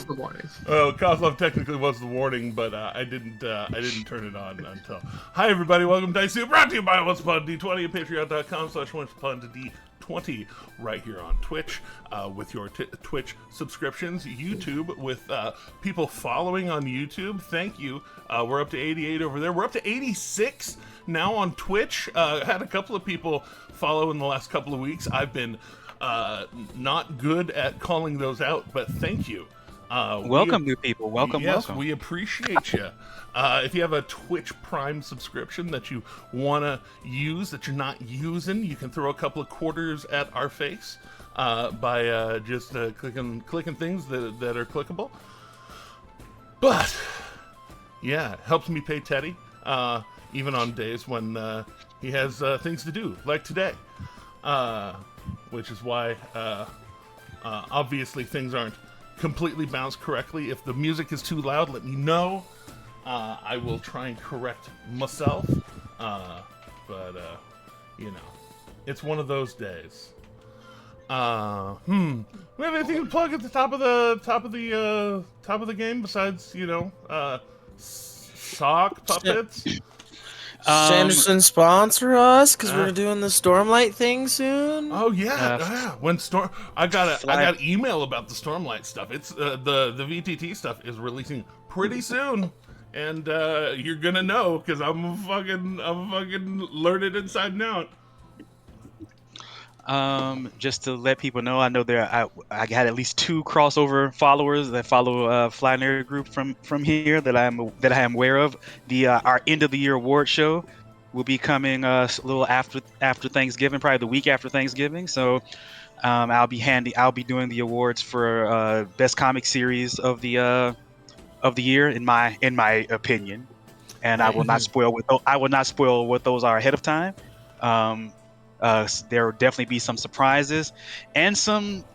the warning. Kozlov technically was the warning, but I didn't turn it on until. Hi everybody, welcome to Dice Soup, brought to you by Once Upon D20 at patreon.com/Once Upon D20 right here on Twitch with your Twitch subscriptions, YouTube with people following on YouTube. Thank you. We're up to 88 over there. We're up to 86 now on Twitch. Had a couple of people follow in the last couple of weeks. I've been not good at calling those out, but thank you. Welcome, new people. Welcome. We appreciate you. If you have a Twitch Prime subscription that you want to use that you're not using, you can throw a couple of quarters at our face by just clicking things that are clickable. But yeah, it helps me pay Teddy, even on days when he has things to do, like today. Which is why, obviously, things aren't completely bounced correctly. If the music is too loud, let me know. I will try and correct myself. But it's one of those days. We have anything to plug at the top of the game besides sock puppets? Sanderson sponsor us because we're doing the Stormlight thing soon. Oh yeah, when I got email about the Stormlight stuff. It's the VTT stuff is releasing pretty soon, and you're gonna know because I'm fucking learned inside and out. Just to let people know, I know I got at least 2 crossover followers that follow Fly Nerd Group from here that I am aware of. Our end of the year award show will be coming a little after Thanksgiving, probably the week after Thanksgiving. So I'll be doing the awards for best comic series of the year in my opinion, and I will not spoil what those are ahead of time. There will definitely be some surprises and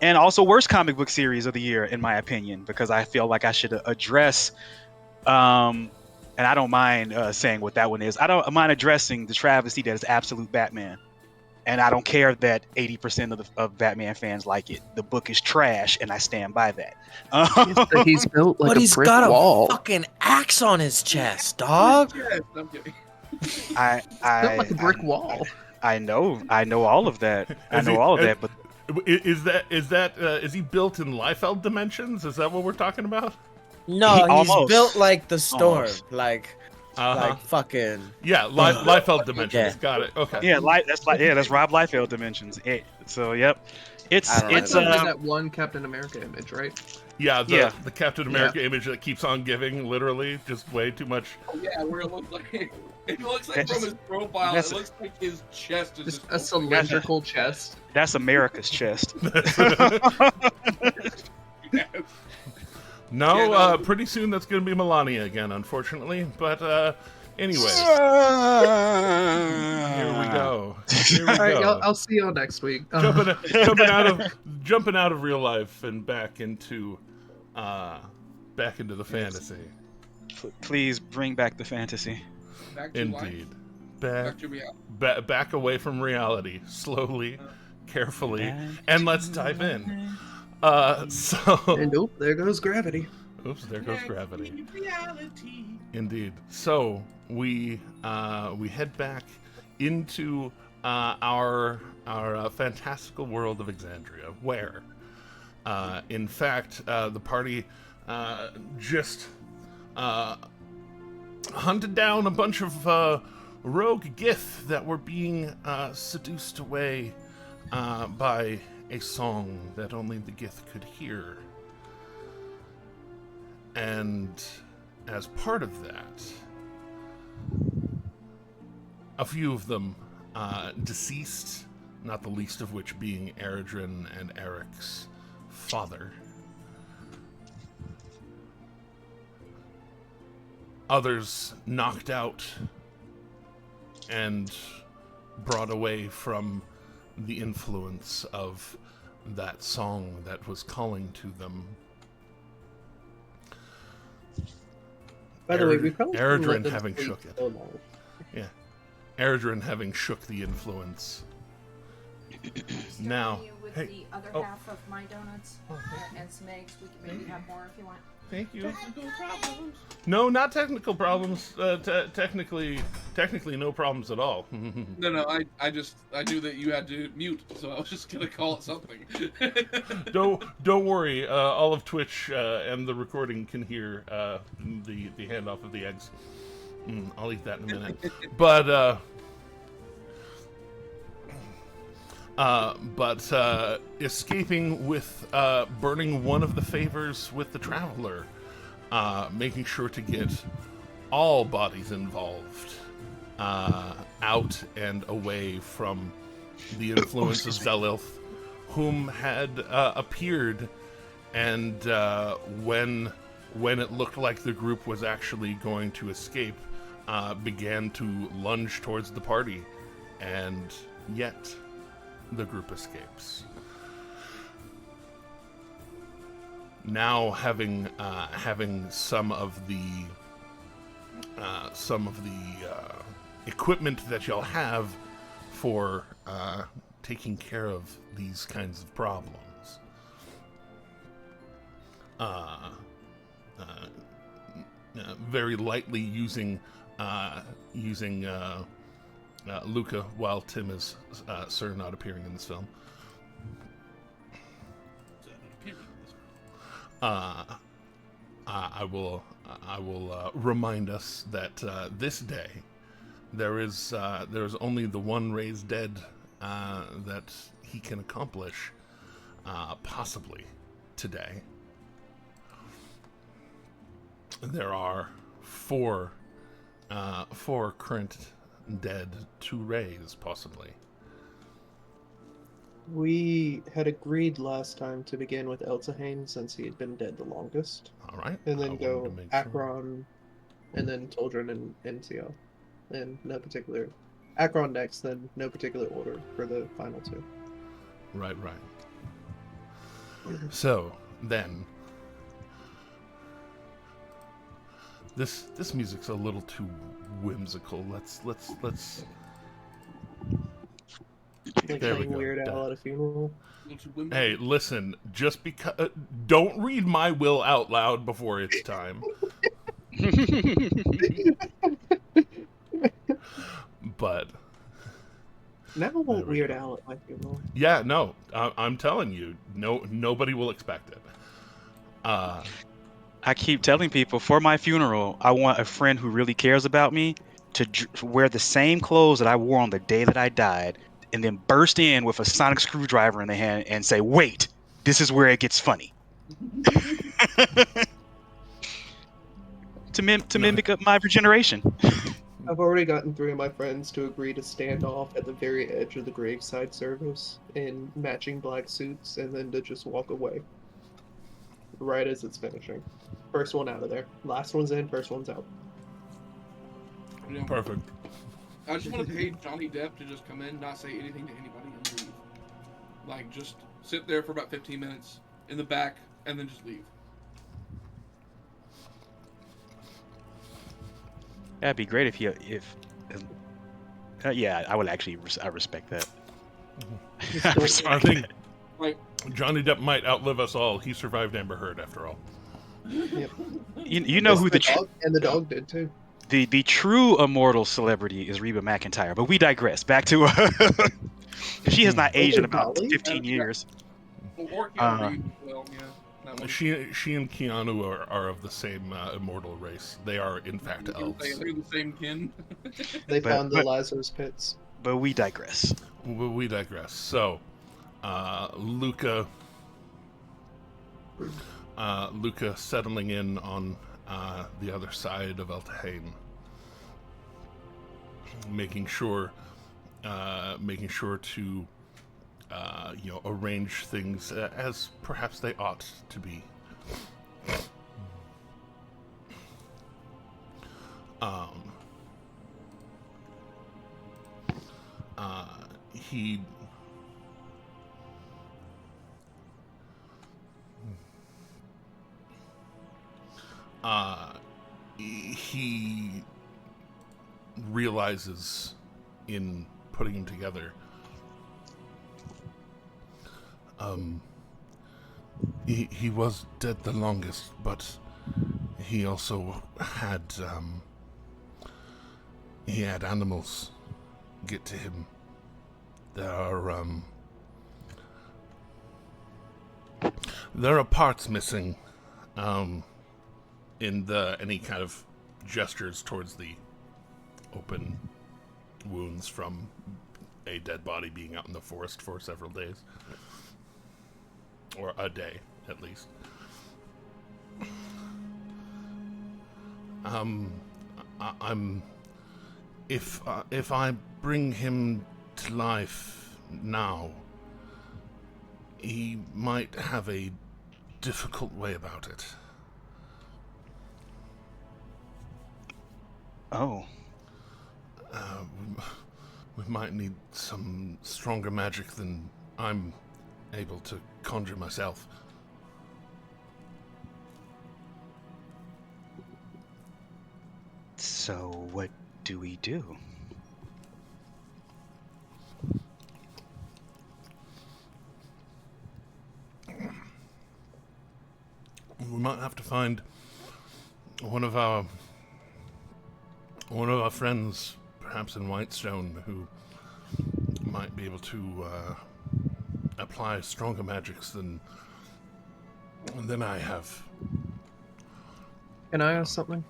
also worst comic book series of the year, in my opinion, because I feel like I should address, and I don't mind saying what that one is. I don't mind addressing the travesty that is Absolute Batman, and I don't care that 80% of Batman fans like it. The book is trash, and I stand by that. He's built like but a he's brick got wall. a fucking axe on his chest, dog. I'm kidding. Built like a brick wall. I know all of that. But is he built in Liefeld dimensions? Is that what we're talking about? No, he's almost. built like the storm, Almost. like fucking. Yeah, Liefeld dimensions. Yeah. Got it. Okay. Yeah, that's Rob Liefeld dimensions. So yep, it's that one Captain America image, right? Yeah, the Captain America image that keeps on giving, literally, just way too much. Oh, yeah, where it looks like from his profile, it looks like his chest is just a cylindrical chest. That's America's chest. No, pretty soon that's going to be Melania again, unfortunately. But anyway, here we go. All right, I'll see y'all next week. Jumping out of real life and back into the fantasy. Please bring back the fantasy. Back to Indeed. life. Back to reality. Back away from reality, slowly, carefully, and let's dive in. And there goes gravity. Oops, there goes gravity. Reality. Indeed. So we head back into our fantastical world of Exandria, where, in fact, the party just hunted down a bunch of rogue Gith that were being seduced away by a song that only the Gith could hear. And as part of that, a few of them deceased, not the least of which being Eredrin and Eric's father. Others knocked out and brought away from the influence of that song that was calling to them. By the way, we probably Eredrin having shook it. So long. Yeah. Eredrin having shook the influence Now, you with hey, the other oh. half of my donuts and some eggs. We can maybe have more if you want. Thank you. Technical problems. No, not technical problems. Technically, no problems at all. No, I knew that you had to mute, so I was just gonna call it something. Don't worry. All of Twitch and the recording can hear the handoff of the eggs. I'll eat that in a minute. But escaping with burning one of the favors with the traveler, making sure to get all bodies involved out and away from the influence of Zelilth, whom had appeared, and when it looked like the group was actually going to escape, began to lunge towards the party, and yet the group escapes. Now, having some of the equipment that y'all have for taking care of these kinds of problems, very lightly using Luca while Tim is Sir not appearing in this film. I will remind us that this day there is only the one raised dead that he can accomplish, possibly today. There are four current dead to raise, possibly. We had agreed last time to begin with Eltahane since he had been dead the longest. All right. And then go sure. Akron, and then Toldrin and NCO. In no particular... Akron next, then no particular order for the final two. Right. So, then... This music's a little too whimsical. Let's Like playing Weird Al at a funeral. Hey, listen, just because don't read my will out loud before it's time. But Now I want Weird Al at my funeral. Yeah, no, I'm telling you, nobody will expect it. I keep telling people for my funeral, I want a friend who really cares about me to wear the same clothes that I wore on the day that I died, and then burst in with a sonic screwdriver in the hand and say, "Wait, this is where it gets funny." to mimic up my regeneration. I've already gotten 3 of my friends to agree to stand off at the very edge of the graveside service in matching black suits, and then to just walk away right as it's finishing. First one out of there. Last one's in, first one's out. Perfect. I just want to pay Johnny Depp to just come in, not say anything to anybody, and leave. Like, just sit there for about 15 minutes in the back, and then just leave. That'd be great yeah, I would actually, I respect that. I think Johnny Depp might outlive us all. He survived Amber Heard, after all. Yep. You know who the dog, and the dog did too. The true immortal celebrity is Reba McEntire, but we digress. Back to she has not aged in about 15 years. Or Keanu, well, yeah. She and Keanu are of the same immortal race. They are, in fact, elves. They're the same kin. They found the Lazarus pits. But we digress. So, Luca settling in on the other side of Eltahane, making sure to arrange things as perhaps they ought to be. He realizes in putting them together He was dead the longest, but he also had, he had animals get to him. There are parts missing, and he kind of gestures towards the open wounds from a dead body being out in the forest for several days. Or a day, at least. If I bring him to life now, he might have a difficult way about it. Oh. We might need some stronger magic than I'm able to conjure myself. So what do we do? We might have to find one of our friends, perhaps in Whitestone, who might be able to apply stronger magics than I have. Can I ask something?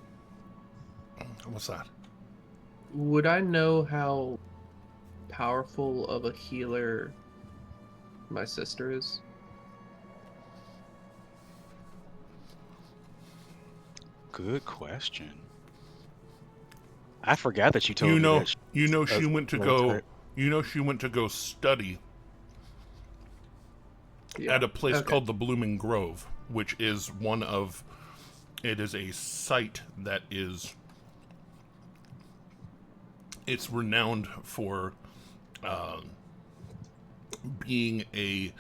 What's that? Would I know how powerful of a healer my sister is? Good question. I forgot that you told You me know, that. she went to go. You know, she went to go study at a place called the Blooming Grove, which is one of. It is a site that is. It's renowned for being a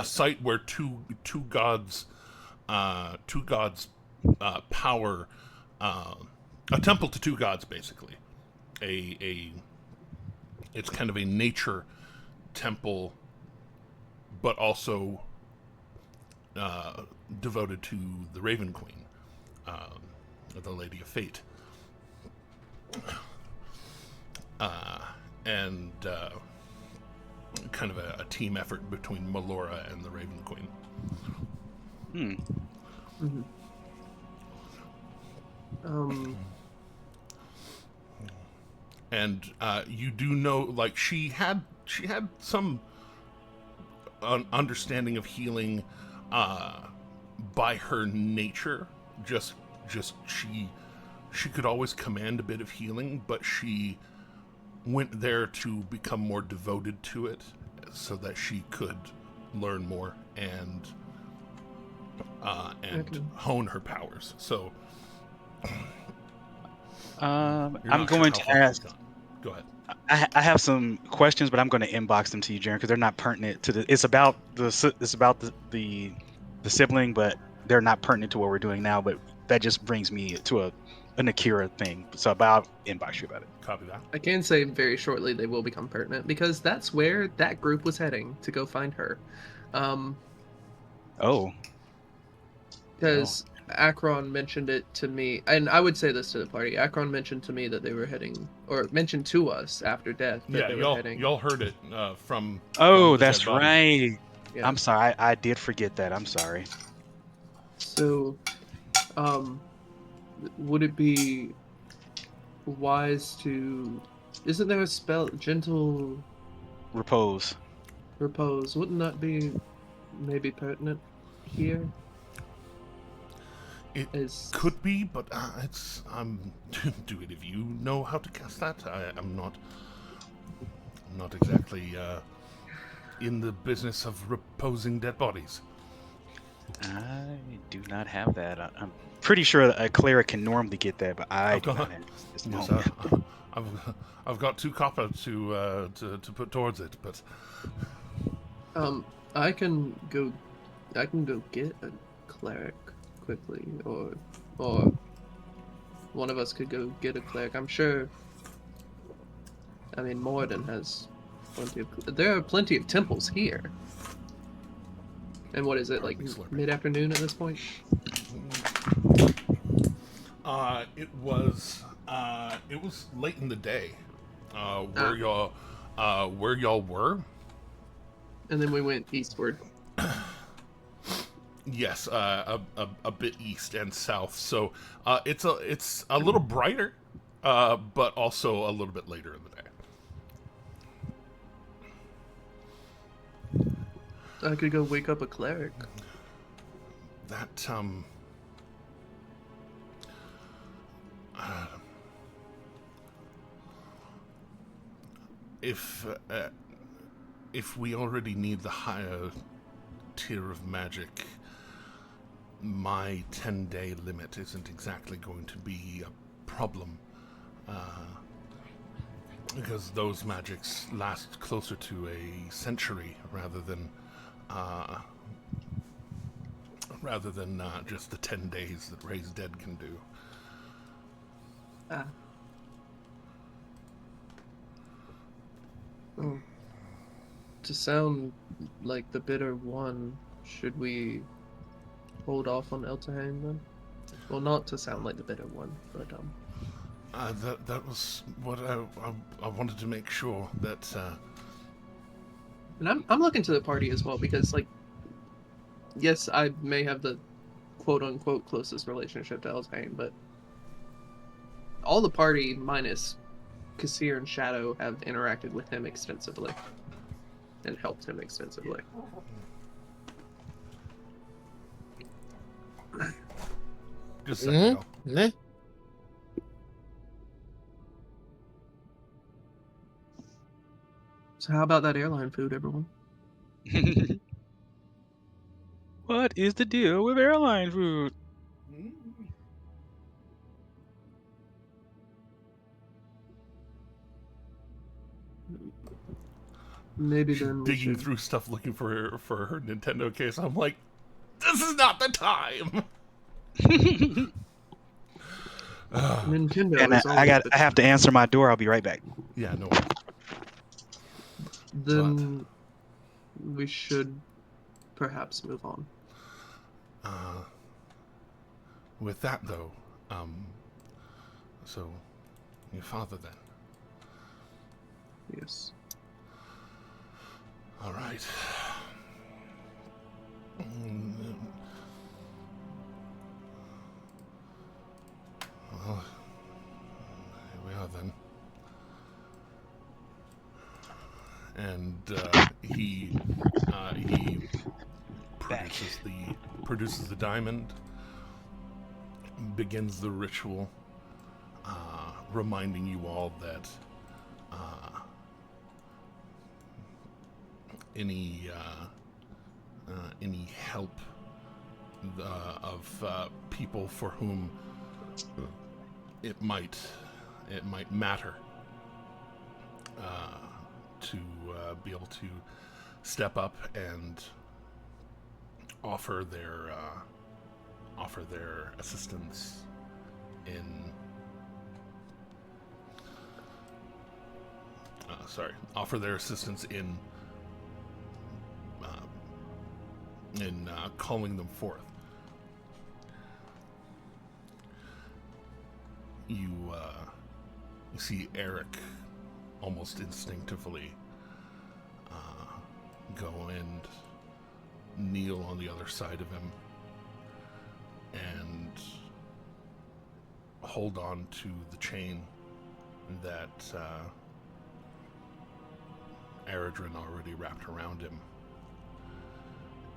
site where two gods power, a temple to two gods, basically. It's kind of a nature temple, but also devoted to the Raven Queen, the Lady of Fate, and kind of a team effort between Melora and the Raven Queen. Mm-hmm. And you do know, like, she had some understanding of healing by her nature. Just she could always command a bit of healing, but she went there to become more devoted to it, so that she could learn more and hone her powers. So, I'm going to ask. Go ahead. I have some questions, but I'm going to inbox them to you, Jaren, because they're not pertinent to the. It's about the sibling, but they're not pertinent to what we're doing now. But that just brings me to an Akira thing. So I'll inbox you about it. Copy that. I can say very shortly they will become pertinent, because that's where that group was heading to go find her. Because Akron mentioned it to me, and I would say this to the party. Akron mentioned to me that they were heading, or mentioned to us after death that they were heading. Y'all heard it from. Oh, from the that's dead body. right. Yeah. I'm sorry. I did forget that. I'm sorry. So, would it be wise to? Isn't there a spell, gentle Repose? repose? Wouldn't that be maybe pertinent here? It could be, but it's do it if you know how to cast that. I'm not exactly in the business of reposing dead bodies. I do not have that. I'm pretty sure a cleric can normally get that, but I do not have this moment. I've got 2 copper to put towards it, but I can go get a cleric quickly, or one of us could go get a cleric. I'm sure. I mean, Morden has There are plenty of temples here. And what is it, like mid-afternoon at this point? It was late in the day. Where y'all were? And then we went eastward. Yes, a bit east and south. So it's a little brighter, but also a little bit later in the day. I could go wake up a cleric. That if we already need the higher tier of magic, my 10-day limit isn't exactly going to be a problem, because those magics last closer to a century rather than just the 10 days that Raise Dead can do. Oh. To sound like the bitter one, should we hold off on Eltahane then? Well, not to sound like the bitter one, but that was what I wanted to make sure that. And I'm looking to the party as well because, like, yes, I may have the quote unquote closest relationship to Eltahane, but all the party minus Kassir and Shadow have interacted with him extensively and helped him extensively. Just a second. Mm-hmm. So how about that airline food, everyone? What is the deal with airline food? Maybe then we Digging should... through stuff looking for her Nintendo case. I'm like, this is not the time. Nintendo And is I have to answer my door. I'll be right back. Yeah, no worries. Then we should perhaps move on. With that though, so your father then. Yes. All right. Well, here we are then. And he produces the diamond, begins the ritual, reminding you all that any help of people for whom it might matter to be able to step up and offer their assistance in calling them forth. You see Eric almost instinctively go and kneel on the other side of him and hold on to the chain that Eredrin already wrapped around him.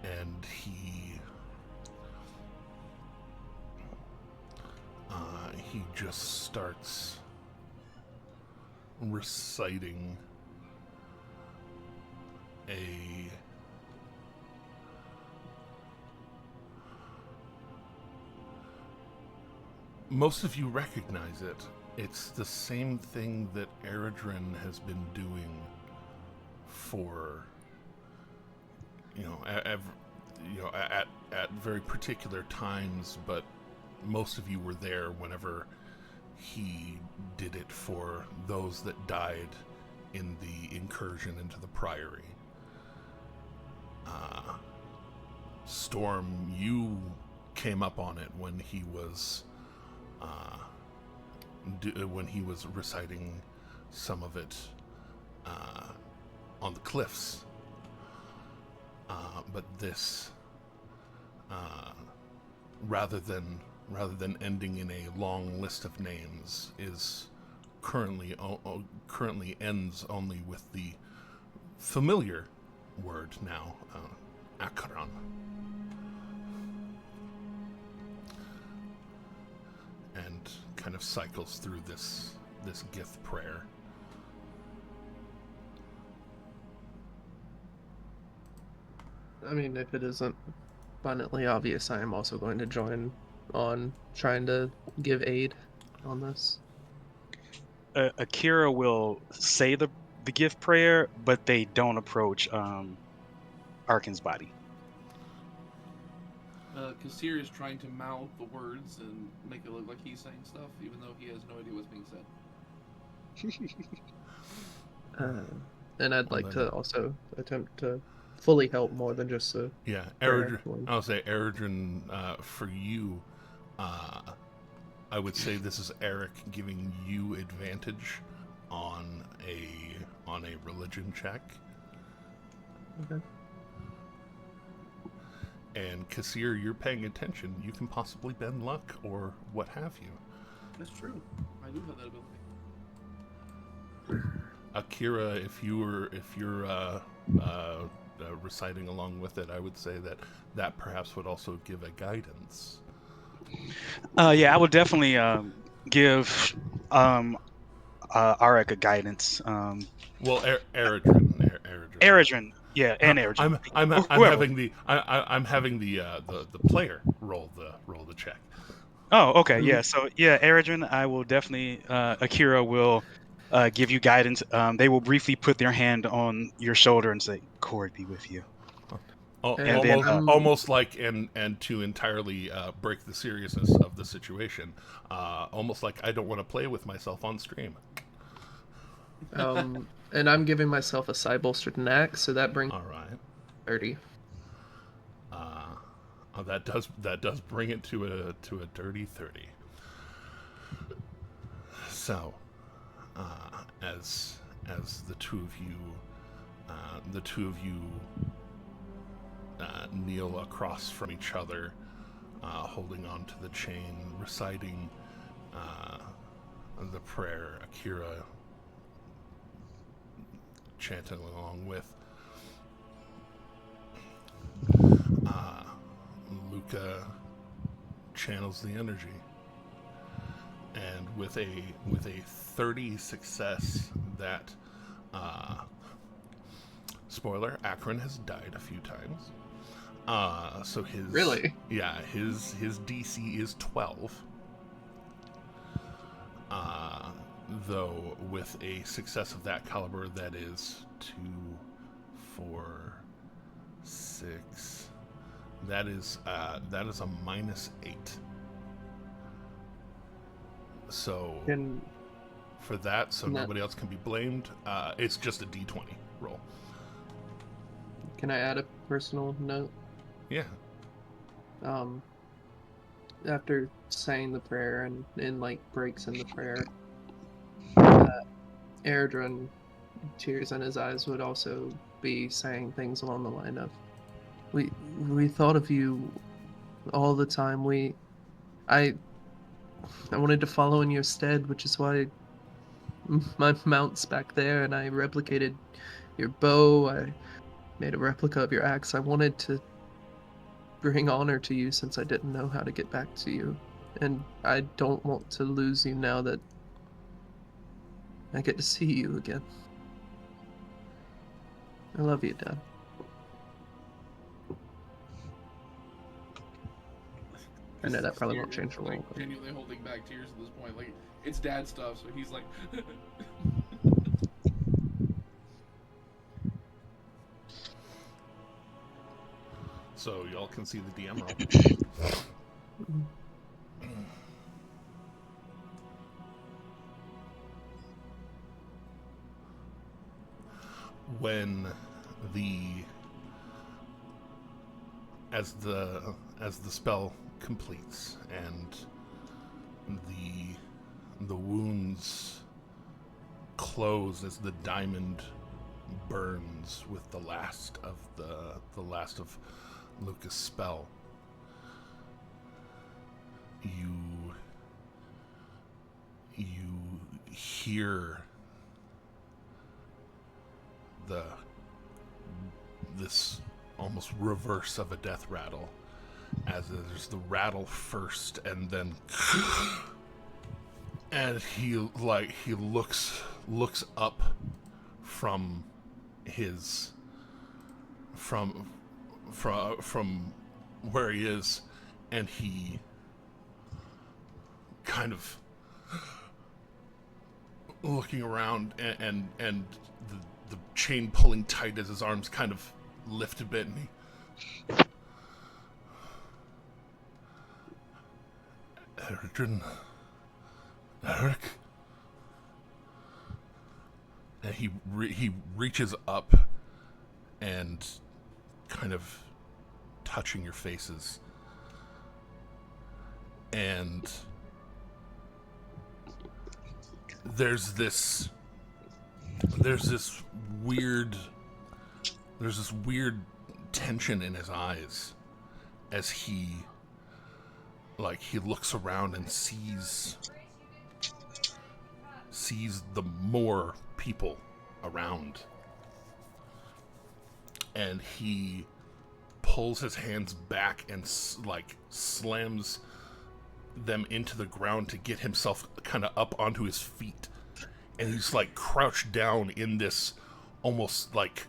And he just starts reciting most of you recognize it. It's the same thing that Eredrin has been doing for at very particular times, but most of you were there whenever he did it for those that died in the incursion into the Priory. Storm, you came up on it when he was reciting some of it on the cliffs. But this, rather than ending in a long list of names, is currently ends only with the familiar word now, Akron. And kind of cycles through this gift prayer. I mean, if it isn't abundantly obvious, I am also going to join on trying to give aid on this. Akira will say the gift prayer, but they don't approach Arkin's body. Kassir is trying to mouth the words and make it look like he's saying stuff, even though he has no idea what's being said. And I'd like to also attempt to fully help more than just the Eridrin. I'll say Eridrin, for you, I would say this is Eric giving you advantage on a religion check. Okay. And Kassir, you're paying attention. You can possibly bend luck or what have you. That's true. I do have that ability. Akira, if you're reciting along with it, I would say that perhaps would also give a guidance. Yeah, I would definitely give Arik a guidance. Well, Eridrin. Eridrin, yeah, and Eridrin. I'm having the player roll the check. Oh, okay, yeah. So yeah, Eridrin, I will definitely. Akira will give you guidance. They will briefly put their hand on your shoulder and say, "Cord be with you." Almost like and to entirely break the seriousness of the situation, almost like I don't want to play with myself on stream. And I'm giving myself a side bolstered axe, so that brings all right 30. That does bring it to a dirty 30. So, as the two of you kneel across from each other, holding on to the chain, reciting the prayer, Akira chanting along with. Luca channels the energy, and with a 30 success, that spoiler, Akron has died a few times. So his his DC is 12. Though with a success of that caliber, that is 2, 4, 6. That is a -8. So for that, so nobody else can be blamed. It's just a D20 roll. Can I add a personal note? Yeah. After saying the prayer and in like breaks in the prayer, Eridrin, tears in his eyes, would also be saying things along the line of, "We thought of you all the time. I wanted to follow in your stead, which is why my mount's back there, and I replicated your bow. I made a replica of your axe. I wanted to bring honor to you since I didn't know how to get back to you. And I don't want to lose you now that I get to see you again. I love you, Dad." I know that probably won't change the role. Like, genuinely holding back tears at this point. Like, it's dad stuff, so he's like... So y'all can see the DM roll. when as the spell completes and the wounds close as the diamond burns with the last of Lucas' spell, you hear this almost reverse of a death rattle, as there's the rattle first and then and he looks up from his from where he is, and he kind of looking around, and the chain pulling tight as his arms kind of lift a bit, and he Eric, and he reaches up and kind of touching your faces, and there's this weird tension in his eyes as he looks around and sees the more people around, and he pulls his hands back and slams them into the ground to get himself kind of up onto his feet, and he's crouched down in this almost like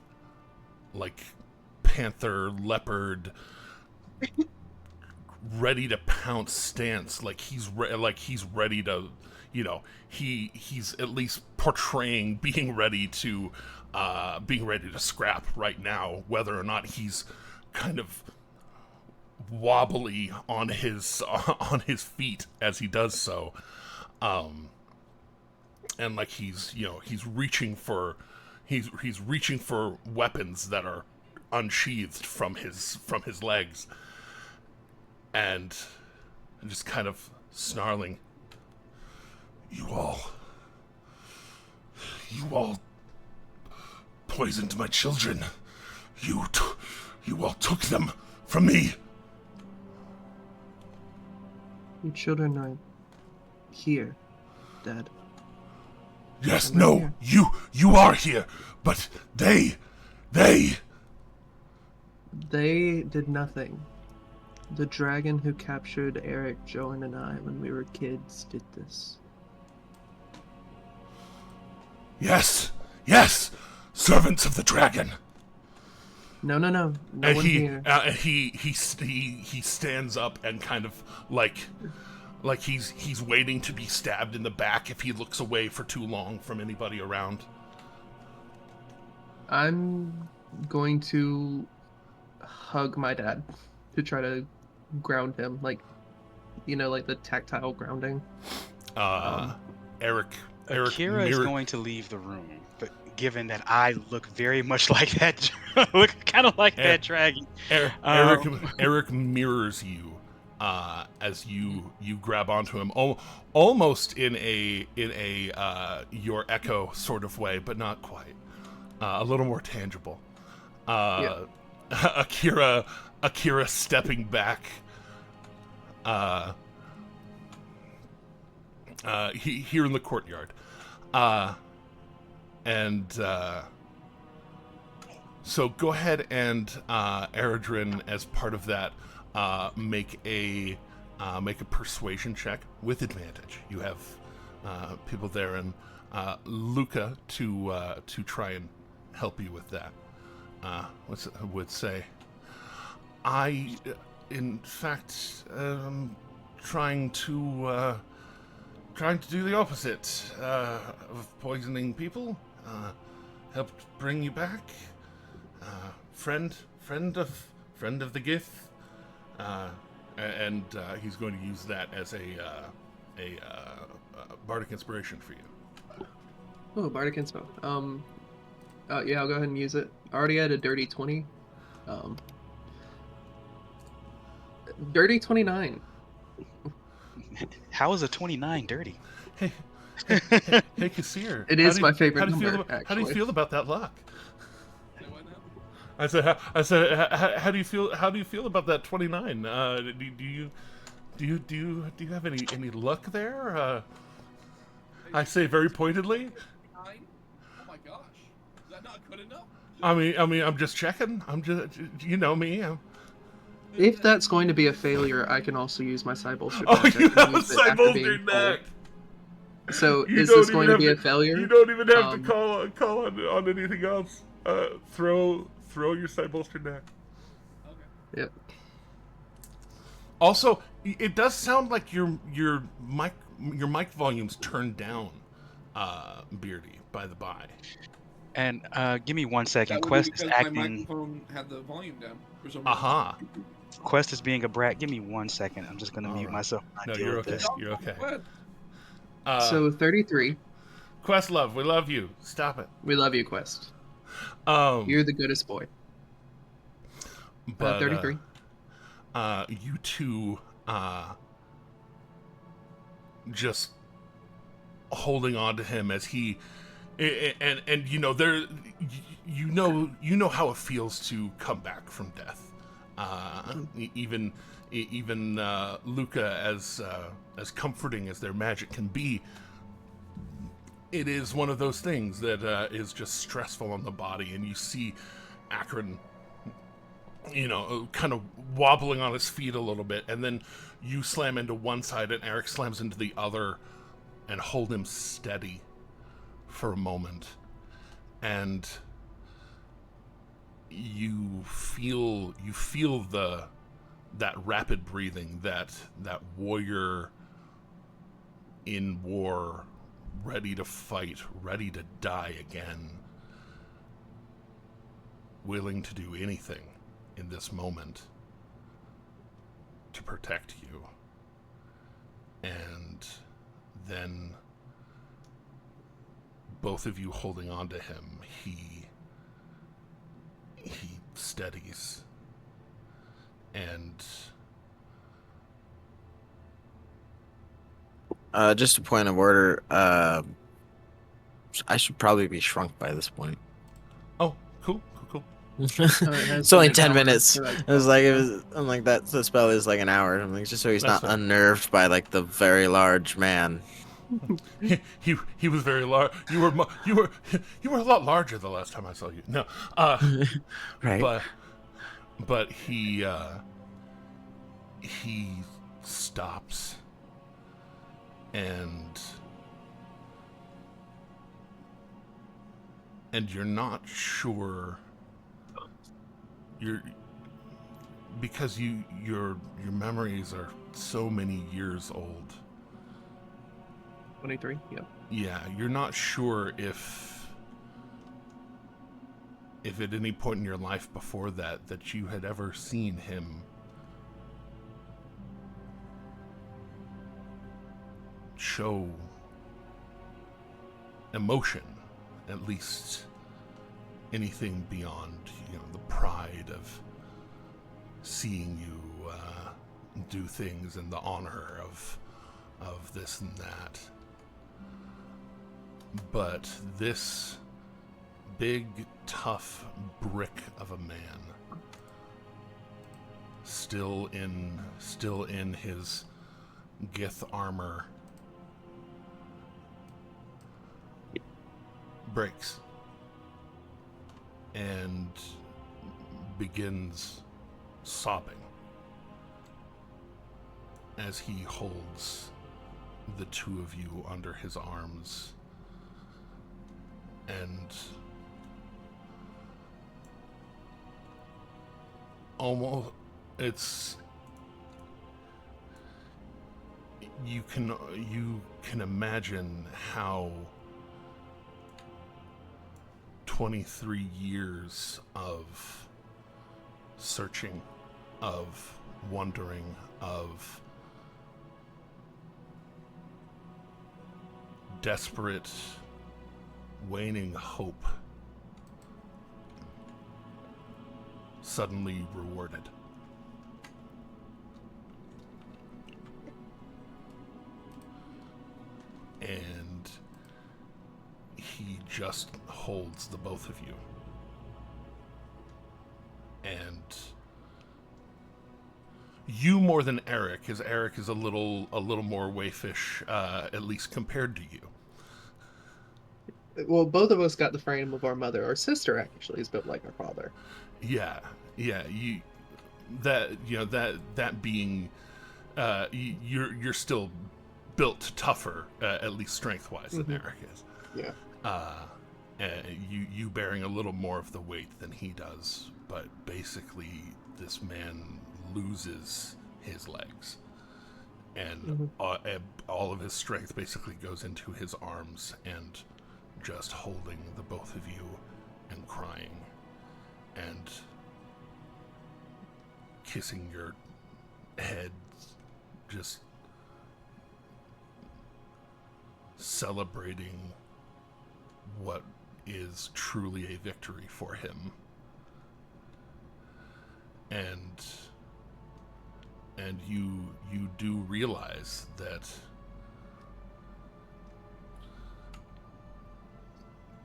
panther leopard ready to pounce stance, he's ready to, he's at least portraying being ready to scrap right now, whether or not he's kind of wobbly on his feet as he does so, and he's reaching for weapons that are unsheathed from his legs, and just kind of snarling, you all poisoned my children. You all took them from me. Your children are here, Dad. Yes, I'm no, here. you are here, but they They did nothing. The dragon who captured Eric, Joan, and I when we were kids did this. Yes, servants of the dragon. No And one here. he stands up and kind of like he's waiting to be stabbed in the back if he looks away for too long from anybody around. I'm going to hug my dad to try to ground him, like the tactile grounding. Eric Akira is mirror- going to leave the room, but given that I look very much like that, look kind of like that dragon. Eric mirrors you as you grab onto him, almost in a your echo sort of way, but not quite. A little more tangible. Yeah. Akira stepping back. Here in the courtyard. So go ahead and Eredrin, as part of that, make a persuasion check with advantage. You have people there, and Luca to try and help you with that. Would say, I, in fact, trying to do the opposite of poisoning people. Helped bring you back. Friend of the Gith. And he's going to use that as a bardic inspiration for you. Oh, bardic inspo. Yeah, I'll go ahead and use it. I already had a dirty 20. Dirty 29. How is a 29 dirty? Hey, hey, Kassir. It is my favorite number, How do you actually. feel about that luck? Say what now? I said, how do you feel? How do you feel about that 29? Do you have any luck there? I say very pointedly. 9? Oh my gosh, is that not good enough? I mean, I'm just checking. I'm just, you know me. If that's going to be a failure, I can also use my Cybolster Oh, deck. I you can have a use it after Cybolster being full. deck. So You is don't this even going to have be a failure? You don't even have to Um, call on anything else. Throw your Cybolster deck. Okay. Yep. Also, it does sound like your mic volume's turned down, Beardy, by the by. And give me 1 second. That would Quest be is because my acting. microphone had the volume down for some reason. Aha. Quest is being a brat. Give me 1 second. I'm just gonna All mute right. myself. No, Deal you're with okay. this. You're okay. What? So 33. Questlove, we love you. Stop it. We love you, Quest. Um, You're the goodest boy. but 33. you two, just holding on to him as he, and you know there, you know how it feels to come back from death. Even Luca, as comforting as their magic can be, it is one of those things that is just stressful on the body, and you see Akron, kind of wobbling on his feet a little bit, and then you slam into one side and Eric slams into the other and hold him steady for a moment. And you feel that rapid breathing, that warrior in war, ready to fight, ready to die again, willing to do anything in this moment to protect you. And then both of you holding on to him, he steadies, and just a point of order. I should probably be shrunk by this point. oh, cool. It's only been 10 an hour minutes. for that It was spell, like yeah. I'm like that. The spell is like an hour. I'm like just so he's That's not fine. unnerved by like the very large man. He was very large. You were a lot larger the last time I saw you. No, Right. but he stops, and you're not sure. Because your memories are so many years old. 23. Yep. Yeah, you're not sure if at any point in your life before that you had ever seen him show emotion, at least anything beyond, the pride of seeing you do things and the honor of this and that. But this big, tough brick of a man, still in his Gith armor, breaks and begins sobbing as he holds the two of you under his arms. And almost, you can imagine how 23 years of searching, of wondering, of desperate, waning hope suddenly rewarded. And he just holds the both of you. And you more than Eric, because Eric is a little more wayfish, at least compared to you. Well, both of us got the frame of our mother. Our sister actually is built like our father. Yeah, you that being, you're still built tougher, at least strength wise, than Eric is. Yeah. You bearing a little more of the weight than he does, but basically this man loses his legs, and all of his strength basically goes into his arms and just holding the both of you and crying and kissing your head, just celebrating what is truly a victory for him. And you do realize that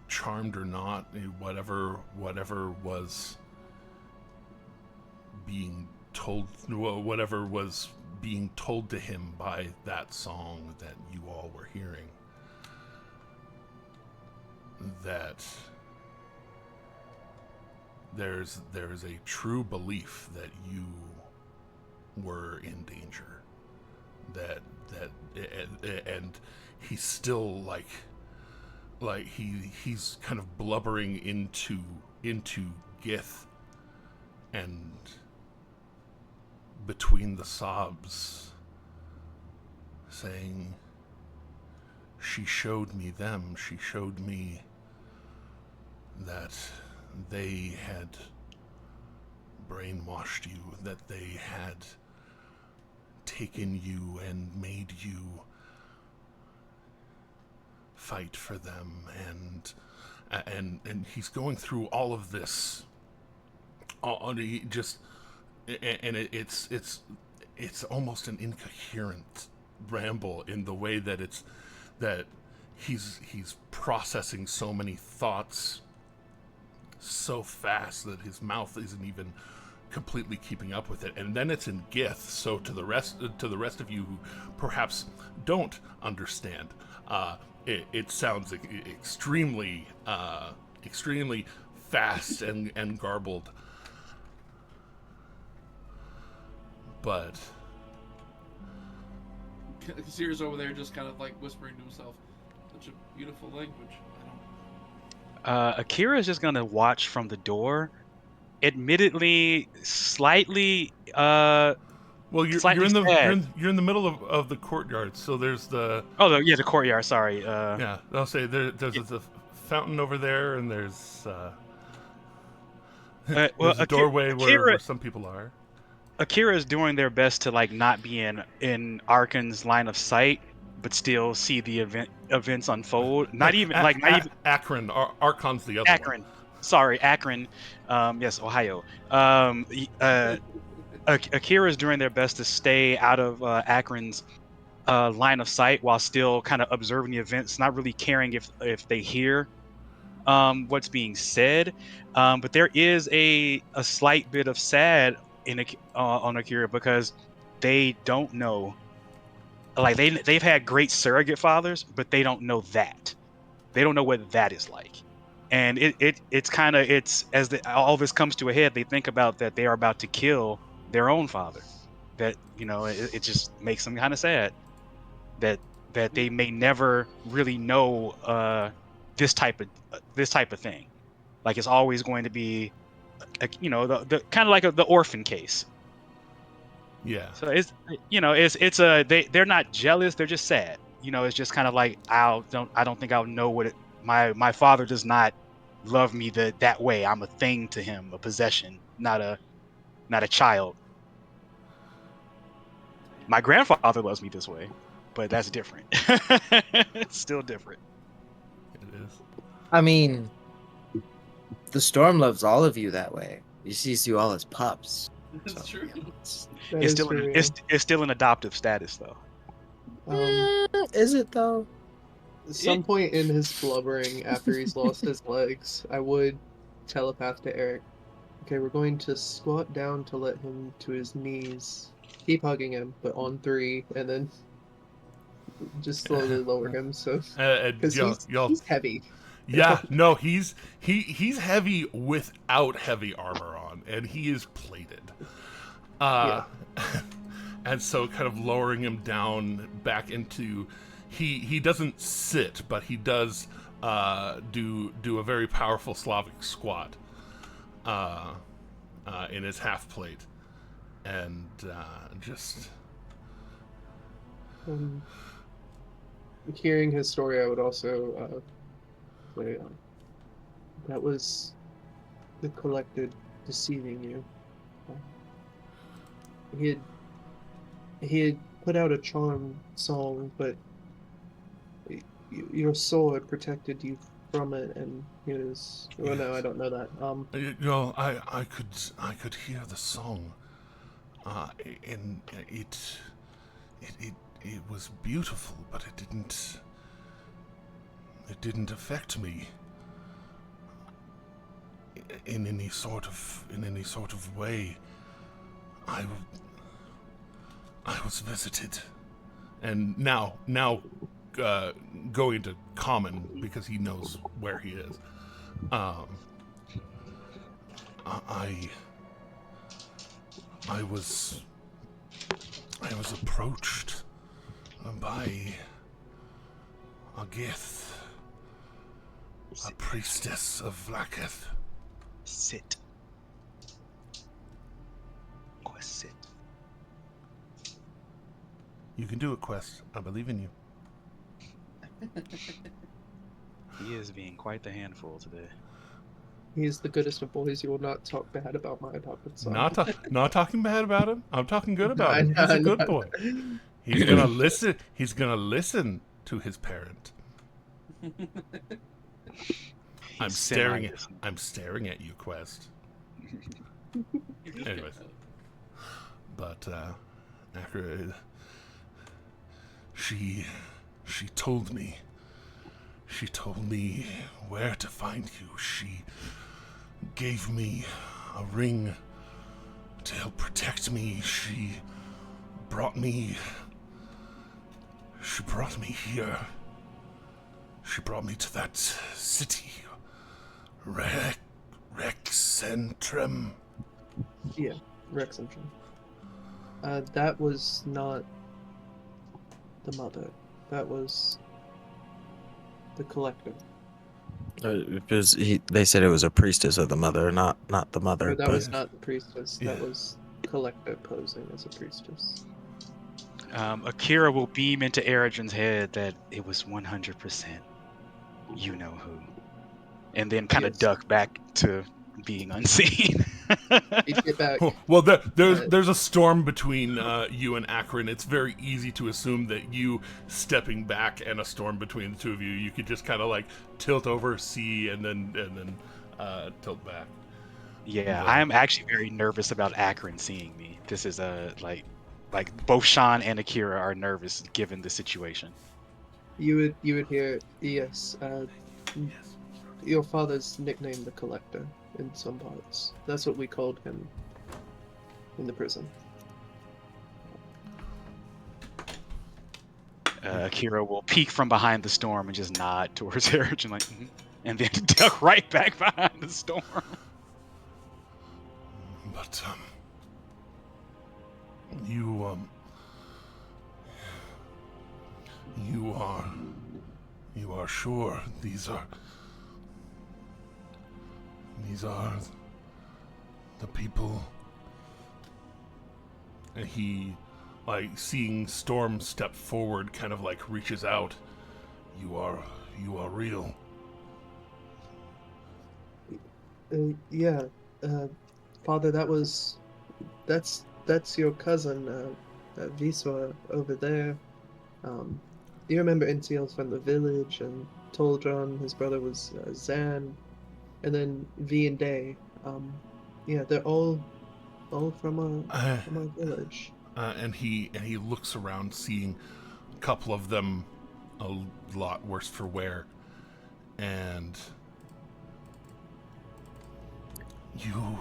charmed or not, whatever was being told, whatever was being told to him by that song that you all were hearing, that there's a true belief that you were in danger, that and he's still like he's kind of blubbering into Gith, and between the sobs saying, she showed me them, she showed me that they had brainwashed you, that they had taken you and made you fight for them, and he's going through all of this, it's almost an incoherent ramble in the way that he's processing so many thoughts so fast that his mouth isn't even completely keeping up with it. And then it's in Gith, so to the rest of you who perhaps don't understand, it sounds extremely fast and garbled. But Sears over there just kind of like whispering to himself, such a beautiful language. Akira is just gonna watch from the door, admittedly slightly well, you're slightly in the sad. you're in the middle of the courtyard, so there's the the courtyard. Sorry. yeah, I'll say there's a fountain over there, and there's Well, there's a doorway Akira, where some people are. Akira is doing their best to like not be in Arkan's line of sight, but still see the events unfold. Not even Akron. Archon's the other Akron. one. Sorry, Akron. Yes, Ohio. Akira is doing their best to stay out of Akron's line of sight while still kind of observing the events, not really caring if they hear what's being said. But there is a slight bit of sad on Akira because they don't know. Like they've had great surrogate fathers, but they don't know that. They don't know what that is like. And it's as all this comes to a head, they think about that they are about to kill their own father. That it just makes them kind of sad that they may never really know this type of thing. Like it's always going to be, the kind of like the orphan case. Yeah. So they're not jealous, they're just sad. It's just kind of like I don't think I'll know what my father does not love me that way. I'm a thing to him, a possession, not a child. My grandfather loves me this way, but that's different. It's still different. It is. I mean, the storm loves all of you that way. He sees you all as pups. That's true. That It's is still true, it's still an adoptive status though. Is it though? Some point in his blubbering after he's lost his legs, I would telepath to Eric. Okay, we're going to squat down to let him to his knees. Keep hugging him, but on 3, and then just slowly lower him. So, because Y'all, he's heavy. yeah, no, he's heavy without heavy armor on, and he is plated. Yeah. And so kind of lowering him down back into, he doesn't sit, but he does do a very powerful Slavic squat in his half plate, and just Hearing his story, I would also say that was the Collected deceiving you. He had put out a charm song, but your sword protected you from it, and he was. Well, no, I don't know that. you know, I could hear the song, and it was beautiful, but it didn't affect me in any sort of way. I was visited, and now going to common because he knows where he is. I was approached by a Gith, a priestess of Vlaakith. Sit. Quest sit. You can do it, Quest. I believe in you. He is being quite the handful today. He's the goodest of boys. You will not talk bad about my adopted son. Not talking bad about him. I'm talking good about him. I He's a good know. boy. He's gonna listen. He's gonna listen to his parent. I'm staring at you, Quest. Anyways, but Akra, she told me. She told me where to find you. She gave me a ring to help protect me. She brought me here. She brought me to that city, Rexentrum. Yeah, Rexentrum. That was not the mother. That was the Collector. Because they said it was a priestess of the mother, not the mother. No, that but was not the priestess. Yeah. That was Collector posing as a priestess. Akira will beam into Eridren's head that it was 100% you know who, and then kind of Yes. duck back to being unseen. He'd get back. Well, there's a storm between you and Akron. It's very easy to assume that you stepping back and a storm between the two of you. You could just kind of like tilt over, see, and then tilt back. Yeah, I am actually very nervous about Akron seeing me. This is like both Sean and Akira are nervous given the situation. You would hear yes. Yes. Your father's nicknamed the Collector in some parts. That's what we called him in the prison. Akira will peek from behind the storm and just nod towards Eridren, like, and then duck right back behind the storm. But you are sure these are the people? And he, like, seeing Storm step forward, kind of like reaches out. You are real. Yeah, Father, that's your cousin, Visor over there. You remember NCL's from the village, and Toldron, his brother was Zan, and then V and Day. Yeah, they're all from our village. And he looks around, seeing a couple of them a lot worse for wear, and you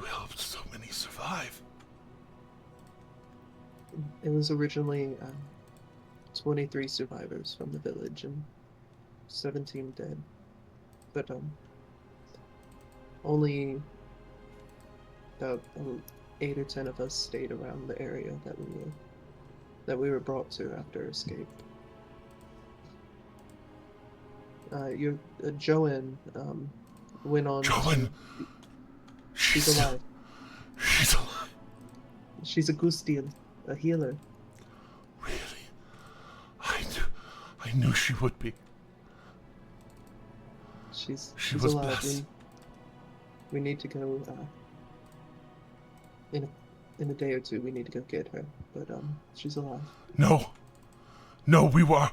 helped so many survive. It was originally 23 survivors from the village and 17 dead, but only about 8 or 10 of us stayed around the area that we were brought to after escape. Joanne went on Joanne, to... she's alive. She's alive. She's a Gustian, a healer. Really? I knew she would be. She's was alive. blessed. We need to go in a day or two. We need to go get her, but she's alive. No, we were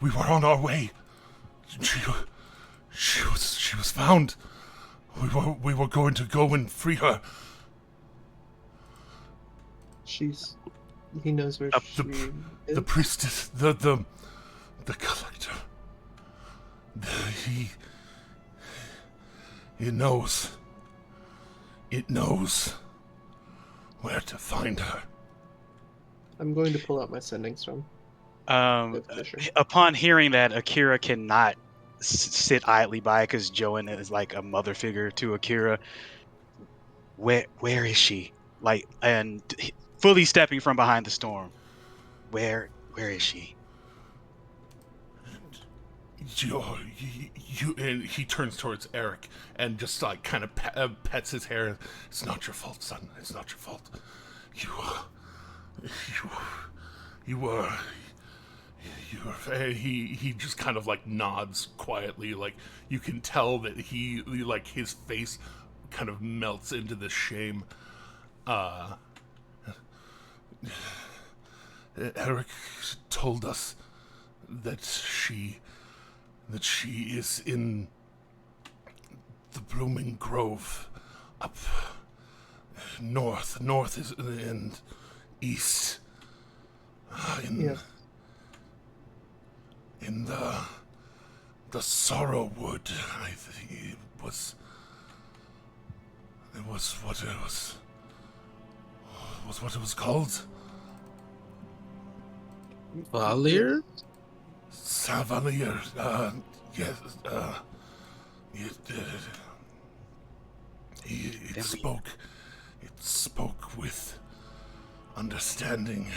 on our way. She was found. We were going to go and free her. He knows where she is. The priestess, the collector. It knows where to find her. I'm going to pull out my sending stone. Upon hearing that, Akira cannot sit idly by because Joanne is like a mother figure to Akira. Where is she? Like, and fully stepping from behind the storm. Where is she? And he turns towards Eric and just like kind of pets his hair. It's not your fault, son. It's not your fault. He just kind of like nods quietly. Like you can tell that he like his face kind of melts into this shame. Eric told us that she is in the Blooming Grove, up north is and east. In the Sorrow Wood, I think it was what it was called. Valier? Savalier, yes, it spoke with understanding.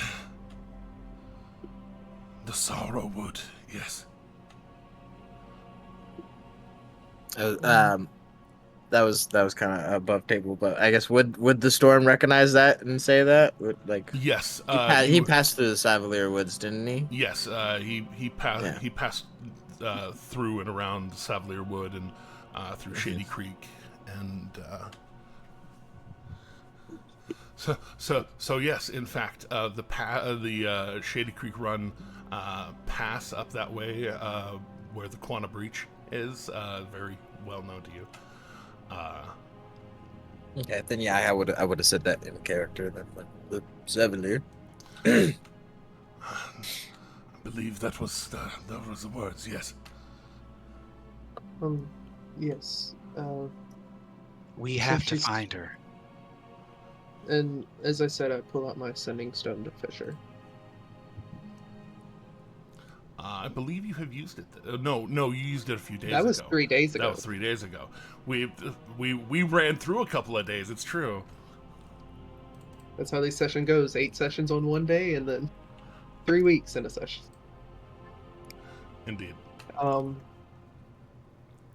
The Sorrow Wood, yes. That was kind of above table, but I guess would the storm recognize that and say that? Yes, he passed through the Savalier Woods, didn't he? Yes, he passed through and around the Savalier Wood and through Shady Creek, and so yes, in fact, the Shady Creek Run pass up that way where the Quanah Breach is very well known to you. Okay, then yeah, I would have said that in character. Then the Savalier. I believe that was the words. Yes. Yes. We have to find her. And as I said, I pull out my sending stone to Fisher. I believe you have used it. No, you used it a few days ago. That was 3 days ago. That was 3 days ago. We ran through a couple of days. It's true. That's how this session goes. 8 sessions on one day, and then 3 weeks in a session. Indeed.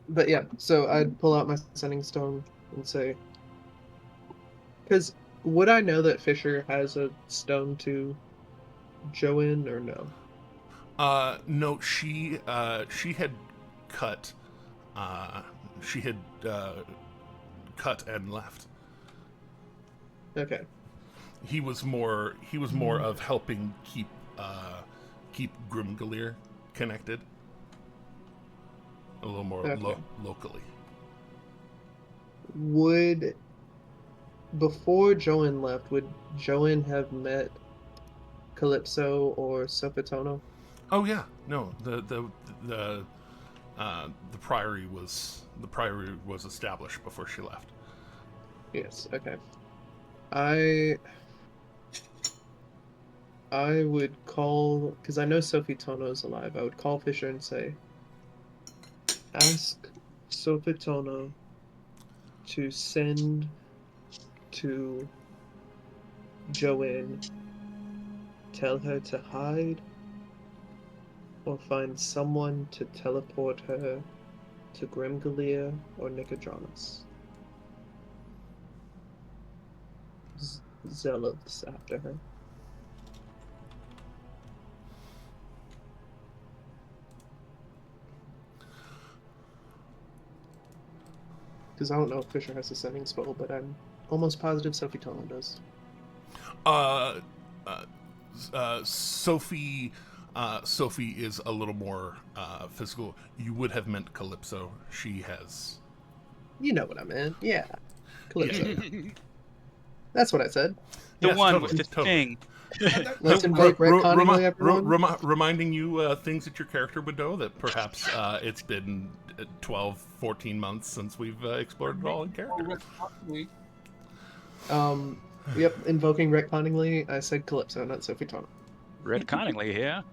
But yeah, so I'd pull out my sending stone and say, because would I know that Fisher has a stone to Joanne or no? No, she had cut. She had cut and left. Okay. He was more of helping keep Grimgalier connected. A little more Okay. locally. Would, before Joan left, would Joan have met Calypso or Sopitono? Oh yeah, no, the priory was established before she left. Yes, okay. I would call, because I know Sophie Tono's alive, I would call Fisher and say, ask Sophie Tono to send to Joanne, tell her to hide, or find someone to teleport her to Grimgalia or Nicodranus. Zealots after her. Because I don't know if Fisher has a sending spell, but I'm almost positive Sophie Tono does. Sophie is a little more physical. You would have meant Calypso. She has. You know what I meant. Yeah. Calypso. Yeah. That's what I said. The Yes, one totally, with the totally. thing. Let's invite retconning everyone. Reminding you things that your character would know, that perhaps it's been 12, 14 months since we've explored it all in character. Yep, invoking retconningly, I said Calypso, not Sophie Tono. Retconningly here.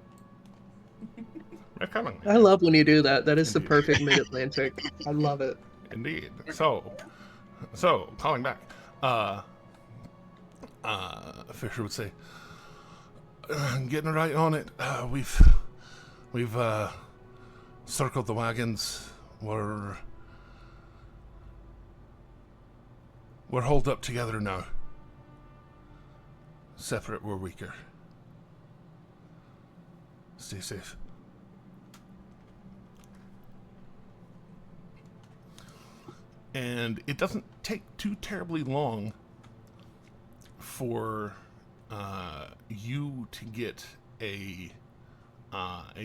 Retconning. I love when you do that. That is the Indeed. perfect mid-Atlantic. I love it. Indeed. So calling back. Fisher would say, getting right on it. We've circled the wagons. We're holed up together now. Separate, we're weaker. Stay safe. And it doesn't take too terribly long for you to get a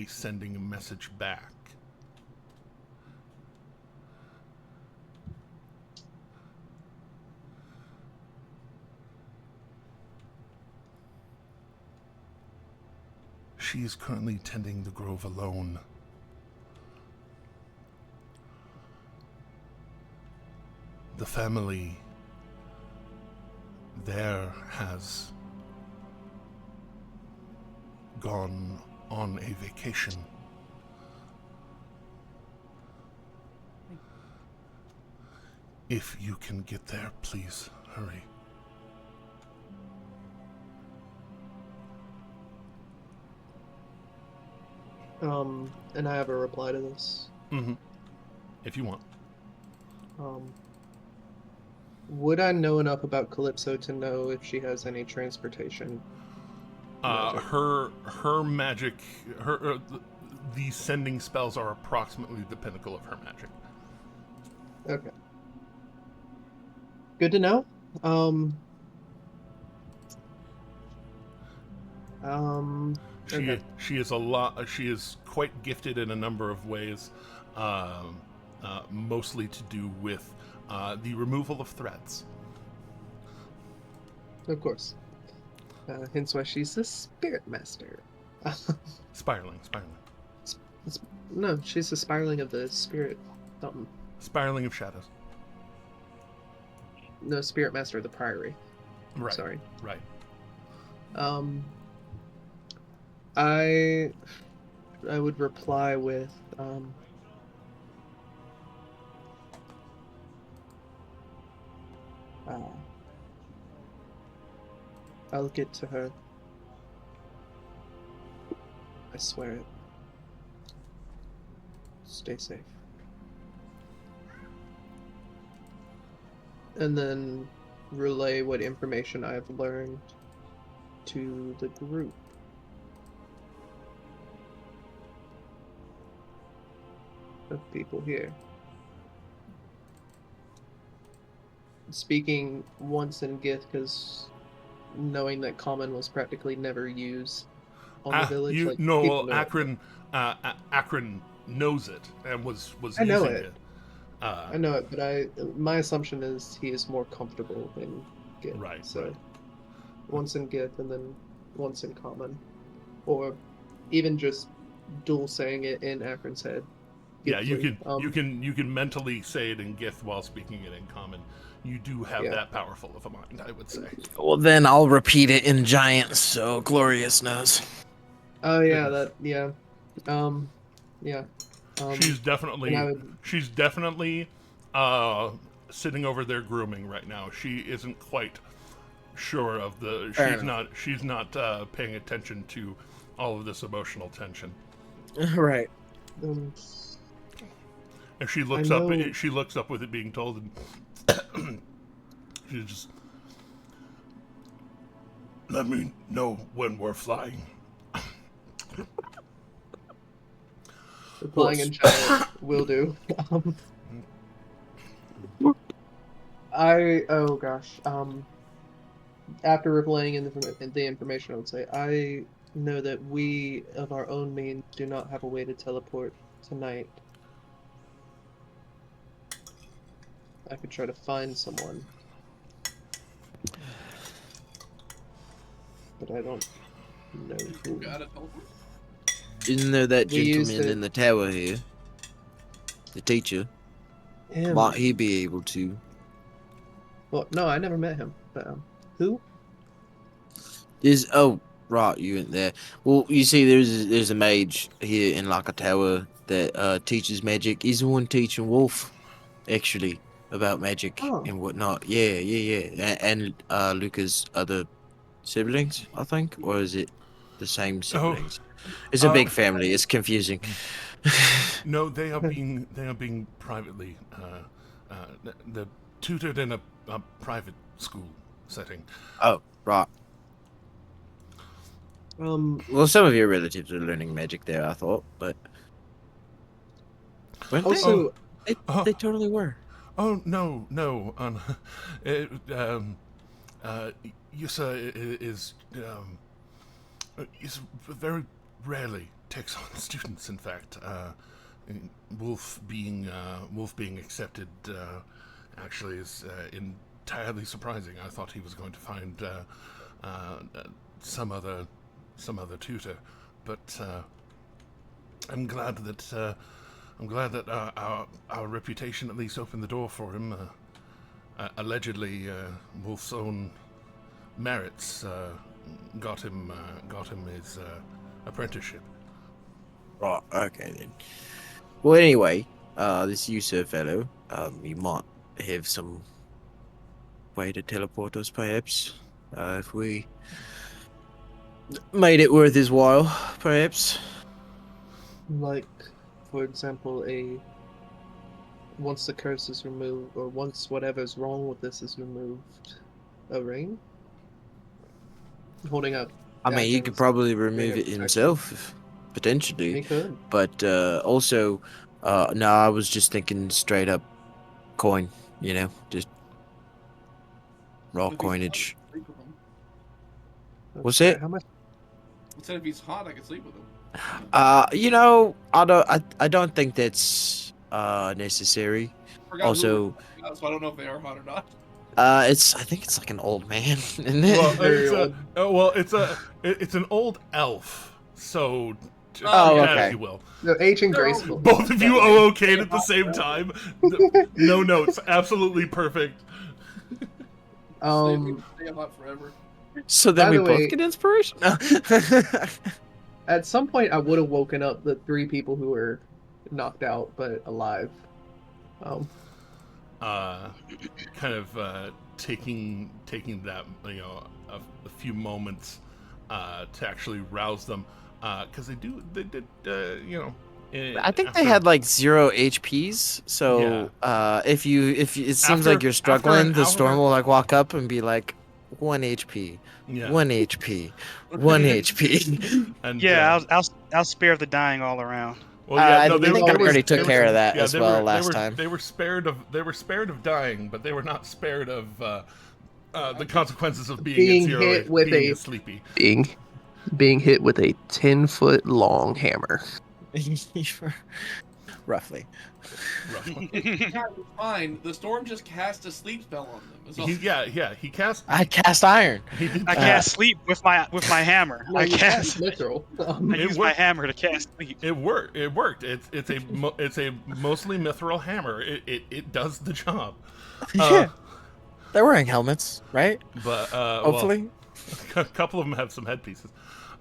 sending message back. She is currently tending the grove alone. The family there has gone on a vacation. If you can get there, please hurry. And I have a reply to this. Mm-hmm. If you want. Would I know enough about Calypso to know if she has any transportation? Magic? Her magic, the sending spells are approximately the pinnacle of her magic. Okay. Good to know. She is a lot. She is quite gifted in a number of ways, mostly to do with the removal of threads. Of course. Hence why she's a spirit master. Spiraling. No, she's a spiraling of the spirit something. Spiraling of shadows. No, spirit master of the priory. Right. Sorry. Right. I would reply with I'll get to her. I swear it. Stay safe. And then relay what information I've learned to the group. Of people here. Speaking once in Gith, because knowing that common was practically never used on the village. Akron knows it and was I know using it. I know it, but my assumption is he is more comfortable in Gith. Right, So right. once in Gith and then once in Common, or even just dual saying it in Akron's head. Yeah, you Githly. can mentally say it in Gith while speaking it in Common. You do have Yeah. that powerful of a mind, I would say. Well, then I'll repeat it in Giant, so Glorious knows. Oh yeah, yeah. Yeah. She's And I would, definitely sitting over there grooming right now. She isn't quite sure of the Fair she's not paying attention to all of this emotional tension. Right. And she looks up with it being told, and she just, let me know when we're flying. replying in Giant will do. Oh gosh. After replaying in the information, I would say I know that we, of our own means, do not have a way to teleport tonight. I could try to find someone, but I don't know who. Got it, teleport. Isn't there that We used gentleman it. in the tower here? The teacher. Him. Might he be able to? Well, no, I never met him. But who? Right, you went there. Well, you see, there's a mage here in like a tower that teaches magic. He's the one teaching Wolf, actually, about magic Oh. and whatnot. Yeah. And Luca's other siblings, I think, or is it the same siblings? It's a big family. It's confusing. No, they are being privately they're tutored in a private school setting. Oh, right. Well, some of your relatives are learning magic there, I thought, but weren't Also, they? They totally were. Oh no. Yusa is very rarely takes on students. In fact, Wolf being accepted actually is entirely surprising. I thought he was going to find some other tutor, but I'm glad that our reputation at least opened the door for him. Allegedly, Wolf's own merits got him his apprenticeship. Right. Okay then. Well, anyway, this Yusa fellow, you might have some way to teleport us, perhaps, if we made it worth his while, perhaps. like, for example, once the curse is removed, or once whatever's wrong with this is removed, a ring? Holding up. I mean, he could probably remove it himself, potentially. He could. But also, no, I was just thinking straight up coin, just raw If he's coinage. hot, I could sleep with him. What's it? How much? I said if he's hot, I could sleep with him. I don't think that's necessary. Forgot Also, so I don't know if they are hot or not. I think it's like an old man, isn't it? It's an old elf. So, okay. as you will. No, ancient graceful. Both of you okayed at the same time. No notes. Absolutely perfect. Stay hot forever. So then By we the both way- get inspiration. At some point, I would have woken up the 3 people who were knocked out but alive. Kind of taking that a few moments to actually rouse them, because they did I think they had like 0 HPs. So if it seems like you're struggling, the storm will like walk up and be like 1 HP. Yeah. 1 HP, 1 HP. And I'll spare the dying all around. well, yeah, no, I think I already took care of that as they well were- last time. They were spared of dying, but they were not spared of the consequences of being at 0 hit with being a sleepy. being hit with a 10-foot long hammer. roughly. Yeah, it's fine. The storm just cast a sleep spell on them. That's all. He cast. I cast iron. He did. I can't sleep with my hammer. No, I you can't. cast mithril. I It use my worked. hammer to cast sleep. It worked. It worked. It's a mostly mithril hammer. It does the job. Yeah. They're wearing helmets, right? But Hopefully. well, a couple of them have some headpieces.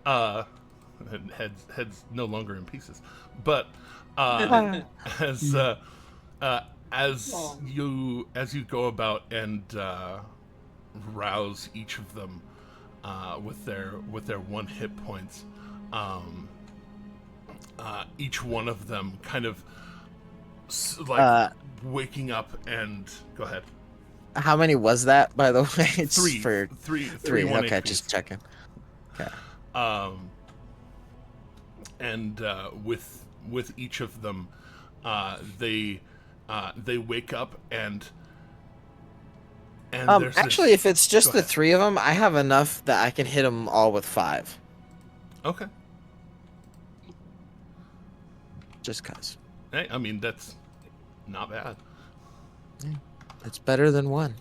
Heads no longer in pieces. But as you go about and rouse each of them with their 1 hit points, each one of them kind of waking up and go ahead. How many was that, by the way? It's Three. for Three. Okay, 1 just checking. Okay. And with each of them, they wake up and there's actually, this... if it's just Go the ahead. 3 of them, I have enough that I can hit them all with 5. Okay. Just cause. Hey, I mean that's not bad. It's better than 1.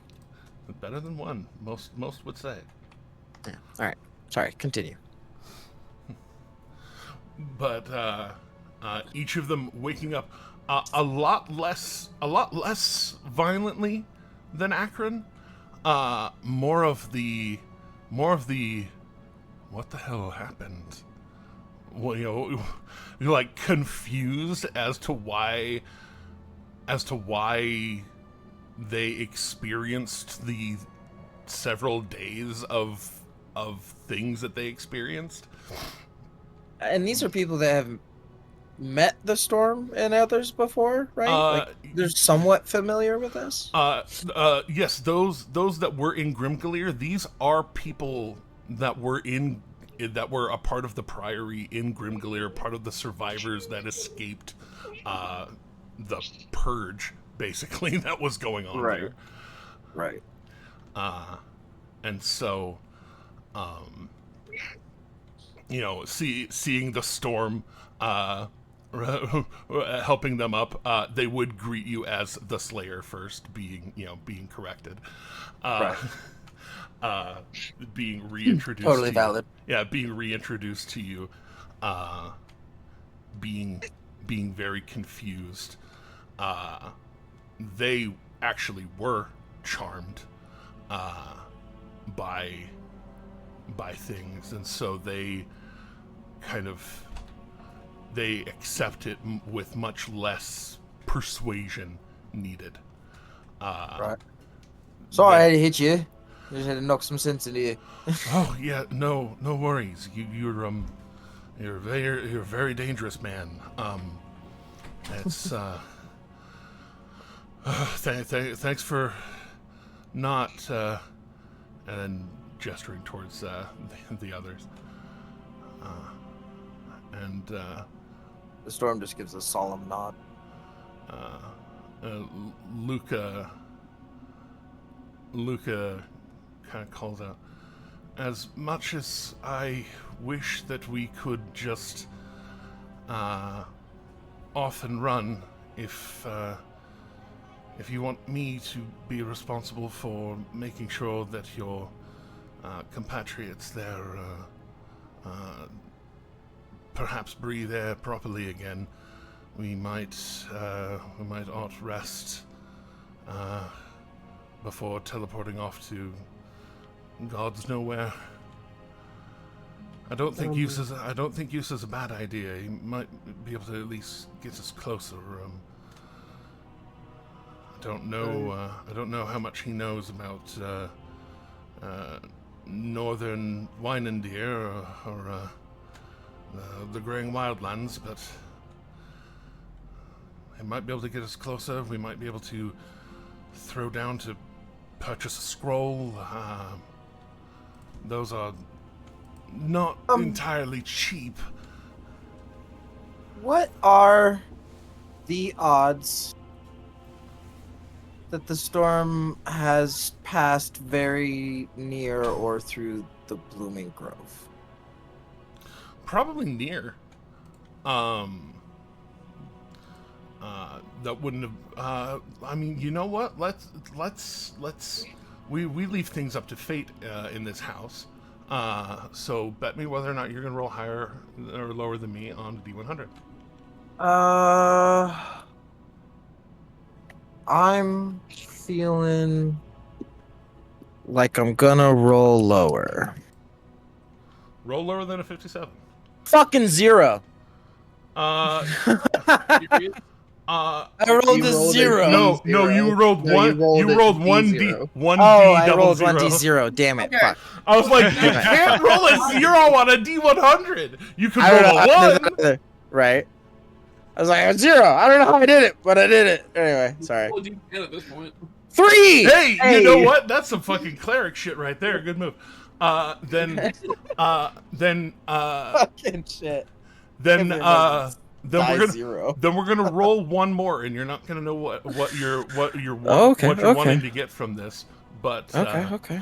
Better than 1. Most would say. Yeah. All right. Sorry. Continue. But each of them waking up a lot less violently than Akron. More of the what the hell happened? Well, you're like confused as to why they experienced the several days of things that they experienced. And these are people that have met the storm and others before, right? They're somewhat familiar with this. Yes, those that were in Grimgleer, these are people that were a part of the Priory in Grimgleer, part of the survivors that escaped the purge, basically, that was going on there. Right. And so, seeing the storm helping them up, they would greet you as the Slayer first, being corrected. Being reintroduced Totally to valid. you. Yeah, being reintroduced to you, being very confused. They actually were charmed by things, and so they accept it with much less persuasion needed. Right. Sorry, I had to hit you. I just had to knock some sense into you. Oh yeah, no worries. You're a very dangerous man. It's thanks for not and then gesturing towards the others. The storm just gives a solemn nod. Luca kind of calls out, as much as I wish that we could just off and run, if you want me to be responsible for making sure that your compatriots there perhaps breathe air properly again, we might ought rest before teleporting off to God's nowhere. I don't think use is a bad idea. He might be able to at least get us closer. I don't know how much he knows about northern Wynendeer or the Graying Wildlands, but he might be able to get us closer. We might be able to throw down to purchase a scroll. Those are not entirely cheap. What are the odds that the storm has passed very near or through the Blooming Grove? Probably near. That wouldn't have. I mean, you know what? Let's we leave things up to fate in this house. So bet me whether or not you're gonna roll higher or lower than me on the D100. I'm feeling like I'm gonna roll lower. Roll lower than a 57. Fucking 0. Period. I rolled a rolled 0. No, D0. you rolled No, one. you You rolled rolled a one D, D0. one Oh, D I double rolled zero. 1d0. Damn it. Okay. Fuck. I was like, you can't roll a 0 on a D100. You can I don't roll know. a 1. Right. I was like, a 0. I don't know how I did it, but I did it. Anyway, sorry. Oh, D10 at this point. 3! Hey, you know what? That's some fucking cleric shit right there. Good move. Then Fucking shit. then Die we're gonna 0. then we're gonna roll one more, and you're not gonna know what you're Okay, what you're wanting to get from this. But Okay.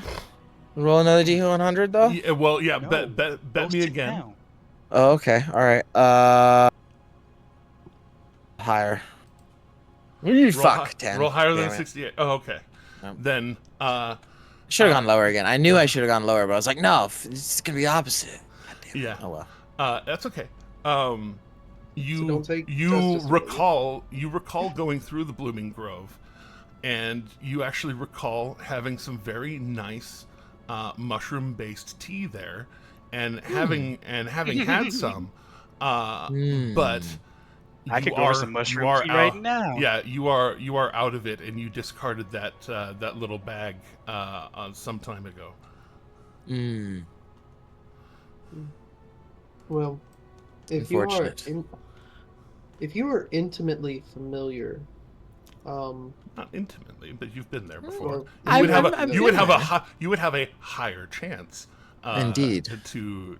Roll another D100 though? yeah, well, yeah, No. bet Those me two again. down. Oh, okay. All right. Higher. Roll Fuck, 10. Roll higher than Damn it. 68. Oh, okay. Yep. Then Should have gone lower again. I knew I should have gone lower, but I was like, no, it's gonna be opposite. God damn it. yeah. Oh well. That's okay. You don't take you justice recall going through the blooming grove, and you actually recall having some very nice mushroom-based tea there, and having had some, but I could go for some mushroom tea right now. Yeah, you are out of it, and you discarded that little bag some time ago. Well, if you are Unfortunate. if you are intimately familiar, Not intimately, but you've been there before. well, You would have I'm you would been have there. you would have a higher chance. Indeed. To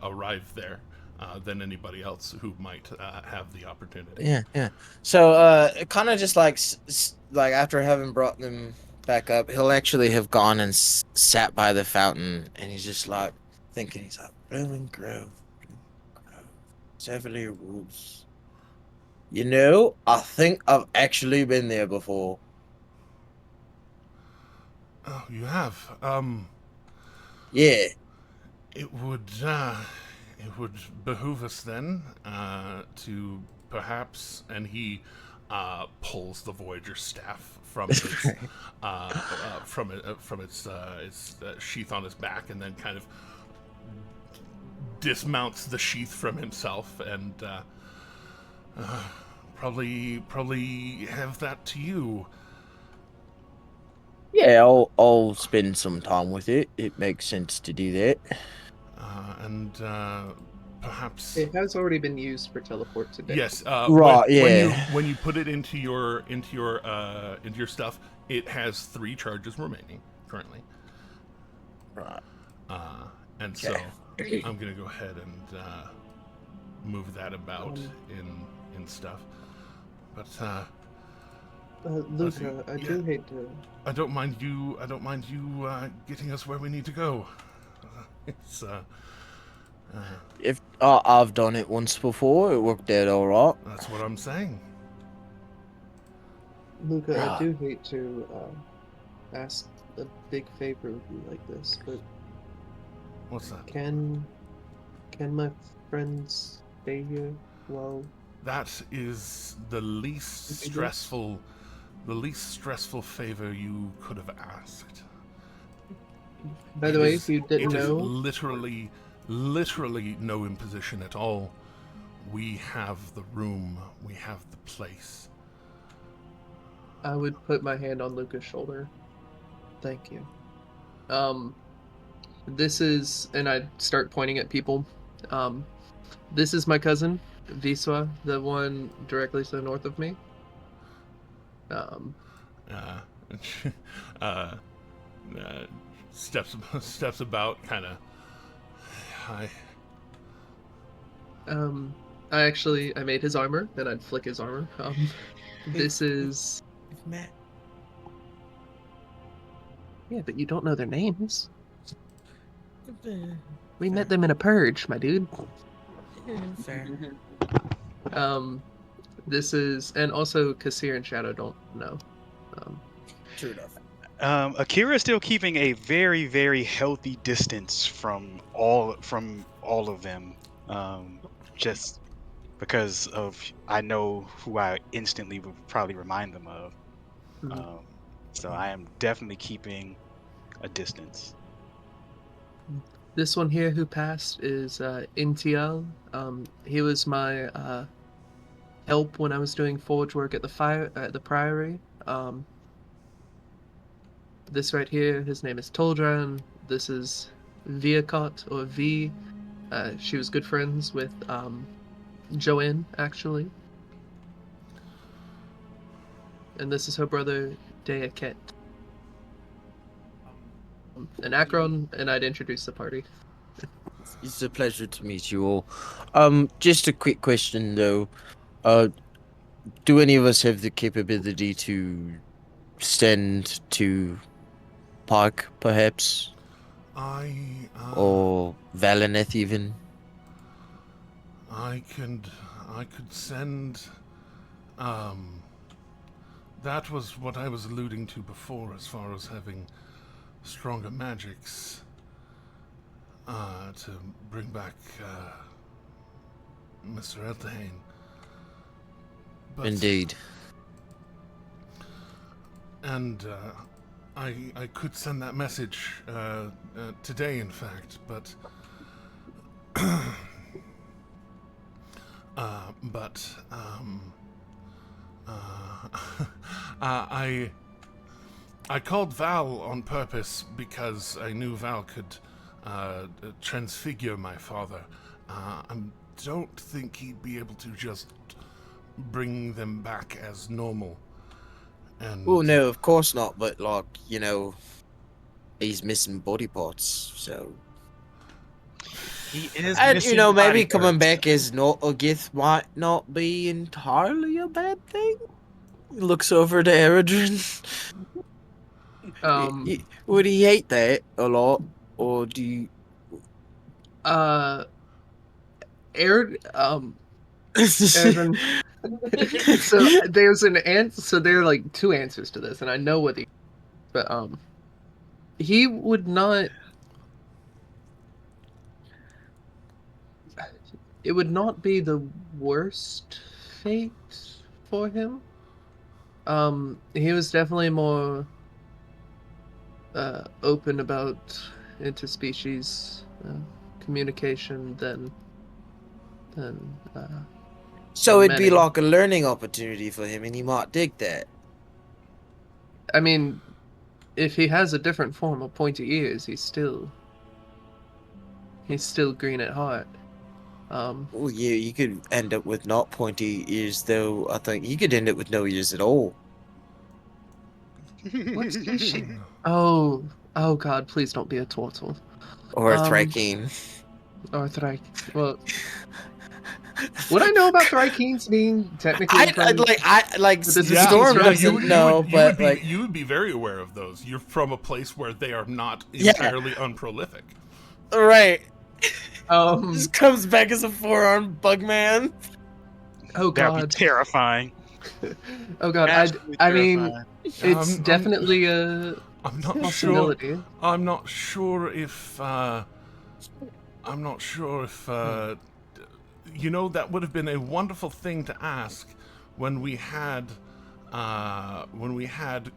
arrive there than anybody else who might have the opportunity. Yeah. So, kind of just like after having brought them back up, he'll actually have gone and sat by the fountain, and he's just like thinking. He's like, Blooming Grove, Severly Woods. You know, I think I've actually been there before. Oh, you have. Yeah. It would behoove us then to perhaps, and he pulls the Voyager staff from its from its sheath on his back, and then kind of dismounts the sheath from himself, and probably have that to you. Yeah, I'll spend some time with it. It makes sense to do that. And perhaps it has already been used for teleport today. yes. Right, When you put it into your stuff, it has 3 charges remaining currently. Right. And so I'm gonna go ahead and move that about in stuff. But Luca, I do hate to. I don't mind you getting us where we need to go. It's If I've done it once before, it worked out all right. that's what I'm saying. Luca, I Right. do hate to ask a big favor of you like this, but What's that? can my friends stay here while? That is the least stressful favor you could have asked. By the way, if you didn't It is know, literally no imposition at all. We have the room, we have the place. I would put my hand on Luca's shoulder. Thank you. This is, and I'd start pointing at people. This is my cousin, Viswa, the one directly to the north of me. Steps about, kind of. Hi. I made his armor, then I'd flick his armor. This is. We've met. Yeah, but you don't know their names. We met them in a purge, my dude. Fair. This is, and also Kasir and Shadow don't know. True enough. Akira is still keeping a very, very healthy distance from all of them, just because of I know who I instantly would probably remind them of. Mhm. Um, so I am definitely keeping a distance. This one here who passed is Intial. He was my help when I was doing forge work at the priory. This right here, his name is Toldran. This is Viacot or V. She was good friends with Joanne, actually. And this is her brother, Deaket. And Akron, and I'd introduce the party. It's a pleasure to meet you all. Just a quick question though. Do any of us have the capability to send to Park, perhaps, I or Valineth even? I could send. That was what I was alluding to before, as far as having stronger magics to bring back Mr. Eltahane. But, Indeed. And I could send that message today, in fact, but I called Val on purpose because I knew Val could transfigure my father. I don't think he'd be able to just bring them back as normal. And Oh no, of course not. But like, he's missing body parts, so. He is And missing maybe body coming parts. back as not a Gith might not be entirely a bad thing. He looks over to Eredrin. Would he hate that a lot, or do you? Aaron, Evan. So there's an answer. So there are like two answers to this, and I know what the, but he would not. It would not be the worst fate for him. He was definitely more open about interspecies communication than So it'd be many. like a learning opportunity for him, and he might dig that. I mean, if he has a different form of pointy ears, he's still green at heart. Well, yeah, you could end up with not pointy ears, though. I think you could end up with no ears at all. What species? Oh God! Please don't be a turtle. Or a Thrakeen. Or Well, would I know about Thrykeens being technically I from? the Yeah, storm no, doesn't know, but you would be very aware of those. You're from a place where they are not Yeah. entirely unprolific. right. Just comes back as a 4-armed bug man. Oh That'd be God! terrifying. Oh God! Absolutely I mean, terrifying. it's definitely a I'm not possibility. sure. I'm not sure if. That would have been a wonderful thing to ask when we had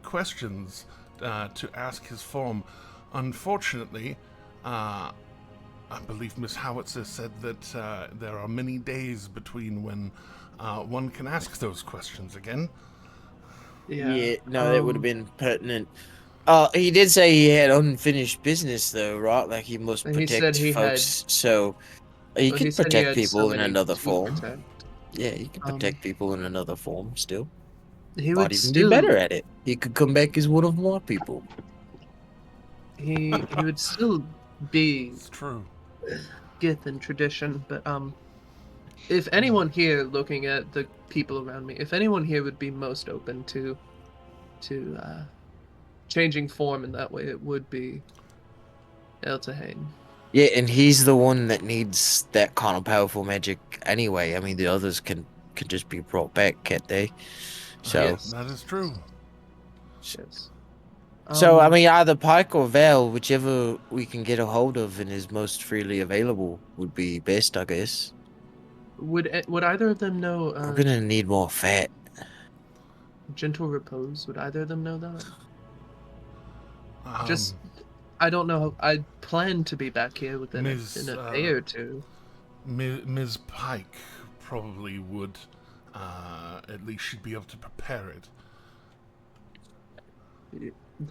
questions to ask his form. Unfortunately, I believe Miss Howitzer said that there are many days between when one can ask those questions again. Yeah, no, that would have been pertinent. He did say he had unfinished business, though, right? Like he must And he said protect he folks, so he Well, could said he protect had so people in many another to form. protect. Yeah, he could protect people in another form still. He Might would even still be better at it. He could come back as one of my people. he would still be It's true. Gith and tradition, but if anyone here looking at the people around me, if anyone here would be most open to changing form in that way, it would be Eltahane. Yeah, and he's the one that needs that kind of powerful magic anyway. I mean, the others can can just be brought back, can't they? So, Yes. That is true. Yes. so I mean, either Pike or Val, whichever we can get a hold of and is most freely available, would be best, I guess. Would either of them know We're gonna need more fat. gentle repose? Would either of them know that? Um, Just, I don't know. I plan to be back here within Ms., in a day or two. Ms. Pike probably would. At least she'd be able to prepare it.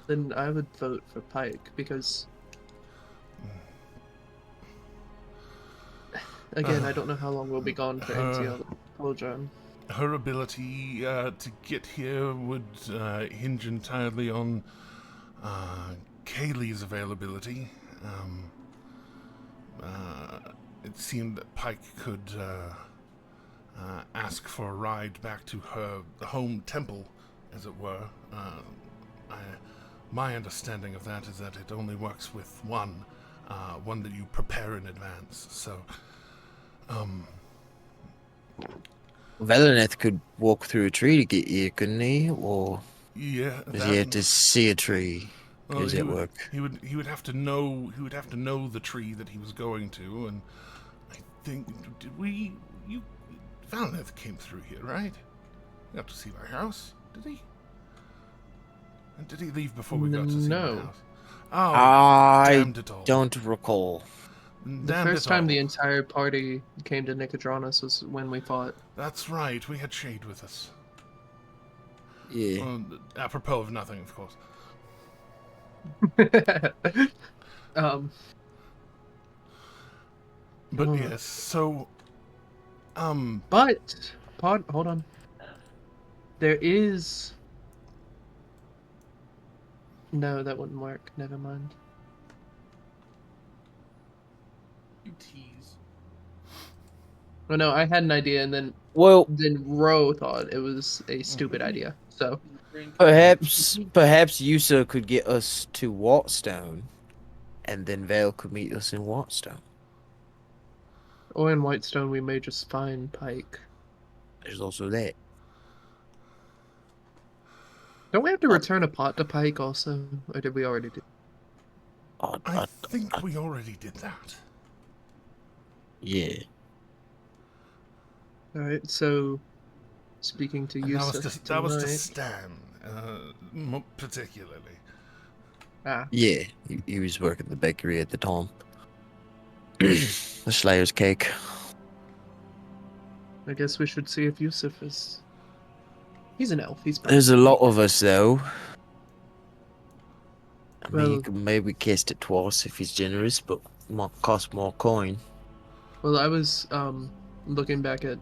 Then I would vote for Pike because, again, I don't know how long we'll be gone for NCL Polygon. Her ability to get here would hinge entirely on Kaylee's availability. It seemed that Pike could ask for a ride back to her home temple, as it were. My understanding of that is that it only works with one that you prepare in advance. So, Valineth could walk through a tree to get here, couldn't he? Or yeah, does he have to see a tree? How does that work? He would have to know. He would have to know the tree that he was going to, and I think Valineth came through here, right? He got to see my house, did he? And did he leave before we got to see my No. house? Oh, I damned it all. don't recall. The Damned first it time all. the entire party came to Nicodranus was when we fought. That's right. We had Shade with us. Yeah. Apropos of nothing, of course. But yes, so But hold on. There is. No, that wouldn't work. Never mind. You tease. Well, no, I had an idea, and then Well, Ro thought it was a stupid idea. So perhaps Yusa could get us to Wattstone, and then Vale could meet us in Wattstone. or in Whitestone, we may just find Pike. There's also that. Don't we have to return a pot to Pike also, or did we already do? I think we already did that. Yeah. All right. So, speaking to And Yusuf that was to tonight- Stan, particularly. Yeah, he was working the bakery at the time. The Slayer's cake. I guess we should see if Yusuf is. He's an elf. He's. There's a lot of us, though. I mean, Well- you could maybe cast it twice if he's generous, but might cost more coin. Well, I was looking back at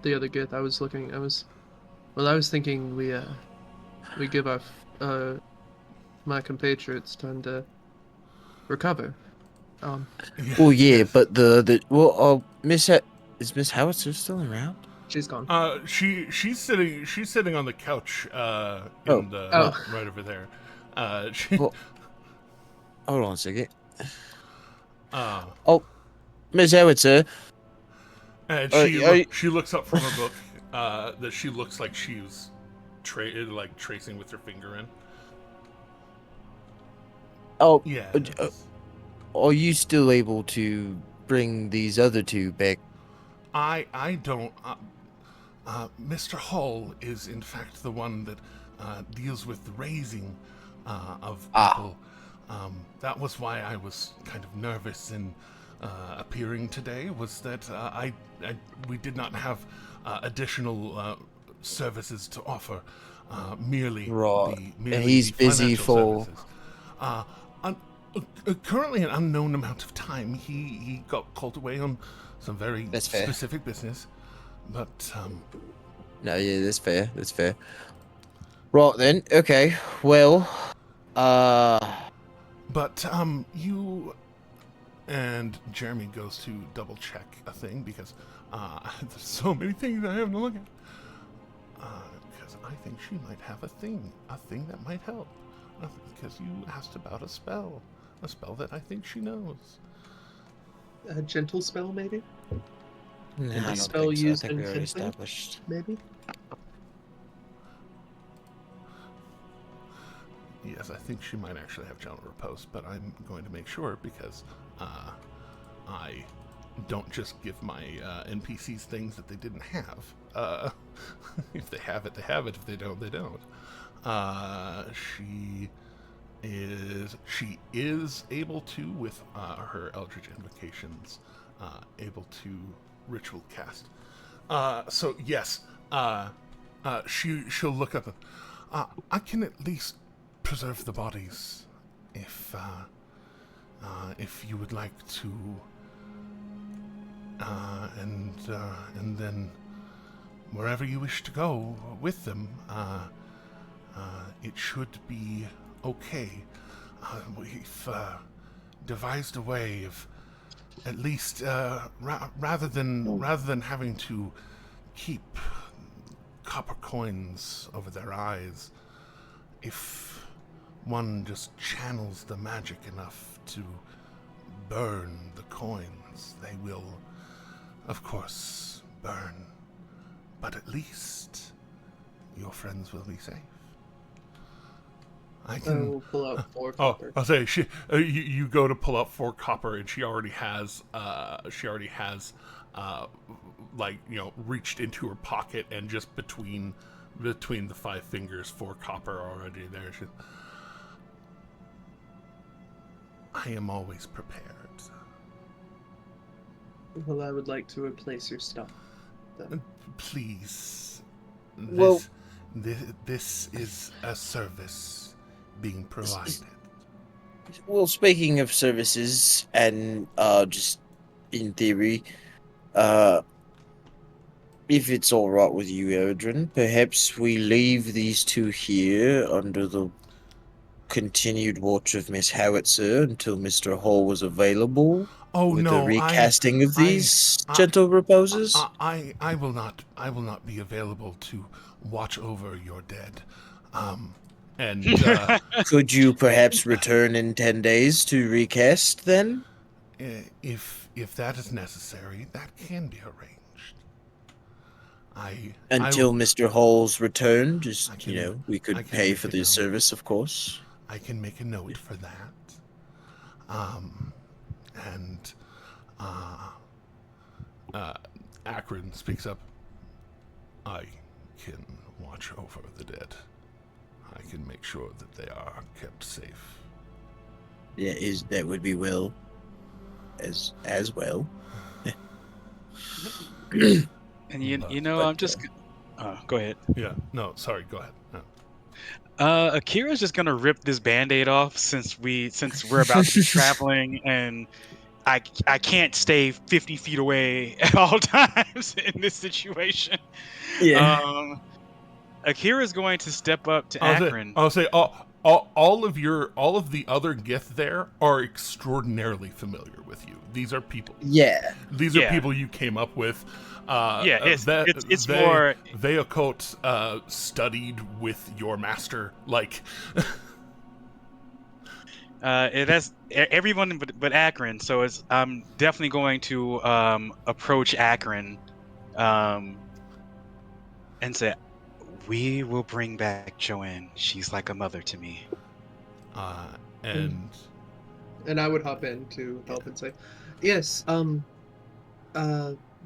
the other gift. I was thinking we give our my compatriots time to recover. Oh yeah, Yes. but is Miss Howitzer still around? She's gone. She's sitting on the couch right over there. Well, hold on a second. uh, Miss Howitzer. and are she looks up from her book that she looks like she's tracing with her finger in. Oh, Yeah. are you still able to bring these other two back? I don't. Mr. Hall is in fact the one that deals with the raising of people. That was why I was kind of nervous in appearing today. Was that we did not have additional services to offer. Merely Right. merely And he's the busy financial for- services. Currently an unknown amount of time. He got called away on some very That's fair. specific business. But No, yeah, that's fair. That's fair. Right then. Okay. Well, But you and Jeremy goes to double check a thing because there's so many things I have to look at. Because I think she might have a thing that might help. Because you asked about a spell that I think she knows. A gentle spell, maybe. No, I don't spell think so. I used think in we already fencing? established. Maybe? Yes, I think she might actually have Gentle Repose, but I'm going to make sure because I don't just give my NPCs things that they didn't have. If they have it, they have it. If they don't, they don't. She is able to, with her Eldritch invocations, able to ritual cast. So yes, she'll look up. I can at least preserve the bodies if you would like to, and then wherever you wish to go with them, it should be okay. We've devised a way of at least rather than having to keep copper coins over their eyes, if one just channels the magic enough to burn the coins, they will, of course, burn. But at least your friends will be safe. I can. will pull out 4 Oh, copper. I'll say you go to pull out 4 copper, and she already has reached into her pocket, and just between the 5 fingers, 4 copper already there. I am always prepared. Well, I would like to replace your stuff, then. Please. Well- This is a service being provided. Well, speaking of services, and just in theory, if it's all right with you, Erdrin, perhaps we leave these 2 here under the continued watch of Miss Howitzer until Mr. Hall was available. Oh with no! the recasting of these I- gentle reposes. I will not be available to watch over your dead. And Could you perhaps return in 10 days to recast then? if that is necessary, that can be arranged. Until Mr. Hall's return, just, we I could can pay make for a the note. service, of course. I can make a note for that. And Akron speaks up. I can watch over the dead. I can make sure that they are kept safe. Yeah, that would be well as well. And I'm just. Go ahead. Yeah. No. Sorry. Go ahead. No. Akira's just gonna rip this Band-Aid off since we're about to be traveling, and I can't stay 50 feet away at all times in this situation. Yeah. Akira's going to step up to Akron. I'll say all of the other Gith there are extraordinarily familiar with you. These are people. Yeah. These are people you came up with. It's more. Veokot studied with your master. Like, That's everyone but Akron. So I'm definitely going to approach Akron, and say, "We will bring back Joanne. She's like a mother to me." And I would hop in to help and say, yes,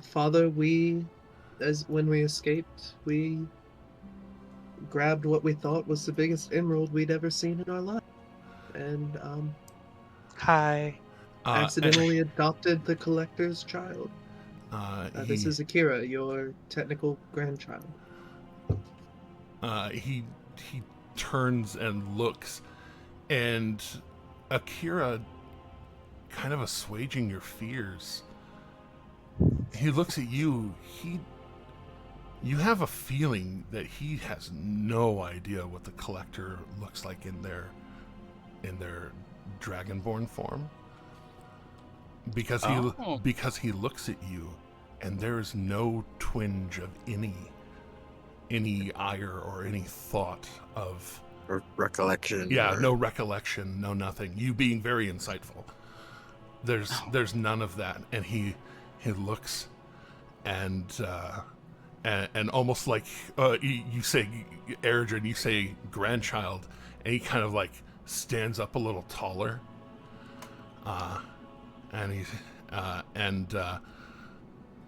Father, when we escaped, we grabbed what we thought was the biggest emerald we'd ever seen in our life. And, Hi. accidentally adopted the collector's child. This he is Akira, your technical grandchild. he turns and looks, and Akira, kind of assuaging your fears, he looks at you. You have a feeling that he has no idea what the collector looks like in their dragonborn form, because he looks at you, and there is no twinge of any ire or any thought of recollection. Yeah, no recollection, no nothing. You being very insightful. There's none of that, and he looks, and almost like you say Eredrin, you say grandchild, and he kind of like stands up a little taller, and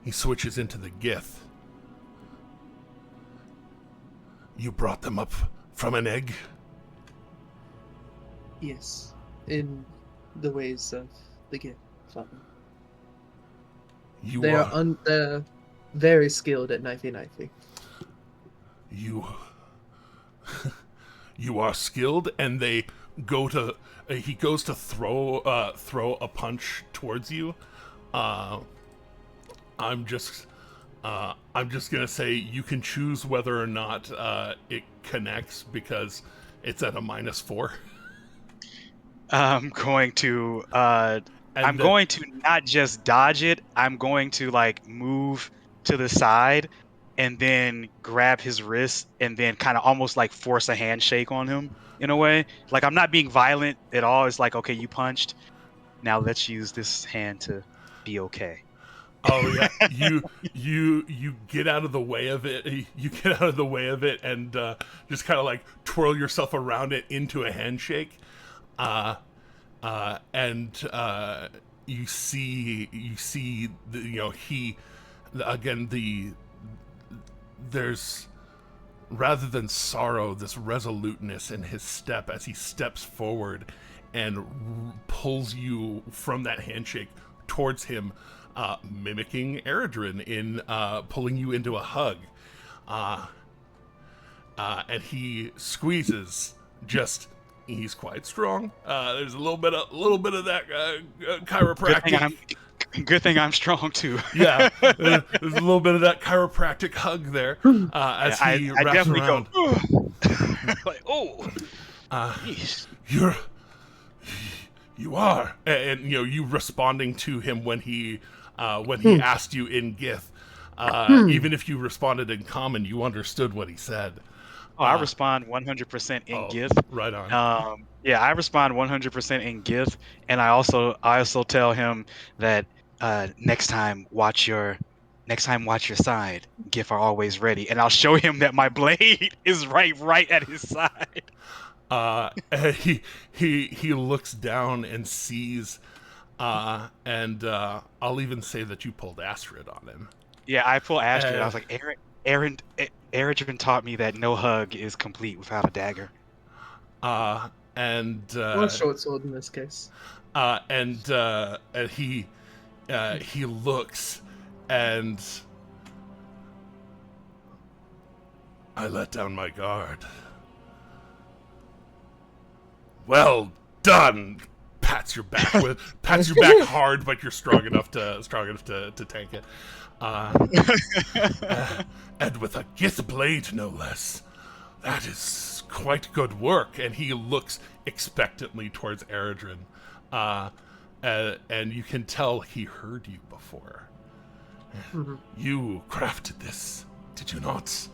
he switches into the Gith. You brought them up from an egg? Yes, in the ways of the gift, Father. They're very skilled at knifey. You you are skilled, and they go to he goes to throw a punch towards you. I'm just gonna say you can choose whether or not it connects, because it's at a -4. I'm going to going to not just dodge it. I'm going to like move to the side and then grab his wrist and then kind of almost like force a handshake on him in a way. Like I'm not being violent at all. It's like, okay, you punched. Now let's use this hand to be okay. Oh yeah, you get out of the way of it. You get out of the way of it and just kind of like twirl yourself around it into a handshake, and you see there's, rather than sorrow, this resoluteness in his step as he steps forward and pulls you from that handshake towards him. Mimicking Eredrin in pulling you into a hug, and he squeezes. He's quite strong. There's a little bit of that chiropractic. Good thing I'm strong too. Yeah, there's a little bit of that chiropractic hug there as he wraps around. Go, like, oh, you are, and you responding to him when he asked you in Gith. Even if you responded in common, you understood what he said. Oh, I respond 100% in Gith. Right on. Yeah, I respond 100% in Gith, and I also tell him that next time watch your side. Gith are always ready, and I'll show him that my blade is right at his side. He looks down and sees. And I'll even say that you pulled Astrid on him. Yeah, I pull Astrid. I was like, Eredrin taught me that no hug is complete without a dagger. Or short sword in this case. And he looks, and I let down my guard. Well done. Pats your back hard, but you're strong enough to tank it. And with a Gith blade, no less. That is quite good work. And he looks expectantly towards Eredrin, and you can tell he heard you before. Mm-hmm. You crafted this, did you not?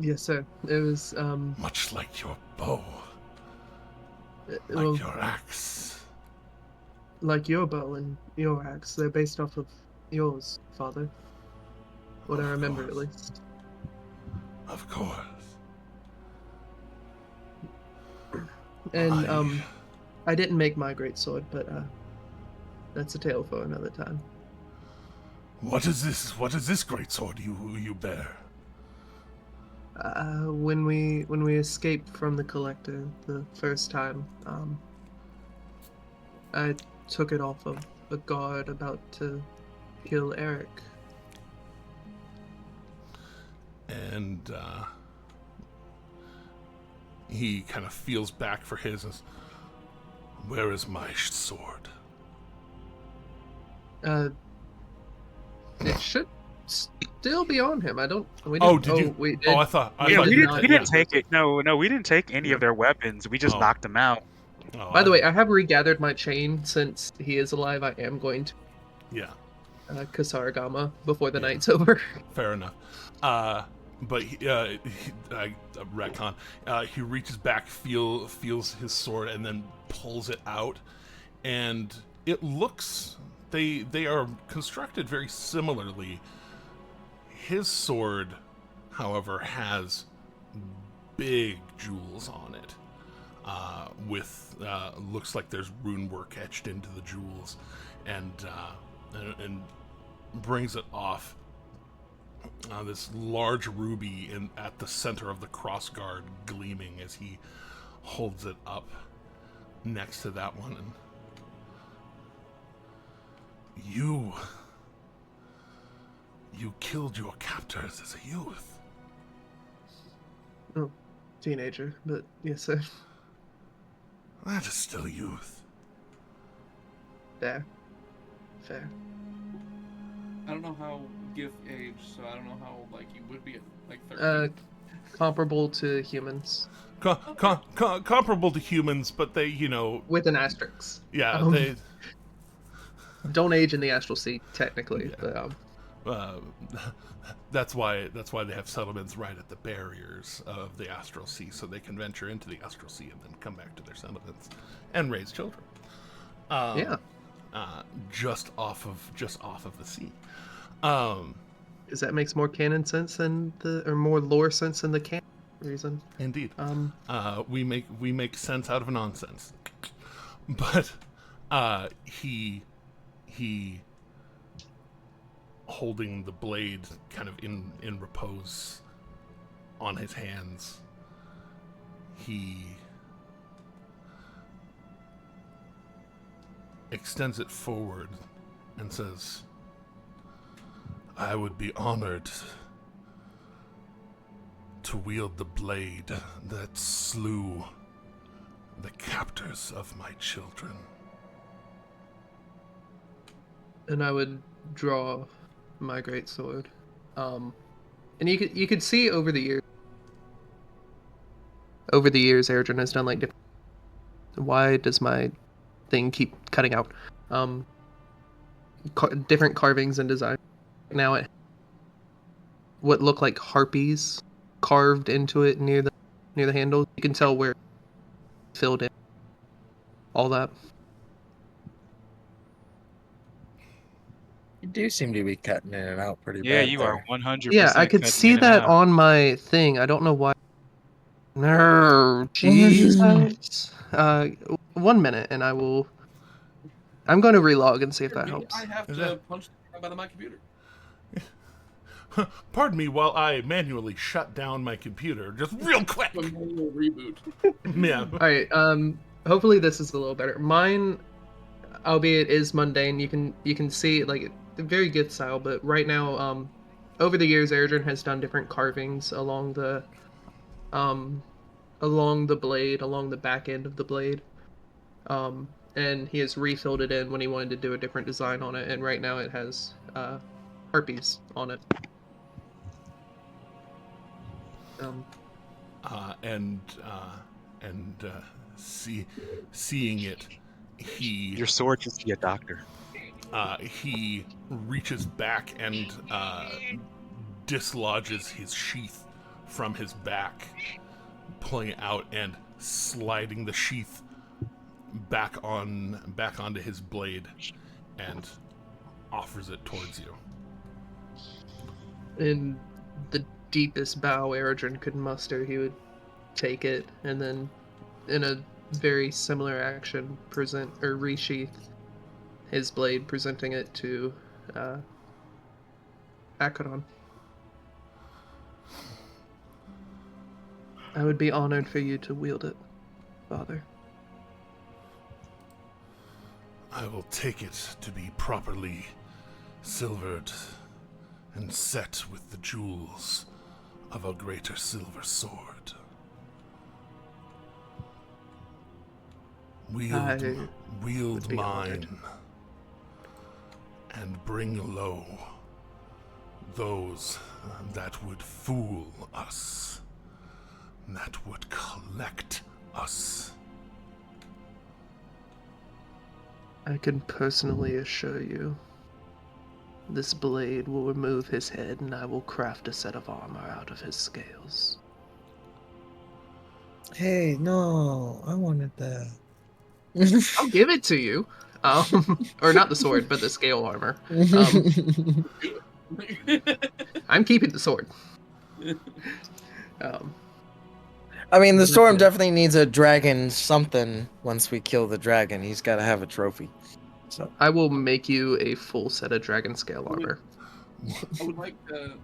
Yes, sir. It was much like your bow. Well, your axe. Like your bow and your axe. They're based off of yours, Father. What I remember, at least. Of course. And, I didn't make my great sword, but, that's a tale for another time. What is this great sword you bear? When we escaped from the Collector the first time, I took it off of a guard about to kill Eric. And he kind of feels back for his. Where is my sword? It should still be on him. I don't. We Oh, didn't, did you? We did. Oh, I thought. Yeah, we you didn't take it. No, we didn't take any of their weapons. We just knocked them out. Oh, By the way, I have regathered my chain since he is alive. I am going to. Yeah. Kasaragama before the night's over. Fair enough. But retcon. He reaches back, feels his sword, and then pulls it out, and it looks they are constructed very similarly. His sword, however, has big jewels on it. With looks like there's rune work etched into the jewels, and brings it off this large ruby at the center of the crossguard, gleaming as he holds it up next to that one. And you killed your captors as a youth. Oh, teenager, but yes, sir. That is still youth. Fair. I don't know how Gith aged, so I don't know how like you would be at like 13. Comparable to humans. Comparable to humans, but they, With an asterisk. yeah, they don't age in the astral sea, technically. Yeah. But, that's why they have settlements right at the barriers of the astral sea, so they can venture into the astral sea and then come back to their settlements and raise children. Just off of the sea. Because that makes more canon sense than or more lore sense than the canon reason. Indeed. We make sense out of nonsense. But he holding the blade kind of in repose on his hands, he extends it forward and says, I would be honored to wield the blade that slew the captors of my children. And I would draw my great sword. And you could see over the years Erdrin has done like different. Why does my thing keep cutting out? Different carvings and design. Now it what look like harpies carved into it near the handle. You can tell where it's filled in. All that. You do seem to be cutting in and out pretty Yeah, bad. you there. are 100%. Yeah, I could cutting see in and that out. on my thing. I don't know why. No, Jesus. 1 minute, and I'm going to relog and see if that helps. I have Is to that- punch the crap out of my computer. Pardon me while I manually shut down my computer, just real quick. A manual reboot. Yeah. All right. Hopefully this is a little better. Mine, albeit is mundane, you can see like very good style. But right now, over the years, Erdrin has done different carvings along the blade, along the back end of the blade. And he has refilled it in when he wanted to do a different design on it. And right now it has harpies on it. Seeing it, Your sword should be a doctor. he reaches back and dislodges his sheath from his back, pulling it out and sliding the sheath back onto his blade, and offers it towards you. In the deepest bow Erdrin could muster, he would take it and then, in a very similar action, present or resheath his blade, presenting it to Akaron. I would be honored for you to wield it, Father. I will take it to be properly silvered and set with the jewels of a greater silver sword. Wield would be mine honored. and bring low those that would fool us, that would collect us. I can personally assure you, this blade will remove his head and I will craft a set of armor out of his scales. Hey, no, I wanted that. I'll give it to you. Or not the sword, but the scale armor. I'm keeping the sword. I mean, the storm definitely needs a dragon something. Once we kill the dragon, he's got to have a trophy. So I will make you a full set of dragon scale armor. I would like to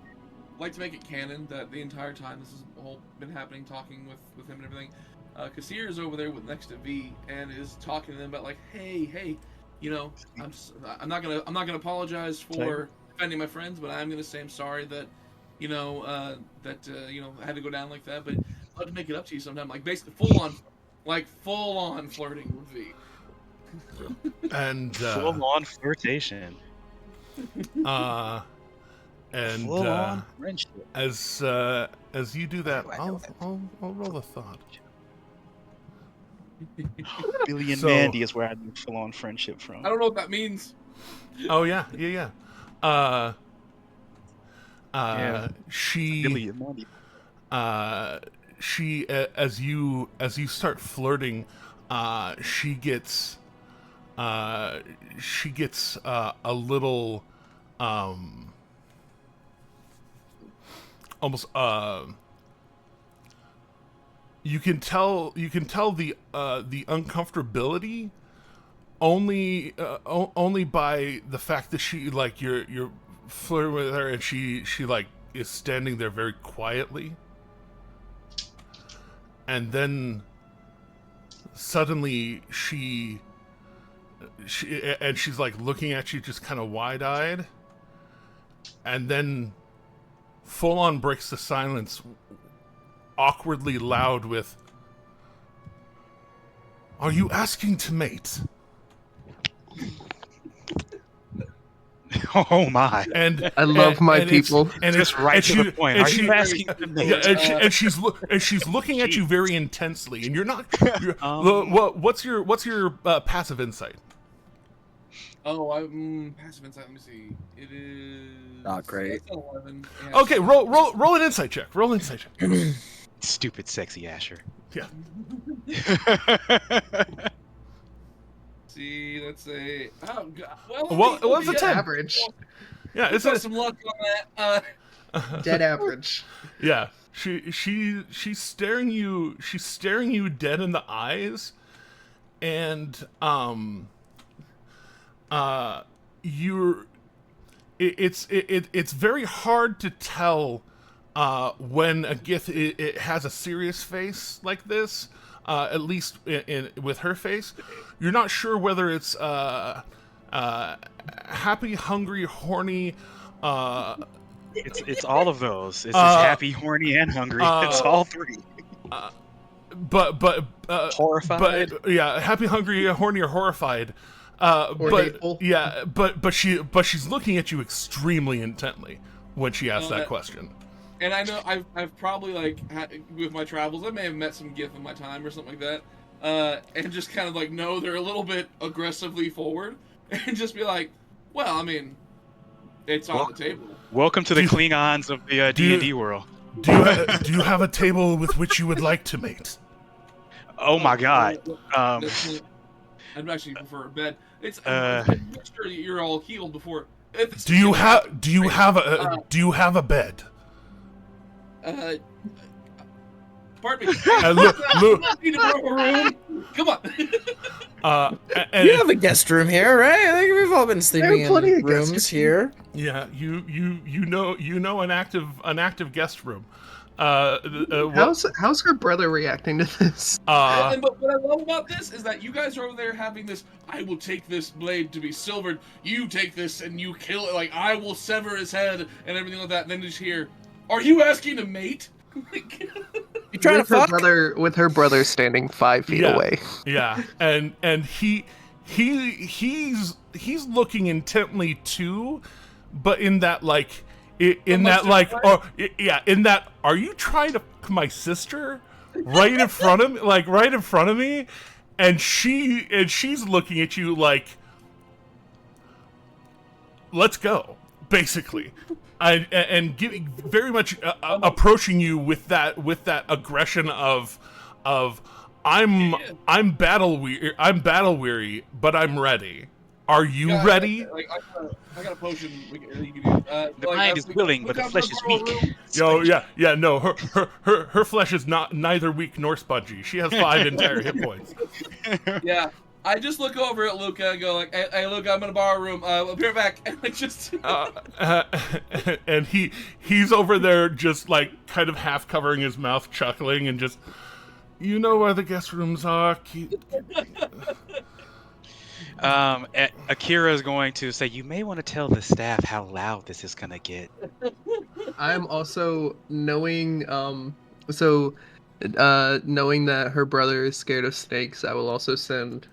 make it canon that the entire time this has all been happening, talking with him and everything, Kassir is over there with next to V and is talking to them about like, hey, you know, I'm not gonna apologize for offending my friends, but I'm gonna say I'm sorry that, you know, I had to go down like that, but I'd love to make it up to you sometime. Like basically full on flirting with V. And Full on flirtation. And Full on friendship. as you do that, I'll roll a thought. Billy and So- Mandy is where I do full on friendship from. I don't know what that means. Oh yeah. Billy and Mandy. She as you start flirting, she gets a little almost you can tell the uncomfortability only by the fact that she like you're flirting with her and she like is standing there very quietly, and then suddenly she's like looking at you just kind of wide-eyed, and then full on breaks the silence awkwardly loud with, "Are you asking to mate?" Oh my! And I love my people. And Just right to the point. Are you asking to mate? Yeah, and she's looking at you very intensely, and you're not. What's your passive insight? Oh, passive insight. Let me see. It is Not great. that's 11. Yeah. Okay, roll an insight check. Roll an insight check. Stupid, sexy Asher. Yeah. See, that's a Well, it's a 10. Average. Yeah, it's got a, some luck on that. Dead average. yeah. She's staring you. She's staring you dead in the eyes, and it's very hard to tell when a Gith it has a serious face like this. At least with her face, you're not sure whether it's happy, hungry, horny. It's all of those. It's just happy, horny, and hungry. It's all three. But Horrified. But yeah, happy, hungry, horny, or horrified. Or But hateful. yeah, but she's looking at you extremely intently when she asks that question. And I know I've probably like with my travels, I may have met some Gith in my time or something like that, and just kind of like know they're a little bit aggressively forward, and just be like, well, I mean, it's on the table. Welcome to the Klingons of the D&D world. Do you have a table with which you would like to mate? Oh my God. I'd actually prefer a bed. I'm make sure that you're all healed before. Do you have a bed? Pardon me. Look. Need to borrow a room? Come on. And you have a guest room here, right? I think we've all been sleeping There are plenty in of guest rooms here. yeah, you know an active guest room. How's her brother reacting to this? But what I love about this is that you guys are over there having this, I will take this blade to be silvered, you take this and you kill it, like, I will sever his head and everything like that, and then you just hear, are you asking to mate? You trying to fuck? With her brother standing 5 feet away. Yeah, and he's looking intently too, but in that like in that like are you trying to fuck my sister right in front of me, like right in front of me, and she's looking at you like, let's go, basically. And giving very much approaching you with that aggression of I'm battle weary, but I'm ready. Are you ready? Like, I got a potion you can use. The mind is willing, but the flesh is weak. Yo, yeah, no, her flesh is neither weak nor spongy. She has 5 entire hit points. Yeah. I just look over at Luca and go like, "Hey, Luca, I'm gonna borrow a room. I'll be right back." And I just. And he's over there just like kind of half covering his mouth, chuckling, and just, you know where the guest rooms are. Akira is going to say, "You may want to tell the staff how loud this is gonna get." I'm also knowing knowing that her brother is scared of snakes, I will also send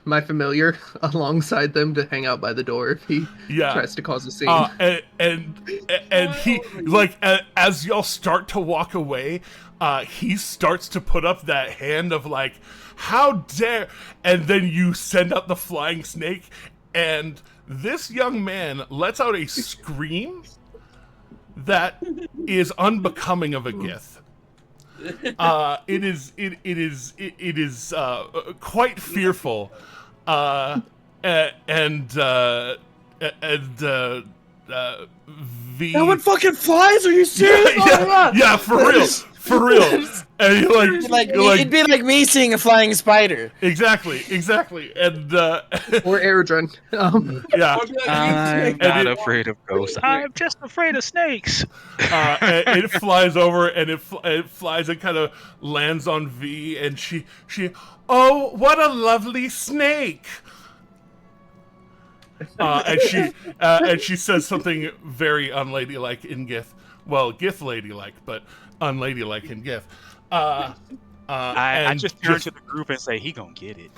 my familiar alongside them to hang out by the door if he tries to cause a scene. And he, like, as y'all start to walk away, he starts to put up that hand of like, how dare, and then you send out the flying snake, and this young man lets out a scream that is unbecoming of a Gith. It is quite fearful, V. That one fucking flies? Are you serious? Yeah, for real. And it'd be like me seeing a flying spider. Exactly, and or Aerodrone. Yeah, I'm not afraid of ghosts. I'm just afraid of snakes. And it flies over, and it flies and kind of lands on V, and she, oh, what a lovely snake. And she says something very unladylike in Gith. Well, Gith ladylike, but unladylike in Gith. I just turn to the group and say, he gonna get it.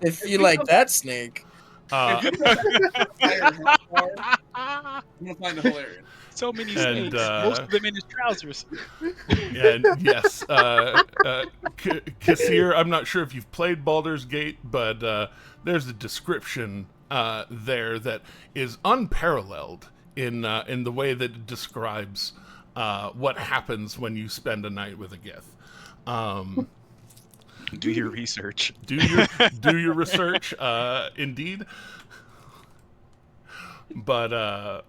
If you like that snake. I'm gonna find it hilarious. So many snakes, most of them in his trousers. And yes, Kassir, I'm not sure if you've played Baldur's Gate, but there's a description there that is unparalleled in the way that it describes what happens when you spend a night with a Gith. Do your research. Do your research, indeed. But I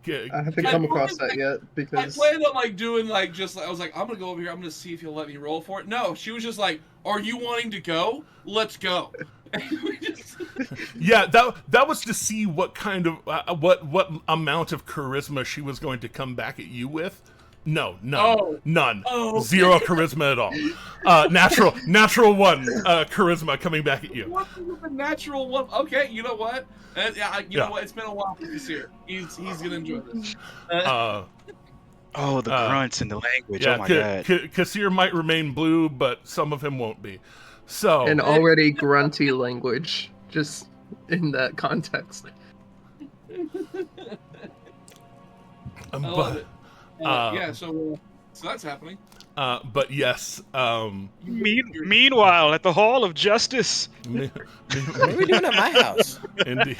haven't come across that yet because I planned on like doing like just I was like, I'm gonna go over here, I'm gonna see if he'll let me roll for it. No, she was just like, are you wanting to go? Let's go. Yeah, that was to see what kind of what amount of charisma she was going to come back at you with. No, none. Oh. 0 charisma at all. Natural 1 charisma coming back at you. What was a natural 1? Okay, you know what? You know what? It's been a while for this year. He's gonna enjoy this. Oh, the grunts and the language. Yeah, oh my god. Kassir might remain blue, but some of him won't be. So an already grunty language, just in that context. I love it. Yeah, so that's happening. But yes. Meanwhile, at the Hall of Justice. What are we doing at my house? Indeed.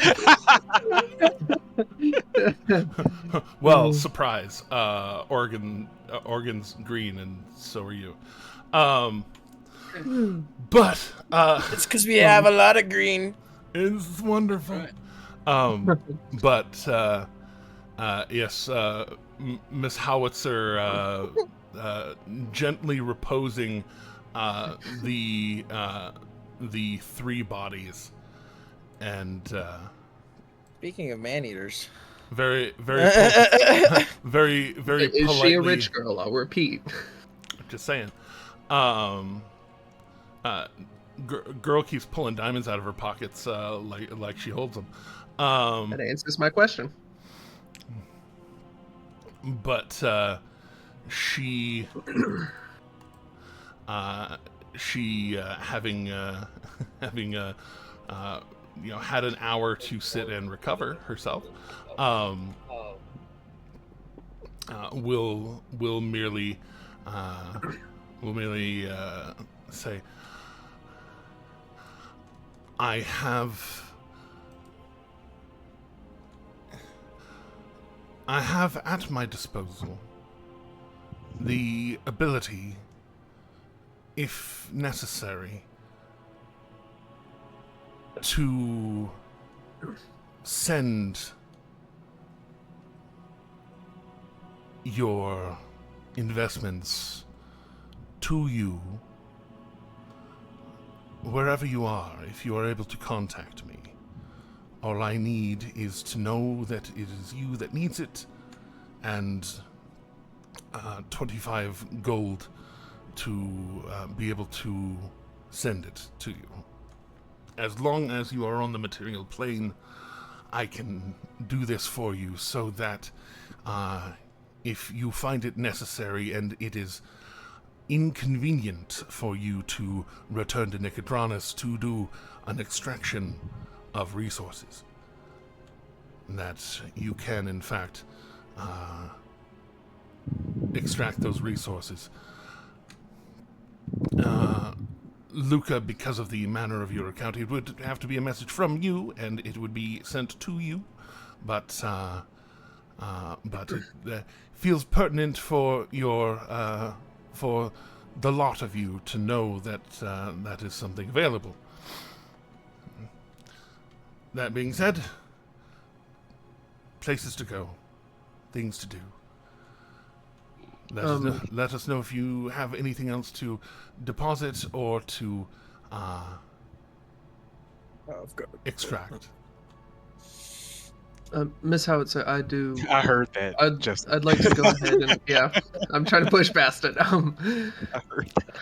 Well, surprise. Oregon's green, and so are you. But it's because we have a lot of green. It's wonderful. Right. But yes, Miss Howitzer gently reposing the 3 bodies, and speaking of man-eaters, very politely. Is she a rich girl? I'll repeat. Just saying. Girl keeps pulling diamonds out of her pockets like she holds them. That answers my question. But she having had an hour to sit and recover herself, will merely say, I have at my disposal the ability, if necessary, to send your investments to you wherever you are. If you are able to contact me, all I need is to know that it is you that needs it, and 25 gold to be able to send it to you. As long as you are on the material plane, I can do this for you, so that if you find it necessary and it is inconvenient for you to return to Nicodranas to do an extraction of resources, that you can, in fact, extract those resources. Luca, because of the manner of your account, it would have to be a message from you, and it would be sent to you. But it feels pertinent for for the lot of you to know that that is something available. That being said, places to go, things to do. Let us know if you have anything else to deposit or to extract. Miss Howitzer, I do. I heard that. I'd like to go ahead and I'm trying to push past it. I heard that.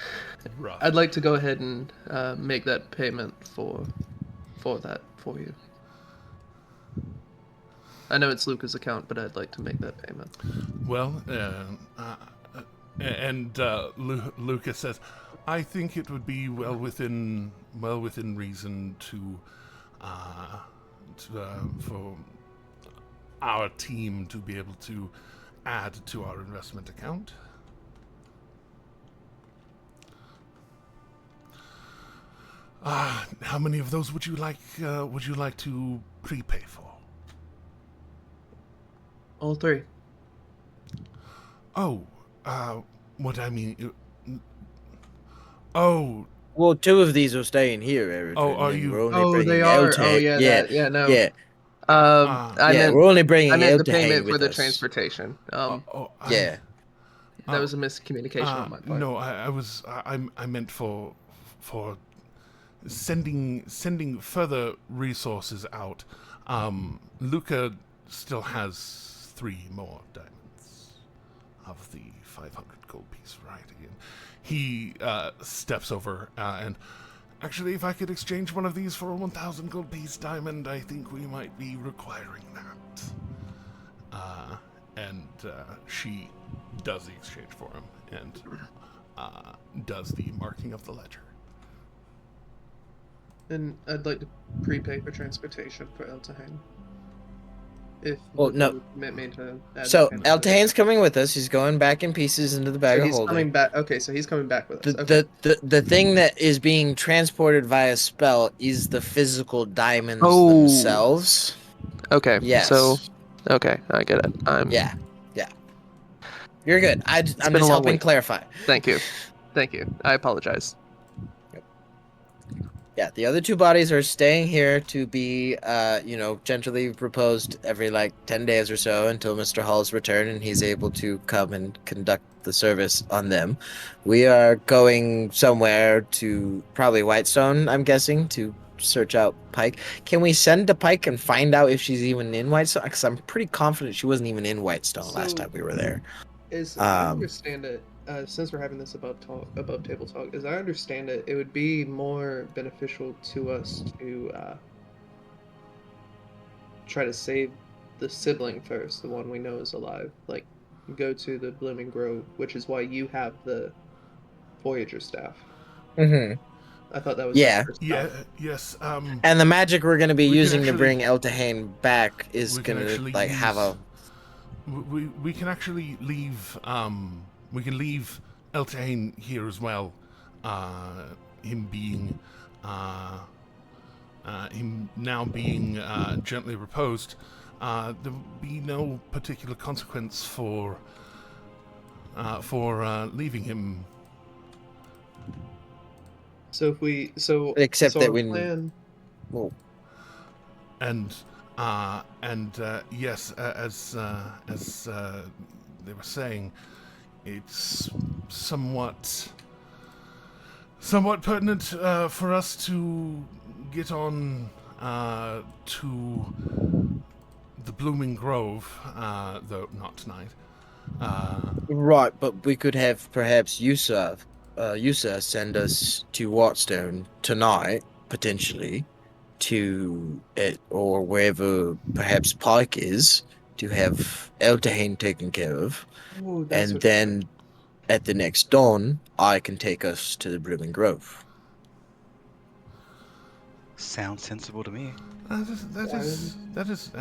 Rough. I'd like to go ahead and make that payment for that for you. I know it's Luca's account, but I'd like to make that payment. Well, Lucas says, I think it would be well within reason for our team to be able to add to our investment account. How many of those would you like to prepay for? All three. Oh, what I mean... Oh... Well, 2 of these are staying here, Eric. Oh, are you... They are. Oh, yeah. No. Yeah. We're only bringing I meant the Eltahane payment with for the us. transportation. Yeah. That was a miscommunication on my part. No, I meant for sending further resources out. Luca still has 3 more diamonds of the 500 gold piece, right? Again, he steps over and actually, if I could exchange one of these for a 1,000 gold piece diamond, I think we might be requiring that. And she does the exchange for him and does the marking of the ledger. And I'd like to prepay for transportation for Eltahane. If Well, no. you permit me to add So that payment. Eltahane's coming with us. He's going back in pieces into the bag So of he's holding. coming back. Okay, so he's coming back with us. Okay. The thing that is being transported via spell is the physical diamonds Oh. themselves. Okay. Yes. So, okay, I get it. Yeah. You're good. I'm been just a long helping week. clarify. Thank you. I apologize. Yeah, the other 2 bodies are staying here to be, gently reposed every 10 days or so until Mr. Hall's return and he's able to come and conduct the service on them. We are going somewhere to probably Whitestone, I'm guessing, to search out Pike. Can we send to Pike and find out if she's even in Whitestone? Because I'm pretty confident she wasn't even in Whitestone last time we were there. I understand it. Since we're having this above table talk, as I understand it, it would be more beneficial to us to try to save the sibling first, the one we know is alive. Go to the Blooming Grove, which is why you have the Voyager staff. Mm-hmm. I thought that was Yes. And the magic we're going to be using to actually- bring Eltahane back is we can going actually to have a... We can actually leave. We can leave Eltahane here as well. Him now being gently reposed. There will be no particular consequence for for leaving him. So if we Except so that our when plan, well, And yes, as they were saying, it's somewhat pertinent for us to get on to the Blooming Grove, though not tonight. right, but we could have perhaps Yusa send us to Watstone tonight, potentially, to it or wherever perhaps Pike is, to have Eltahane taken care of, oh, that's and what. then at the next dawn, I can take us to the Blooming Grove. Sounds sensible to me. That is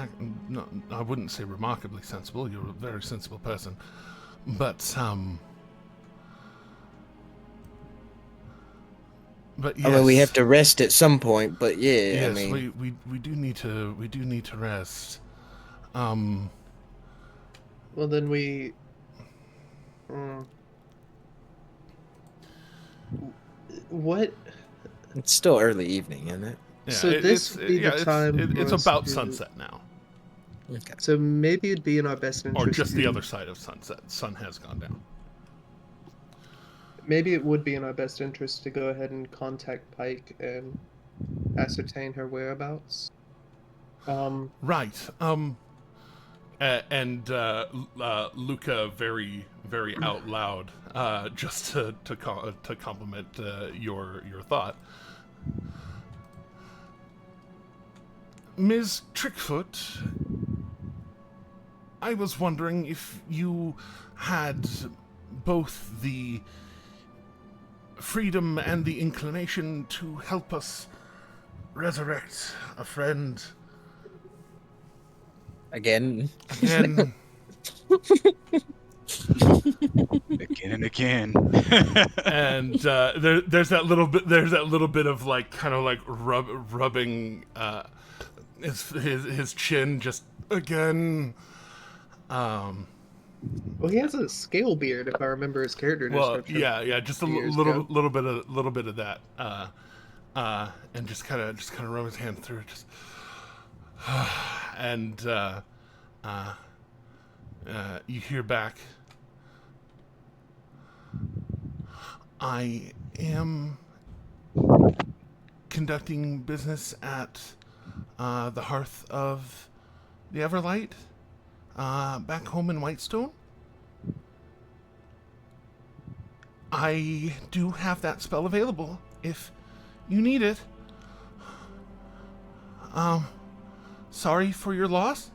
no, I wouldn't say remarkably sensible. You're a very sensible person, but yes. I mean, we have to rest at some point, but yeah, Yes, I mean, we do need to rest. Well, then we. What? it's still early evening, isn't it? Yeah, So this would be the time for it's us about to- sunset now, Okay. So maybe it'd be in our best interest. or just the to- other side of sunset. Sun has gone down. Maybe it would be in our best interest to go ahead and contact Pike and ascertain her whereabouts. Right. And Luca very out loud, just to compliment your thought. Ms. Trickfoot, I was wondering if you had both the freedom and the inclination to help us resurrect a friend Again. again. Again and again. And there's that little bit of like kind of like rubbing his chin just again. Well, he has a scale beard, if I remember his character Well, description. yeah, just a years ago. little bit of that, and just kind of rub his hand through it, just, and you hear back. I am conducting business at the Hearth of the Everlight, back home in Whitestone. I do have that spell available if you need it. Sorry for your loss.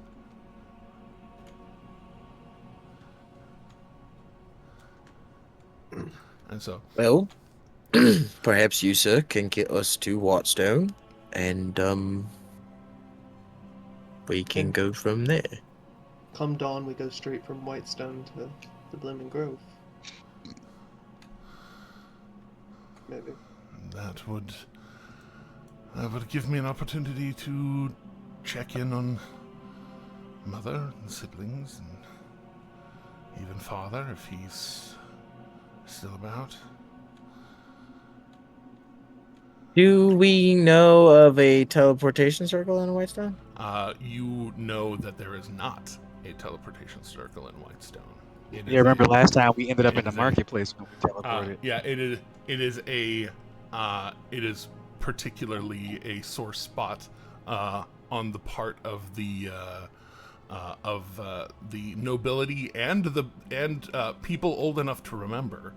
And so, Well, perhaps you, sir, can get us to Watstone, and we can go from there. Come dawn, we go straight from Whitestone to the Blooming Grove. Maybe. that would give me an opportunity to check in on mother and siblings and even father if he's still about. Do we know of a teleportation circle in Whitestone? You know that there is not a teleportation circle in Whitestone. It Yeah, is remember a- last time we ended up in the Exactly. marketplace when we teleported. yeah, it is particularly a sore spot on the part of the nobility and people old enough to remember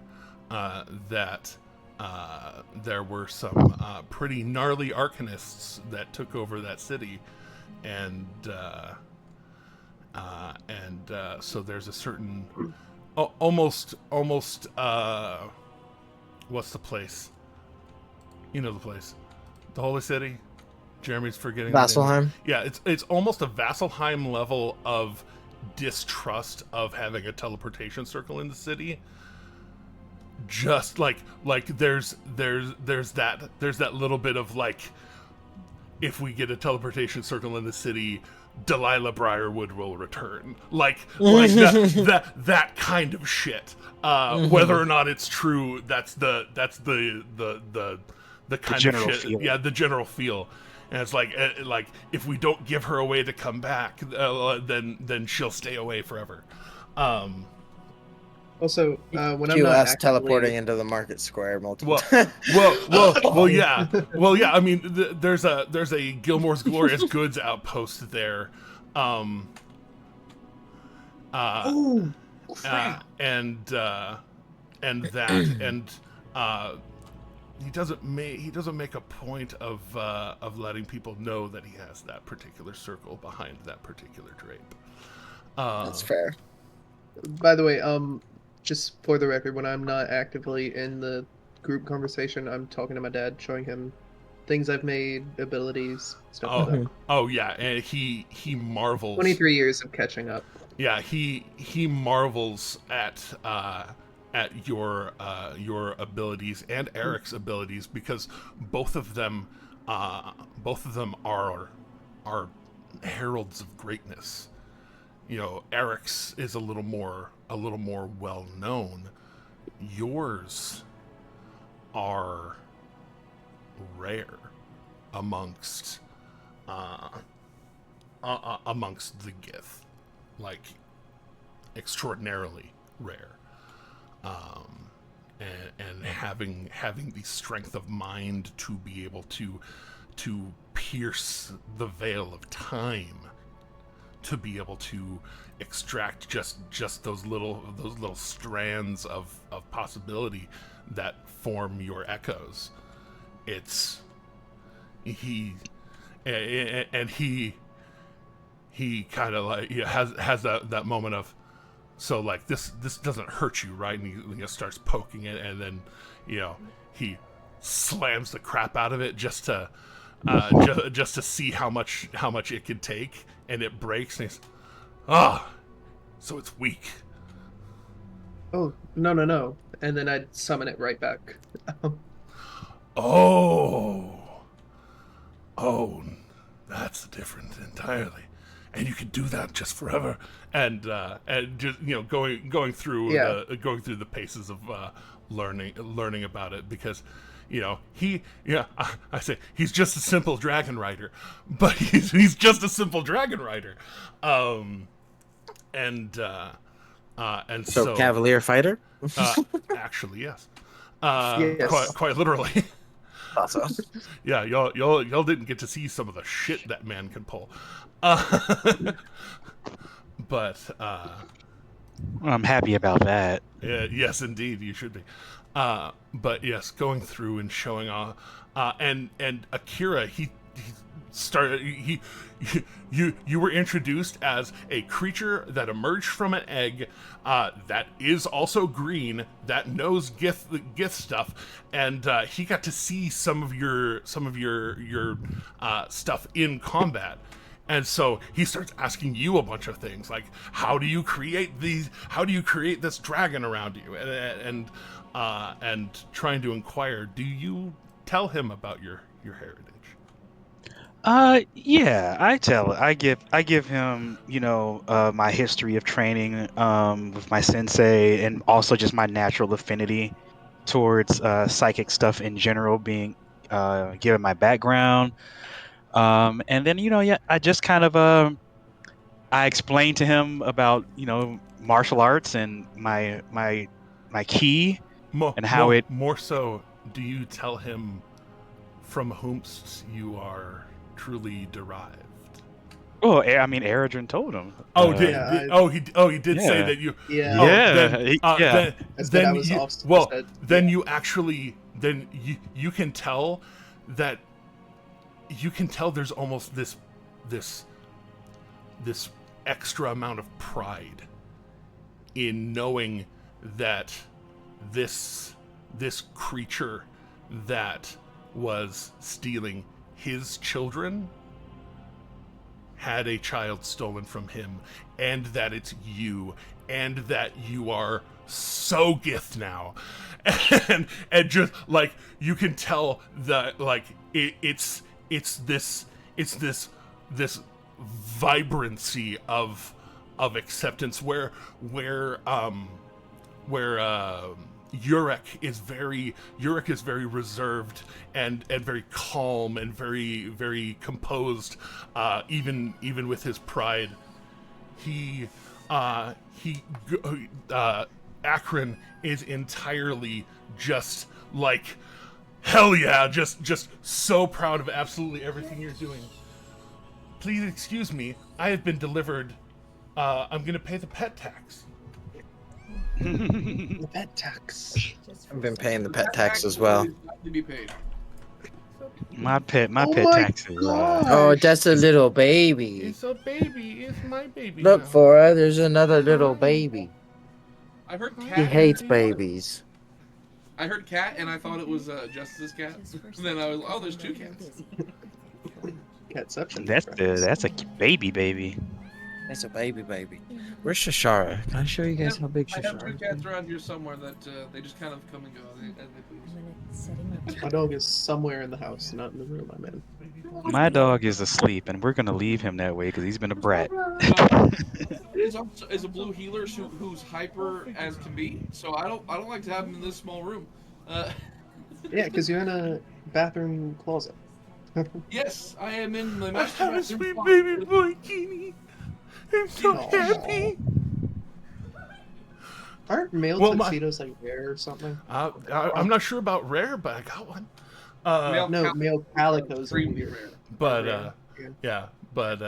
that there were some pretty gnarly arcanists that took over that city, and so there's a certain almost what's the place? You know the place, the Holy City. Jeremy's forgetting the name. Vasselheim? Yeah, it's almost a Vasselheim level of distrust of having a teleportation circle in the city. Just like there's that little bit of like if we get a teleportation circle in the city, Delilah Briarwood will return. Like that kind of shit. Whether or not it's true, that's the kind of shit. Feeling. Yeah, the general feel. And it's like if we don't give her a way to come back, then she'll stay away forever. Also, when I'm QS not actively... teleporting into the market square multiple Well, yeah. I mean, there's a Gilmore's Glorious Goods outpost there. Oh crap! And he doesn't make a point of letting people know that he has that particular circle behind that particular drape. That's fair. By the way, just for the record, when I'm not actively in the group conversation, I'm talking to my dad, showing him things I've made, abilities, stuff like that. Oh yeah, and he marvels. 23 years of catching up. Yeah, he marvels at your abilities and Eric's abilities, because both of them are heralds of greatness. You know, Eric's is a little more well known. Yours are rare amongst the Gith, like extraordinarily rare. And having the strength of mind to be able to pierce the veil of time, to be able to extract just those little strands of possibility that form your echoes. It's he kind of like has that moment of, so like this doesn't hurt you, right? And he starts poking it, and then he slams the crap out of it just to see how much it can take, and it breaks, and he's so it's weak. Oh, no. And then I'd summon it right back. Oh, that's different entirely. And you can do that just forever, and just going through the paces of learning about it, because I say he's just a simple dragon rider, but he's just a simple dragon rider, and so Cavalier fighter. Actually, yes, yes. quite literally. Awesome. Yeah, y'all didn't get to see some of the shit that man can pull. But I'm happy about that. yes, indeed, you should be. But yes, going through and showing off, and Akira, you were introduced as a creature that emerged from an egg, that is also green, that knows Gith stuff, and he got to see some of your stuff in combat. And so he starts asking you a bunch of things, like how do you create this dragon around you, and trying to inquire. Do you tell him about your heritage? Yeah, I give him, my history of training, with my sensei, and also just my natural affinity towards psychic stuff in general, being given my background. And then, I just kind of I explained to him about, martial arts and my ki, and how it more so. Do you tell him from whomst you are truly derived? Oh, I mean, Eredrin told him. He did say that you. Yeah. Then you actually you can tell that. You can tell there's almost this extra amount of pride in knowing that this creature that was stealing his children had a child stolen from him, and that it's you, and that you are so Gith now, and just like you can tell that like it's it's this vibrancy of acceptance where Urek is very reserved and very calm and very composed, even with his pride. Akron is entirely just like, hell yeah, just so proud of absolutely everything you're doing. Please excuse me, I have been delivered. I'm gonna pay the pet tax. The pet tax. I've been paying the pet tax as well. To be paid. My pet my taxes. Oh, that's a little baby. It's a baby. It's my baby. Look, now. Fora, there's another little baby. I heard cat. He hates and- babies. I heard cat, and I thought it was Justice's cat. And then I was, oh, there's two cats. Catception. That's a baby. It's a baby. Where's Shashara? Can I show you guys how big I have two Shashara cats is? around here somewhere that they just kind of come and go as they please. My dog is somewhere in the house, not in the room I'm in. My dog is asleep, and we're gonna leave him that way because he's been a brat. Is a blue healer who's hyper as can be, so I don't like to have him in this small room. Yeah, because you're in a bathroom closet. Yes, I am in the I master have a bathroom sweet closet. baby boy, Keeney. I'm so Aw. happy. Aren't male Well, tuxedos like rare or something? I'm not sure about rare, but I got one. No, male calicos are Extremely weird. rare. But yeah, but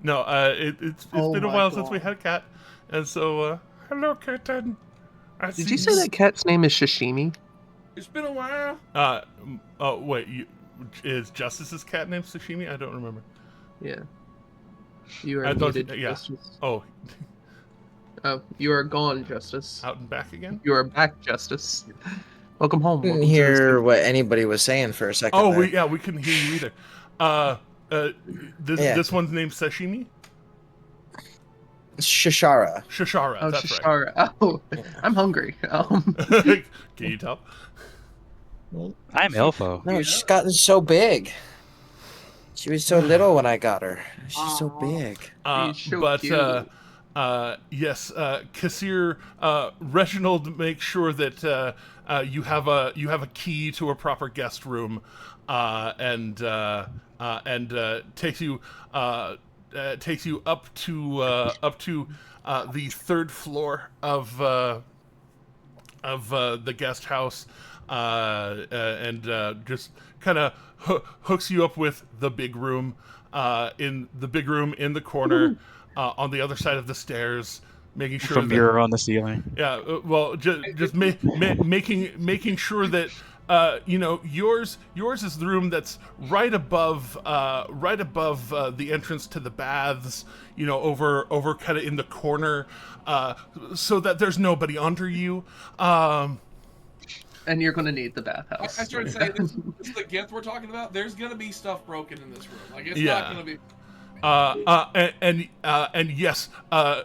no, it's Oh been a my while since we God. had a cat, and so hello, kitten. Did you say that cat's name is Sashimi? It's been a while. Oh wait, is Justice's cat named Sashimi? I don't remember. Yeah. You I are thought- muted, yeah. Justice. Oh, Oh, you are gone, Justice. out and back again. You are back, Justice. Welcome home. Didn't Welcome to hear the- what anybody was saying for a second. Oh, there. we couldn't hear you either. Yeah. This one's named Sashimi. Shashara. Shashara. Oh, that's Shashara. Oh, I'm hungry. right. Can you tell? I'm Elfo. No, she's gotten so big. She was so little when I got her. She's so big. He's so But cute. yes, Kassir, Reginald makes sure that you have a key to a proper guest room, and takes you up to the third floor of the guest house, and just kind of hooks you up with the big room, in the corner, on the other side of the stairs, making sure From that mirror on the ceiling. yeah, well, just making sure that yours is the room that's right above the entrance to the baths, over kind of in the corner, so that there's nobody under you. And you're gonna need the bathhouse. I started saying this is the gift we're talking about. There's gonna be stuff broken in this room. Like it's Yeah. not gonna be. And yes,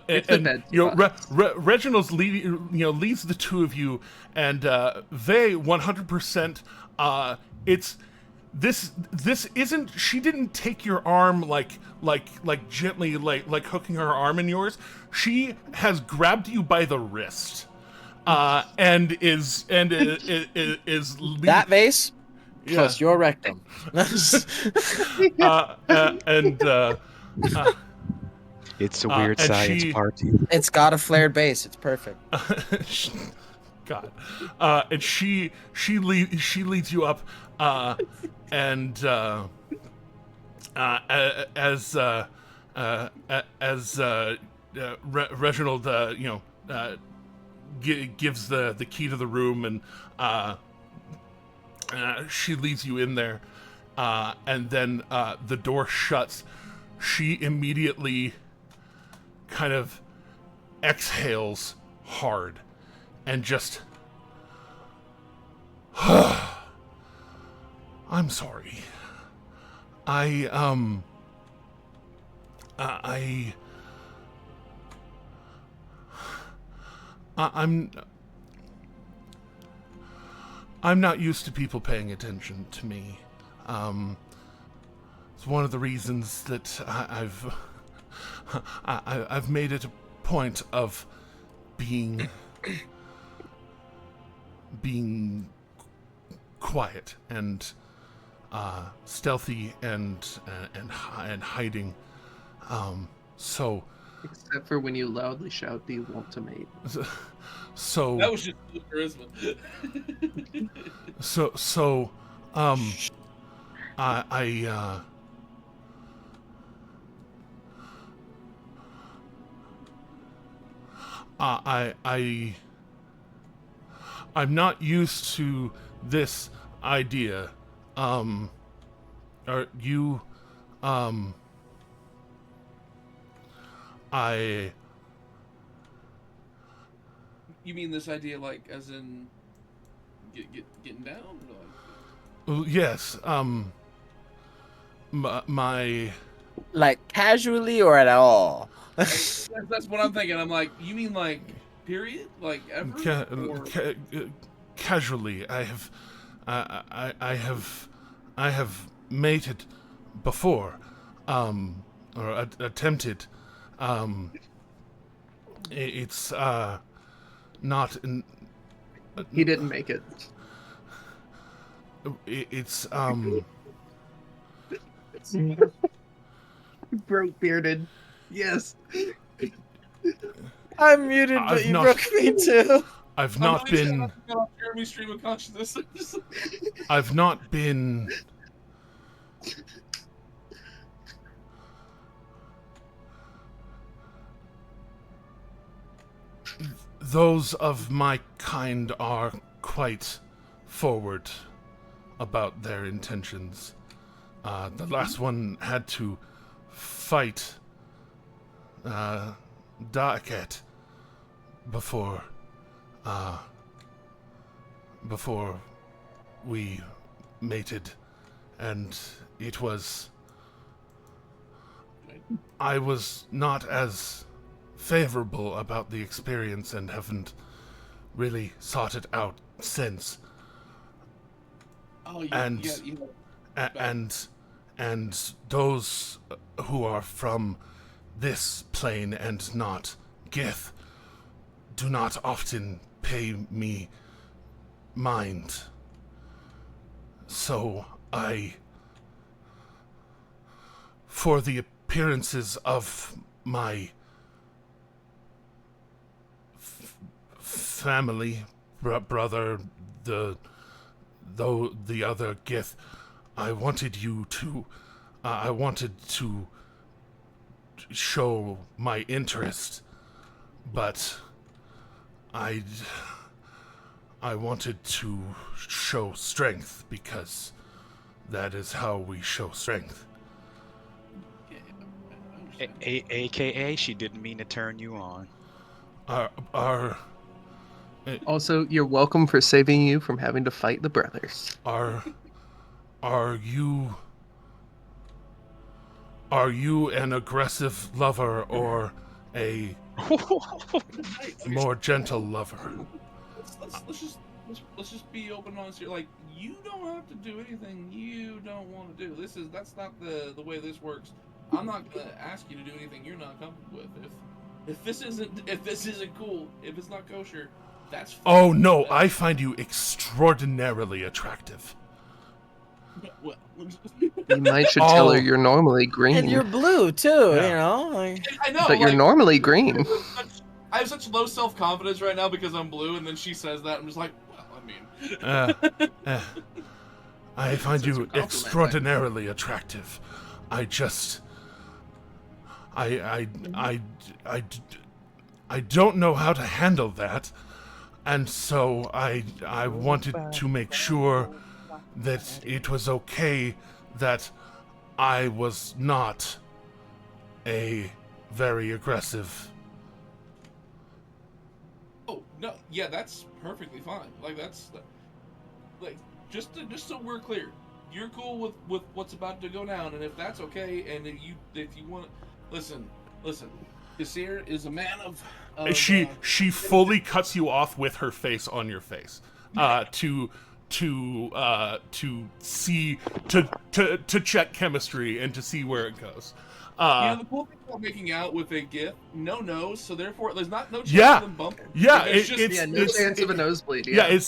It's a bed spot. Reginald's leads the two of you, and they 100%. It's this isn't. She didn't take your arm like gently like hooking her arm in yours. She has grabbed you by the wrist, and is That vase plus your rectum. It's a weird and science she- party. It's got a flared base. It's perfect. God, and she leads you up, and as Reginald gives the key to the room, and she leads you in there, and then the door shuts. She immediately kind of exhales hard and just I'm sorry. I'm not used to people paying attention to me. It's one of the reasons that I've made it a point of being quiet and stealthy and hiding. So Except for when you loudly shout, "Do you want to mate?" so That was just charisma. so I'm not used to this idea. Are you I You mean this idea, like, as in getting down? Or like... yes, my Like casually or at all? That's what I'm thinking. I'm like, you mean like period, like ever? Or... casually, I have mated before, or attempted. It's not. He didn't make it. It's Broke bearded. Yes. I'm muted, but I've you not- broke me too. I've not been. Jeremy stream of consciousness. I've not been. Those of my kind are quite forward about their intentions. The last one had to fight Daeket before we mated, and it was... I was not as favorable about the experience and haven't really sought it out since. Oh, yeah, And those who are from this plane and not Gith do not often pay me mind. So for the appearances of my family, brother, the other Gith, I wanted to show my interest, but I wanted to show strength because that is how we show strength. AKA, she didn't mean to turn you on. Also, you're welcome for saving you from having to fight the brothers. Are you an aggressive lover or a more gentle lover? Let's just be open and honest here. Like, you don't have to do anything you don't want to do. That's not the way this works. I'm not gonna ask you to do anything you're not comfortable with. If this isn't cool, if it's not kosher, that's fine. Oh no, I find you extraordinarily attractive. Well, You might should tell her you're normally green. And you're blue too, Yeah. you know? Like... I know, But you're normally green. I have such low self-confidence right now because I'm blue, and then she says that, I'm just like, well, I mean... I find Such a you compliment, extraordinarily attractive. I just... I don't know how to handle that, and so I wanted to make sure that it was okay that I was not a very aggressive... Oh, no, yeah, that's perfectly fine. Like, that's... Like, just so we're clear, you're cool with what's about to go down, and if that's okay, and if you want... Listen, Kasir is a man of She fully cuts you off with her face on your face, to see to check chemistry and to see where it goes. The cool thing about making out with a gift, no nose, so therefore there's no chance Yeah. of them bumping. Yeah, It's just no chance of a nosebleed. Yeah,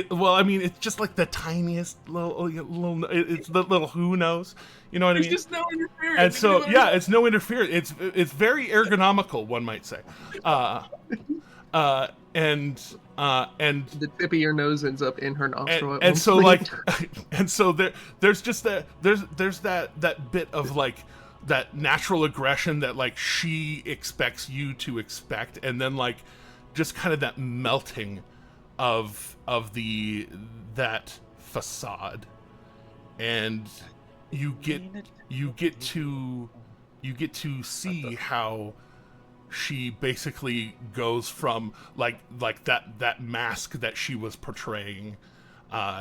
well, I mean, it's just like the tiniest little, it's the little who knows, you know what I there's mean? just no interference. And so, yeah, it's no interference. It's very ergonomical, one might say. And the tip of your nose ends up in her nostril. and so like, and so there's just there's that bit of like that natural aggression that like she expects you to expect, and then like just kind of that melting of that facade, and you get to see how she basically goes from like that mask that she was portraying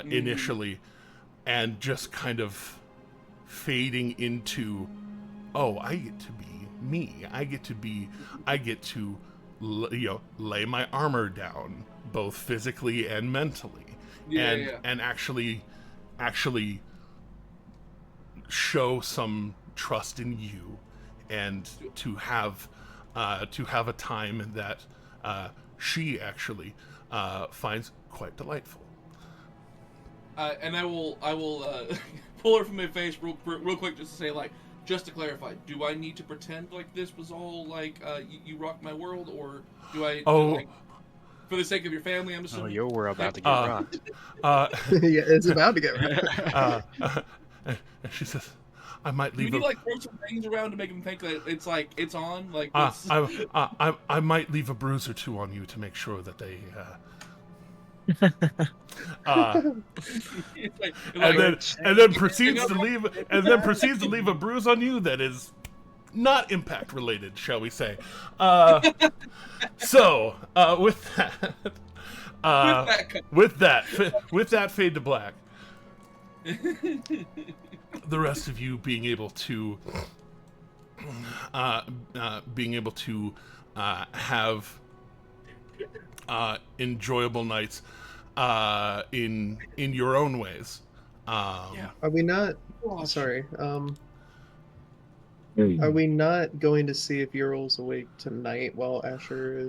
initially, and just kind of fading into, oh, I get to be me. I get to lay my armor down, both physically and mentally, and actually show some trust in you, and to have a time that she actually finds quite delightful. And I will pull her from my face real quick just to say, like, just to clarify, do I need to pretend like this was all like you rocked my world, or do I? Like, for the sake of your family, I'm assuming. Oh, your world about to get rocked. Yeah, it's about to get rocked. And she says, I might leave. Do we need like throw some things around to make him think that it's on? Like, I might leave a bruise or two on you to make sure that they. And then proceeds to leave a bruise on you that is not impact related, shall we say? So with that fade to black. The rest of you being able to have enjoyable nights in your own ways. Are we not? Sorry. Are we not going to see if Ural's awake tonight while Asher is?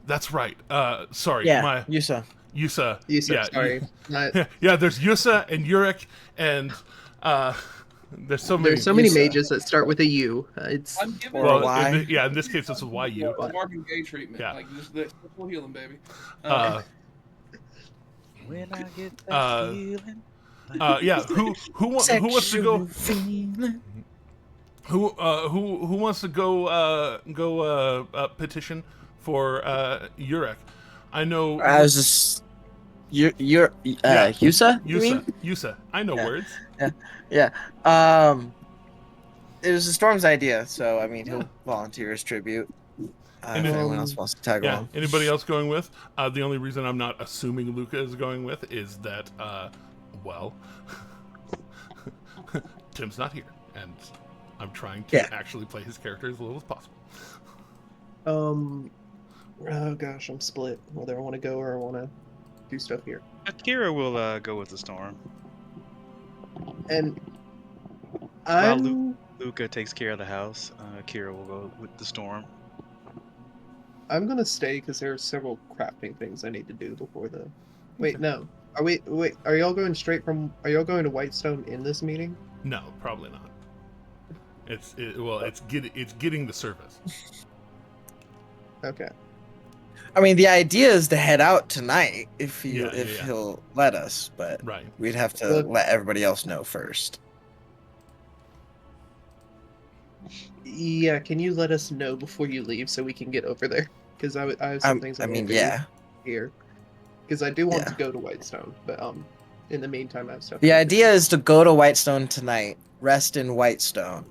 That's right. Sorry. Yeah, Yusa. Yusa. Yeah, sorry. Yeah, there's Yusa and Yurik, and there's so many mages that start with a U. It's I'm giving or a Y. In this case, this is YU. Marvin Gaye treatment. Yeah. Like, just we'll heal him, baby. When I get that feeling. Yeah. Who wants to go? Who wants to go petition for Yurik? I know. You're Yusa? You mean? Yusa. I know words. Yeah. It was the Storm's idea, so I mean he'll volunteer as tribute. If anyone else wants to tag along. Anybody else going with? The only reason I'm not assuming Luca is going with is that, well, Tim's not here, and I'm trying to actually play his character as little as possible. Oh gosh, I'm split. Whether I want to go or I want to do stuff here. Akira will go with the Storm. And while Luca takes care of the house, Akira will go with the Storm. I'm gonna stay because there are several crafting things I need to do before the. Wait, no. Are y'all going straight from? Are y'all going to Whitestone in this meeting? No, probably not. It's getting the service. Okay. I mean, the idea is to head out tonight if he'll let us, but we'd have to let everybody else know first. Yeah, can you let us know before you leave so we can get over there? Because I have some things here. Because I do want to go to Whitestone, but in the meantime I have stuff. The idea is to go to Whitestone tonight, rest in Whitestone.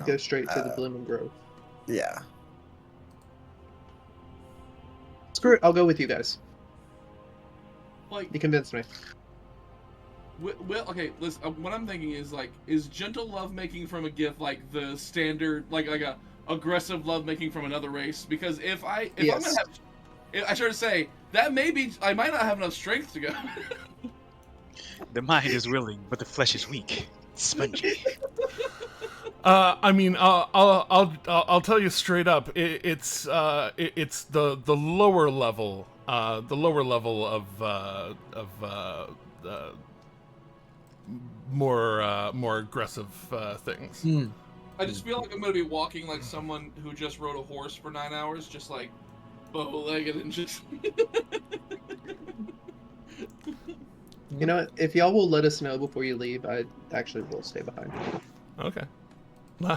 Go straight to the Blooming Grove. Yeah. Screw it, I'll go with you guys. Like, you convinced me. Well, okay. Listen. What I'm thinking is like, is gentle lovemaking from a gift like the standard, like a aggressive lovemaking from another race. Because if I'm Yes. gonna have, I start to say that maybe I might not have enough strength to go. The mind is willing, but the flesh is weak. Spongy. I mean, I'll tell you straight up. It's the lower level, of more aggressive things. I just feel like I'm gonna be walking like someone who just rode a horse for 9 hours, just like bow-legged and just. You know what? If y'all will let us know before you leave, I actually will stay behind. Okay.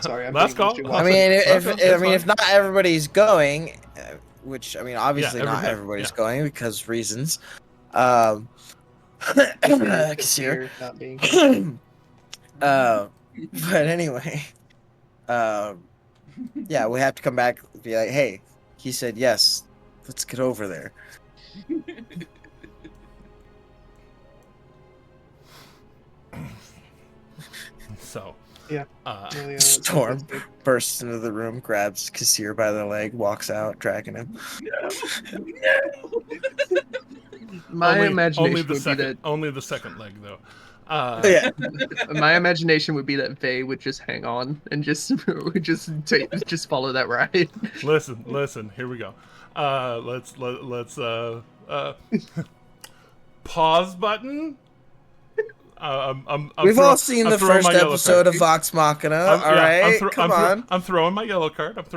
Sorry, I'm last being call. wishy-washy. I mean, That's if fine. not everybody's going, which I mean, obviously not everybody- everybody's yeah. going because reasons. Kassir. Here, not being here. But anyway, yeah, we have to come back and be like, hey, he said yes, let's get over there. So. Yeah. Uh, No, yeah, Storm that's good. bursts into the room, grabs Kassir by the leg, walks out, dragging him. My only imagination the would second, be that. only the second leg though. Yeah. My imagination would be that Vay would just hang on and just follow that ride. Listen. Here we go. Let's pause button. I'm We've throw- all seen I'm the throwing first my yellow episode card. of Vox Machina. I'm On. I'm throwing my yellow card. Okay.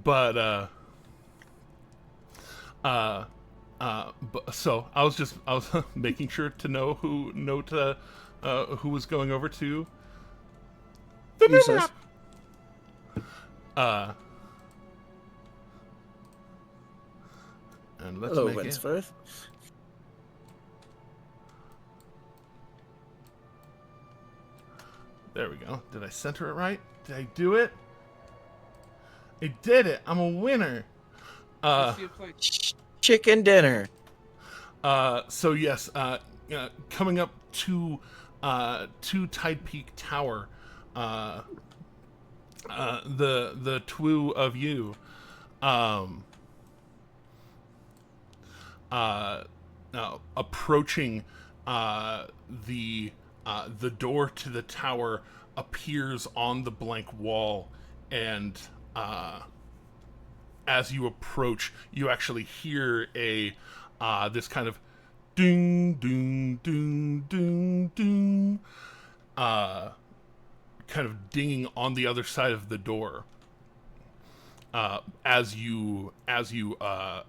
But so I was making sure to know who was going over to the new Useless. map. And let's Hello, make it. Winsforth. There we go. Did I center it right? Did I do it? I did it. I'm a winner. Chicken dinner. So yes, coming up to Tide Peak Tower, the two of you, approaching the door to the tower appears on the blank wall, and as you approach, you actually hear a this kind of ding, ding, ding, ding, ding, kind of dinging on the other side of the door. As you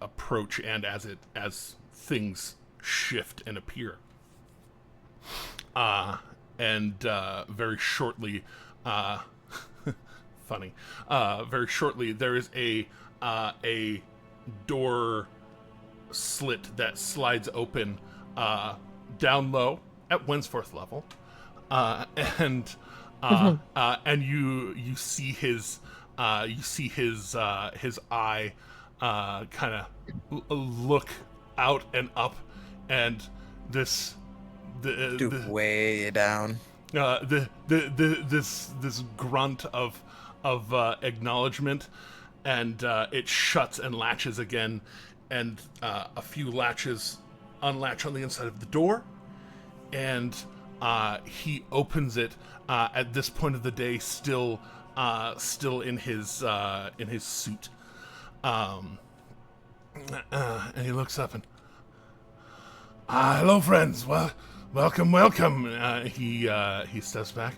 approach, and as things shift and appear, and very shortly, funny. Very shortly, there is a door slit that slides open down low at Winsforth level, and you see his eye kind of look out and up, and this way down. This grunt of acknowledgement, and it shuts and latches again, and a few latches unlatch on the inside of the door, and he opens it at this point of the day, still in his suit, and he looks up and, hello, friends. Well, welcome. He steps back.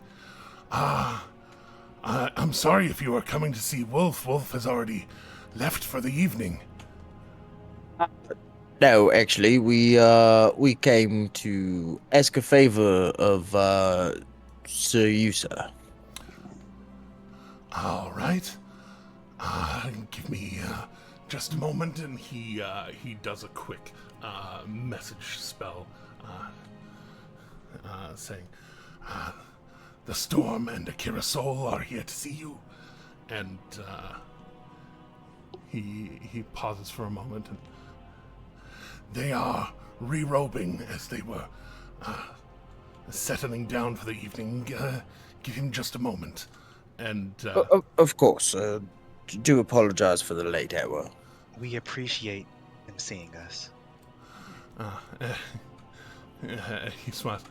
I'm sorry if you are coming to see Wolf. Wolf has already left for the evening. No, actually, we came to ask a favor of Sir Yusa. All right. Give me just a moment, and he does a quick message spell, saying, "The Storm and Akira Soul are here to see you," and he pauses for a moment, and they are re-robing as they were settling down for the evening. Give him just a moment. And Of course. Do apologize for the late hour. We appreciate him seeing us. he smiles.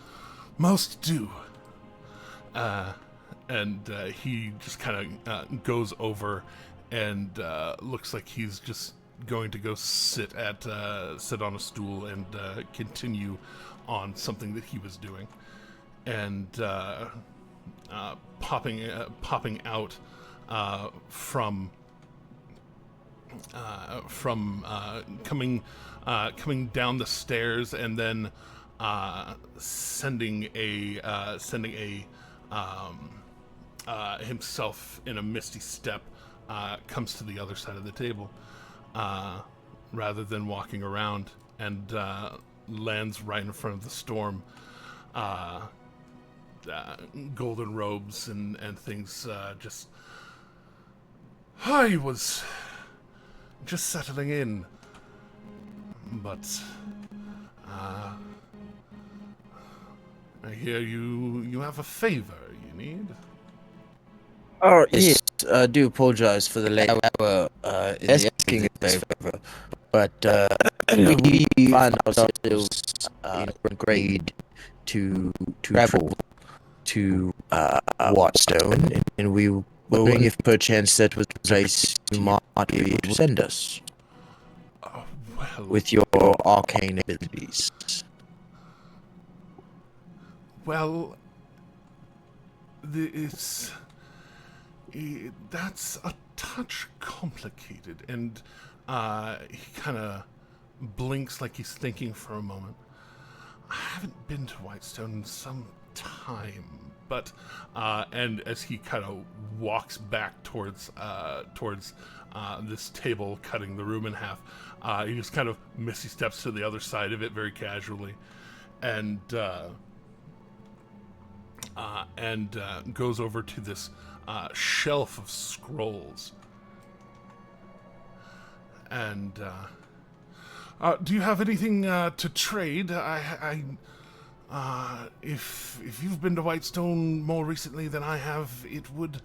Most do. And he just kind of goes over and looks like he's just going to go sit on a stool and continue on something that he was doing. And popping out from coming down the stairs and then sending himself in a misty step comes to the other side of the table rather than walking around, and lands right in front of the storm. Golden robes and things. I was just settling in, but I hear you have a favor you need. Oh, yes. I do apologize for the late hour in asking a favor, but we find ourselves in grade to travel to Whitestone, and we were wondering if perchance that was the place you might be able to send us Well, with your arcane abilities. Well, that's a touch complicated, and he kind of blinks like he's thinking for a moment. I haven't been to Whitestone in some time, but and as he kind of walks back towards this table, cutting the room in half, he just kind of misty steps to the other side of it very casually, and goes over to this shelf of scrolls. And do you have anything to trade? If you've been to Whitestone more recently than I have, it would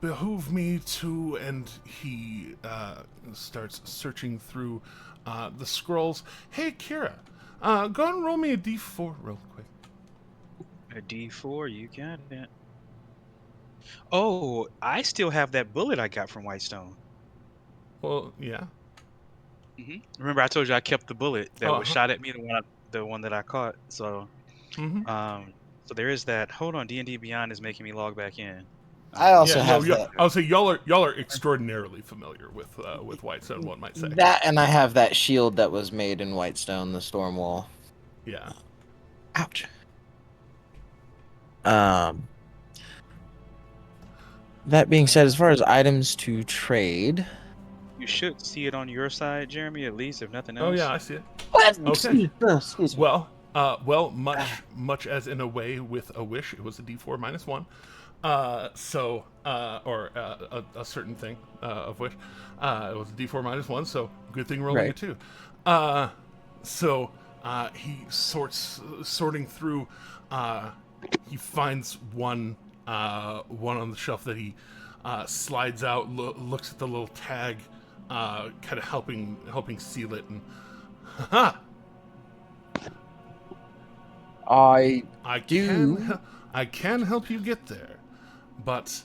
behoove me to. And he starts searching through the scrolls. Hey, Kira, go and roll me a d4 real quick. A D4, you got it. Oh, I still have that bullet I got from Whitestone. Well, yeah. Remember, I told you I kept the bullet that was Uh-huh. shot at me, the one that I caught. So, so there is that. Hold on, D&D Beyond is making me log back in. I also Yeah, have no, that. I'll say y'all are extraordinarily familiar with Whitestone, one might say. That, and I have that shield that was made in Whitestone, the storm wall. Yeah. Ouch. That being said, as far as items to trade, You should see it on your side, Jeremy, at least, if nothing else. Oh yeah, I see it. What? Okay. Excuse me. Well, much as in a way with a wish, it was a D4 minus 1. Or a certain thing of which it was a D4 minus 1. So good thing rolling a 2. He sorting through. He finds one on the shelf that he slides out, looks at the little tag, kind of helping seal it, and haha. I can help you get there, but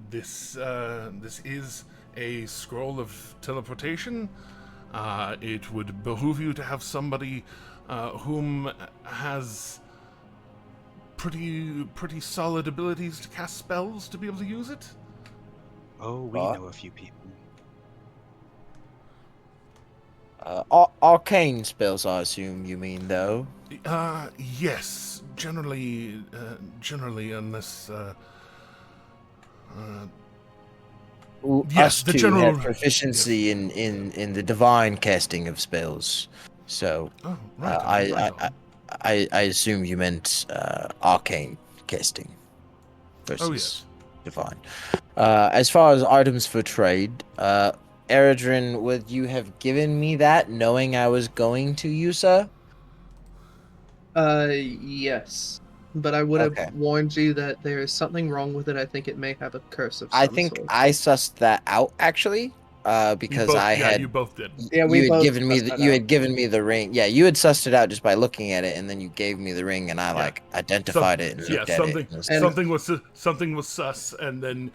this is a scroll of teleportation. It would behoove you to have somebody whom has pretty solid abilities to cast spells to be able to use it. Oh, we know a few people. arcane spells, I assume you mean, though. Yes. Generally, unless. Yes, Us the two general have proficiency in the divine casting of spells, so Oh, right. I assume you meant arcane casting versus Oh, yes. divine. As far as items for trade, Eredrin, would you have given me that knowing I was going to Yusa? Yes. But I would have Okay. warned you that there is something wrong with it. I think it may have a curse of I some think sort. I sussed that out actually, because I had you both did. Yeah, we you had both given me sussed that you out. had given me the ring. Yeah, you had sussed it out just by looking at it, and then you gave me the ring, and I Yeah. identified it and Yeah, looked at it. And was like, something was sus, and then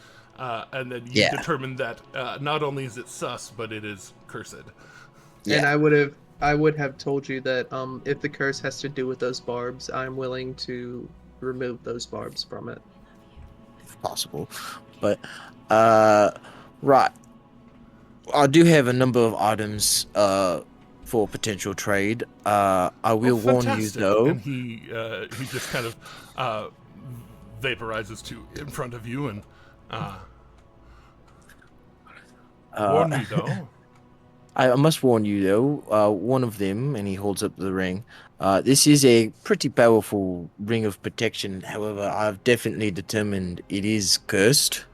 you Yeah. determined that not only is it sus, but it is cursed. And yeah, I would have told you that if the curse has to do with those barbs, I'm willing to remove those barbs from it. if possible. But right, I do have a number of items for potential trade. I Oh, will warn you fantastic! though. And he just kind of vaporizes to in front of you and warn Uh, me though. I must warn you though, one of them, and he holds up the ring. This is a pretty powerful ring of protection. However, I've definitely determined it is cursed.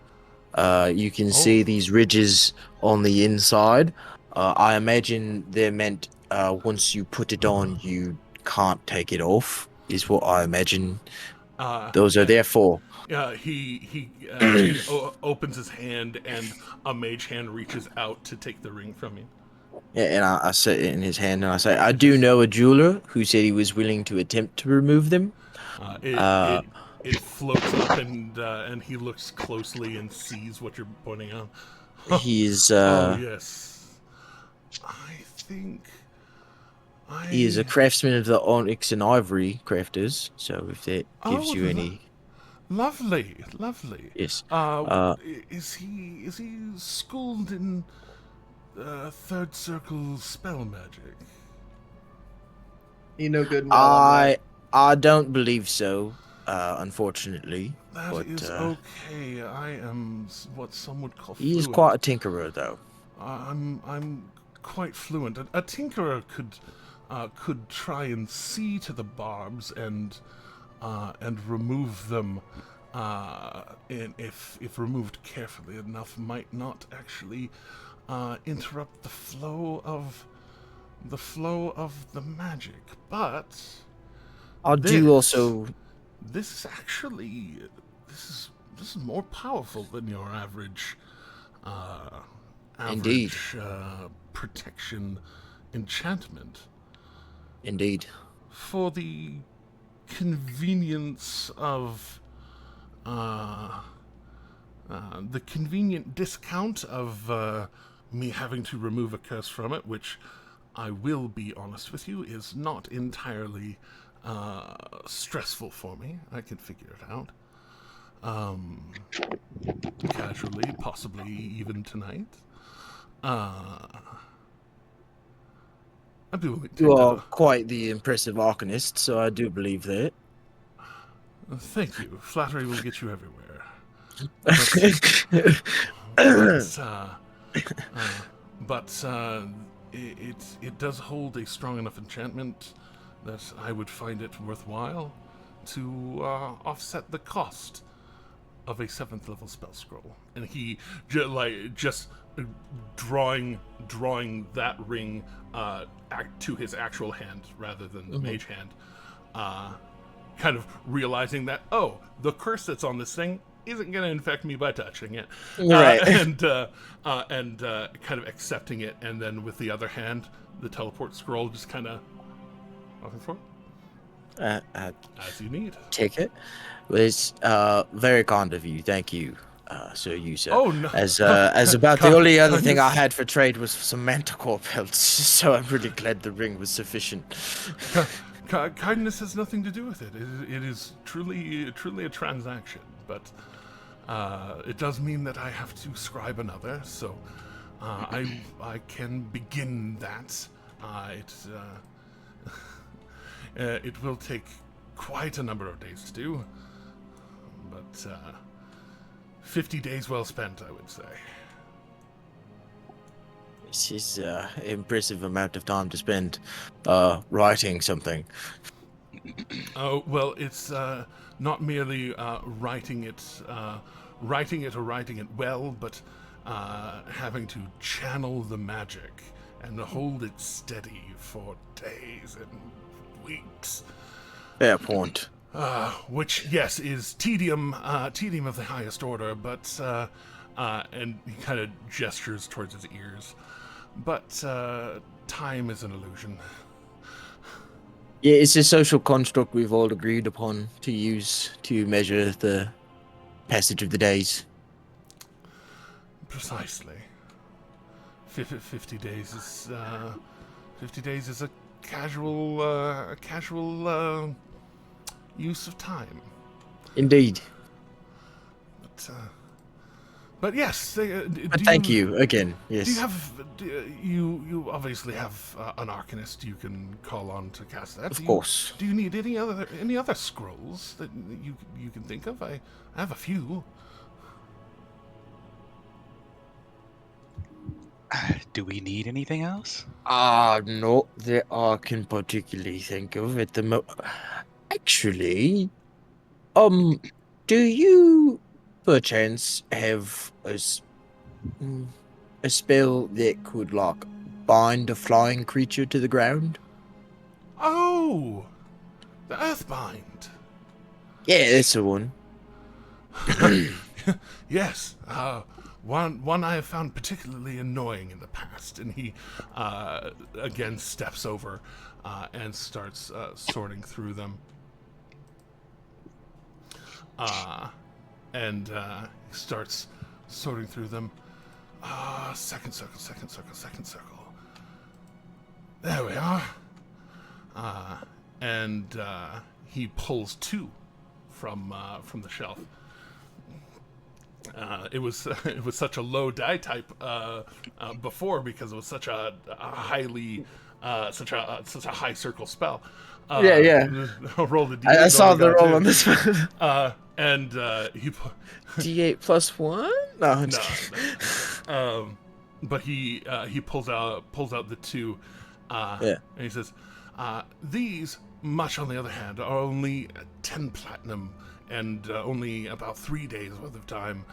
You can Oh, see these ridges on the inside. I imagine they're meant, once you put it on, you can't take it off, is what I imagine those are and there for. he opens his hand and a mage hand reaches out to take the ring from you. Yeah, and I set it in his hand and I say, I do know a jeweler who said he was willing to attempt to remove them. It Uh, it floats up and he looks closely and sees what you're pointing out. he's Oh yes, I think he is a I. craftsman of the onyx and ivory crafters. So if that gives Oh, you any, lovely, lovely. yes. Uh, is he schooled in third circle spell magic? You know good and well I'm not. I don't believe so, unfortunately. That But is okay. I am what some would call he is fluent. quite a tinkerer, though. I'm quite fluent. A tinkerer could try and see to the barbs and remove them. And if removed carefully enough, might not actually interrupt the flow of the magic. But I do also. this is actually this is more powerful than your average Indeed. protection enchantment. Indeed. For the convenience of the convenient discount of me having to remove a curse from it, which I will be honest with you is not entirely stressful for me. I can figure it out. Casually, possibly even tonight. I'd be willing to You take are that. quite the impressive arcanist, so I do believe that. Thank you. Flattery will get you everywhere. But it does hold a strong enough enchantment that I would find it worthwhile to offset the cost of a 7th level spell scroll. And he just drawing that ring to his actual hand rather than the mage hand. Kind of realizing that, oh, the curse that's on this thing isn't going to infect me by touching it, Right. and kind of accepting it, and then with the other hand, the teleport scroll just kind of looking for it I as you need. take it. Well, it's very kind of you. Thank you, Sir Yusa. Oh no! As about the only other thing I had for trade was some manticore pelts, so I'm really glad the ring was sufficient. Kindness has nothing to do with it. It is truly a transaction, but it does mean that I have to scribe another. So I can begin that. It will take quite a number of days to do, but 50 days well spent, I would say. This is an impressive amount of time to spend writing something. Oh well, it's not merely writing it well, but having to channel the magic and hold it steady for days and weeks. Fair point. Which, yes, is tedium of the highest order, but, and he kind of gestures towards his ears. But, time is an illusion. Yeah, it's a social construct we've all agreed upon to use to measure the passage of the days. Precisely. 50 days is, 50 days is a casual use of time. Indeed. But yes, But thank you again. Yes. Do you have? You obviously have an arcanist you can call on to cast that. Of course. Do you need any other scrolls that you can think of? I have a few. Do we need anything else? Not that I can particularly think of at the moment. Actually, do you perchance have a spell that could, like, bind a flying creature to the ground? Oh, the Earthbind. Yeah, that's the one. Yes, one I have found particularly annoying in the past, and he again steps over and starts sorting through them. And he starts sorting through them. Second circle. There we are. And he pulls two from the shelf. It was such a low die type before because it was such a highly such a high circle spell. Yeah. Roll the D8. I saw the roll on this one. And he D8 plus 1? No, I'm just kidding. But he pulls out the two. And he says, "These, much on the other hand, are only 10 platinum and only about 3 days worth of time."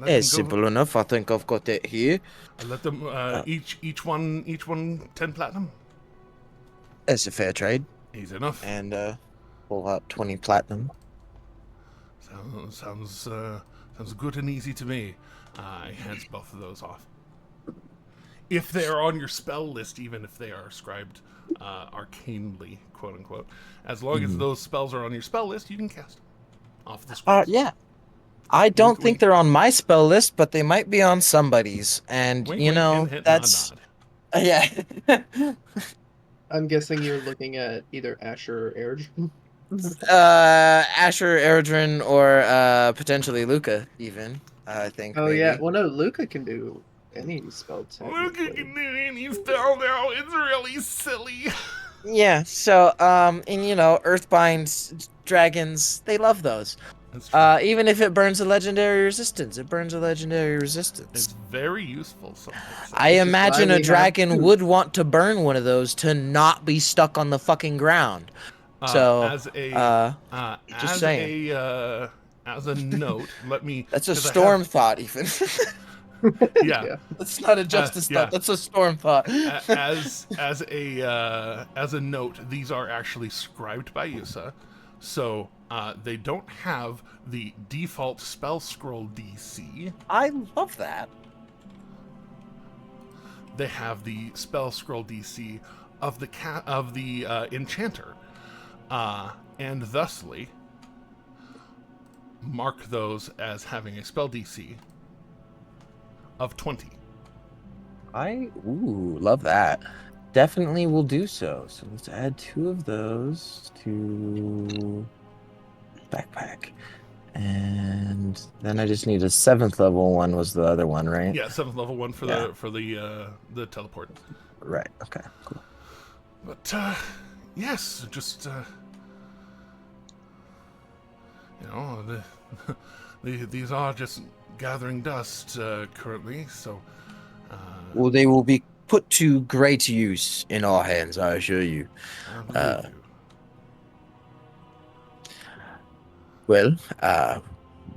It's simple enough. I think I've got that here. I let them each one 10 platinum. That's a fair trade. Easy enough. And pull out 20 platinum. Sounds good and easy to me. He hands both of those off. If they are on your spell list, even if they are ascribed arcanely, quote unquote, as long as those spells are on your spell list, you can cast them off the scrolls. Yeah. I don't think they're on my spell list, but they might be on somebody's. And, wink, you know, hint, that's... nod. Yeah. I'm guessing you're looking at either Asher or Erdrin. Asher, Erdrin, or potentially Luca, even. I think. Oh, maybe. yeah. Well, no, Luca can do any spell Look technically. at any spell now. It's really silly. Yeah. So, and you know, Earthbind dragons, they love those. That's true. Even if it burns a legendary resistance, it burns a legendary resistance. It's very useful. I Which is imagine why a we dragon have two. would want to burn one of those to not be stuck on the fucking ground. So, just saying. As a note, let me. That's a storm thought, even. Yeah. That's not a justice thought. That's a storm thought. as a note, these are actually scribed by Yusa, so they don't have the default spell scroll DC. I love that. They have the spell scroll DC of the enchanter, and thusly mark those as having a spell DC of 20. Love that. Definitely will do so. So let's add 2 of those to backpack. And then I just need a 7th level one was the other one, right? Yeah, 7th level one for the teleport. Right. Okay. Cool. But yes, just these are just gathering dust currently. So, well, they will be put to great use in our hands, I assure you. I believe you. Well,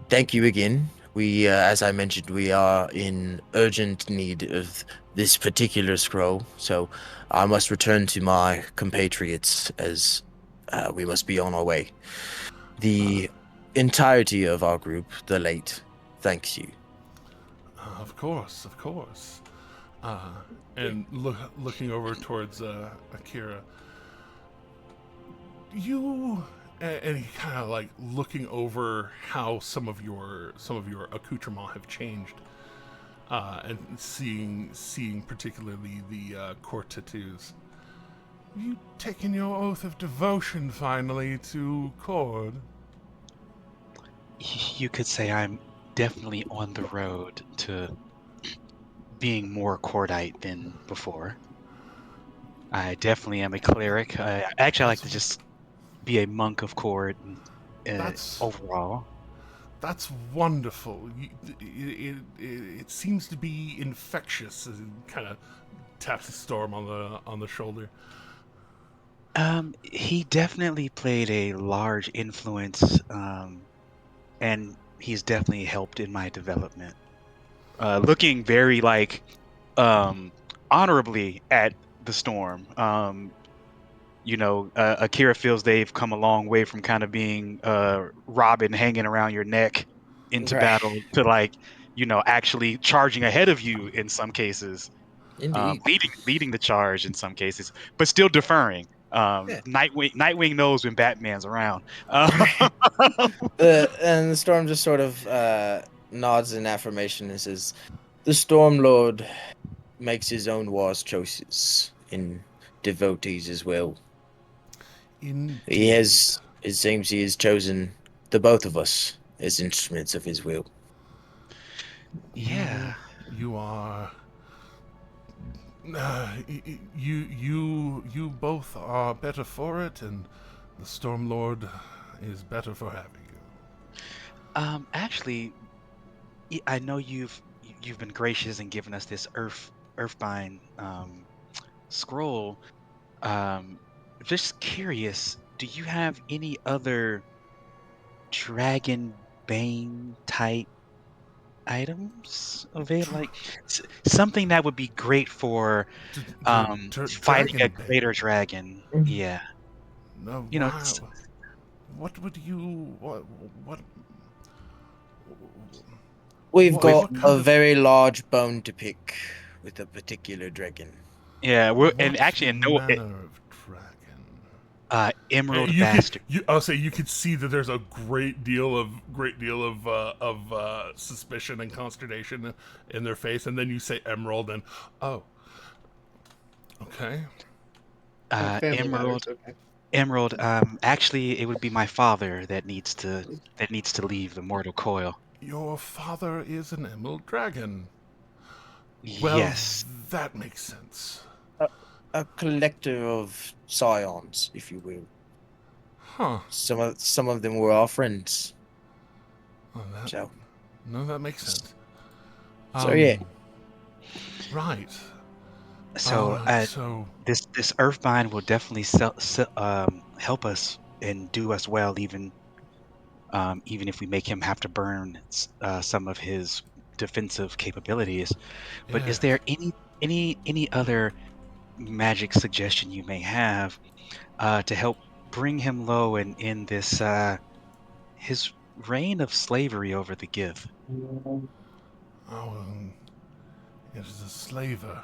thank you again. We, as I mentioned, we are in urgent need of this particular scroll, so I must return to my compatriots as we must be on our way. The entirety of our group, the late, thanks you. Of course, of course. Uh, and looking over towards Akira, you and he kind of like looking over how some of your accoutrements have changed, and seeing particularly the court tattoos. You taken your oath of devotion finally to Cord? You could say I'm definitely on the road to being more cordite than before. I definitely am a cleric. Actually, I like to just be a monk of Cord That's overall. That's wonderful. It seems to be infectious. As kind of taps the Storm on the shoulder. He definitely played a large influence, and he's definitely helped in my development. Looking very honorably at the Storm. Akira feels they've come a long way from kind of being Robin hanging around your neck into Right. battle to actually charging ahead of you in some cases, Indeed. leading the charge in some cases, but still deferring. Yeah. Nightwing knows when Batman's around. And the storm just sort of nods in affirmation and says, "The Storm Lord makes his own wise choices in devotees as well. He Indeed. has, it seems, he has chosen the both of us as instruments of his will." Yeah. You are. You both are better for it, and the Storm Lord is better for having you. Actually, I know you've been gracious and given us this Earthbind scroll. Um, just curious, do you have any other Dragon Bane type items available? Like something that would be great for fighting a Dragon Bane. greater dragon. Mhm. Yeah. No, You know, wow. What would you what We've with got what a kind of very large bone to pick with a particular dragon. yeah, and what actually, and no, manner of dragon? Emerald You could, Bastard. I'll say you could see that there's a great deal of suspicion and consternation in their face, and then you say emerald, and oh, okay, Family Emerald. matters, okay. Emerald. Actually, it would be my father that needs to leave the mortal coil. your father is an emerald dragon. Well, Yes. that makes sense, A, a collector of scions, if you will. huh? Some of them were our friends. Well, So that makes sense. so yeah. Right. All So, right. So this Earthbind will definitely help us and do us well, even if we make him have to burn some of his defensive capabilities. But is yes. there any other magic suggestion you may have to help bring him low and in this his reign of slavery over the Gith? Oh, it is a slaver.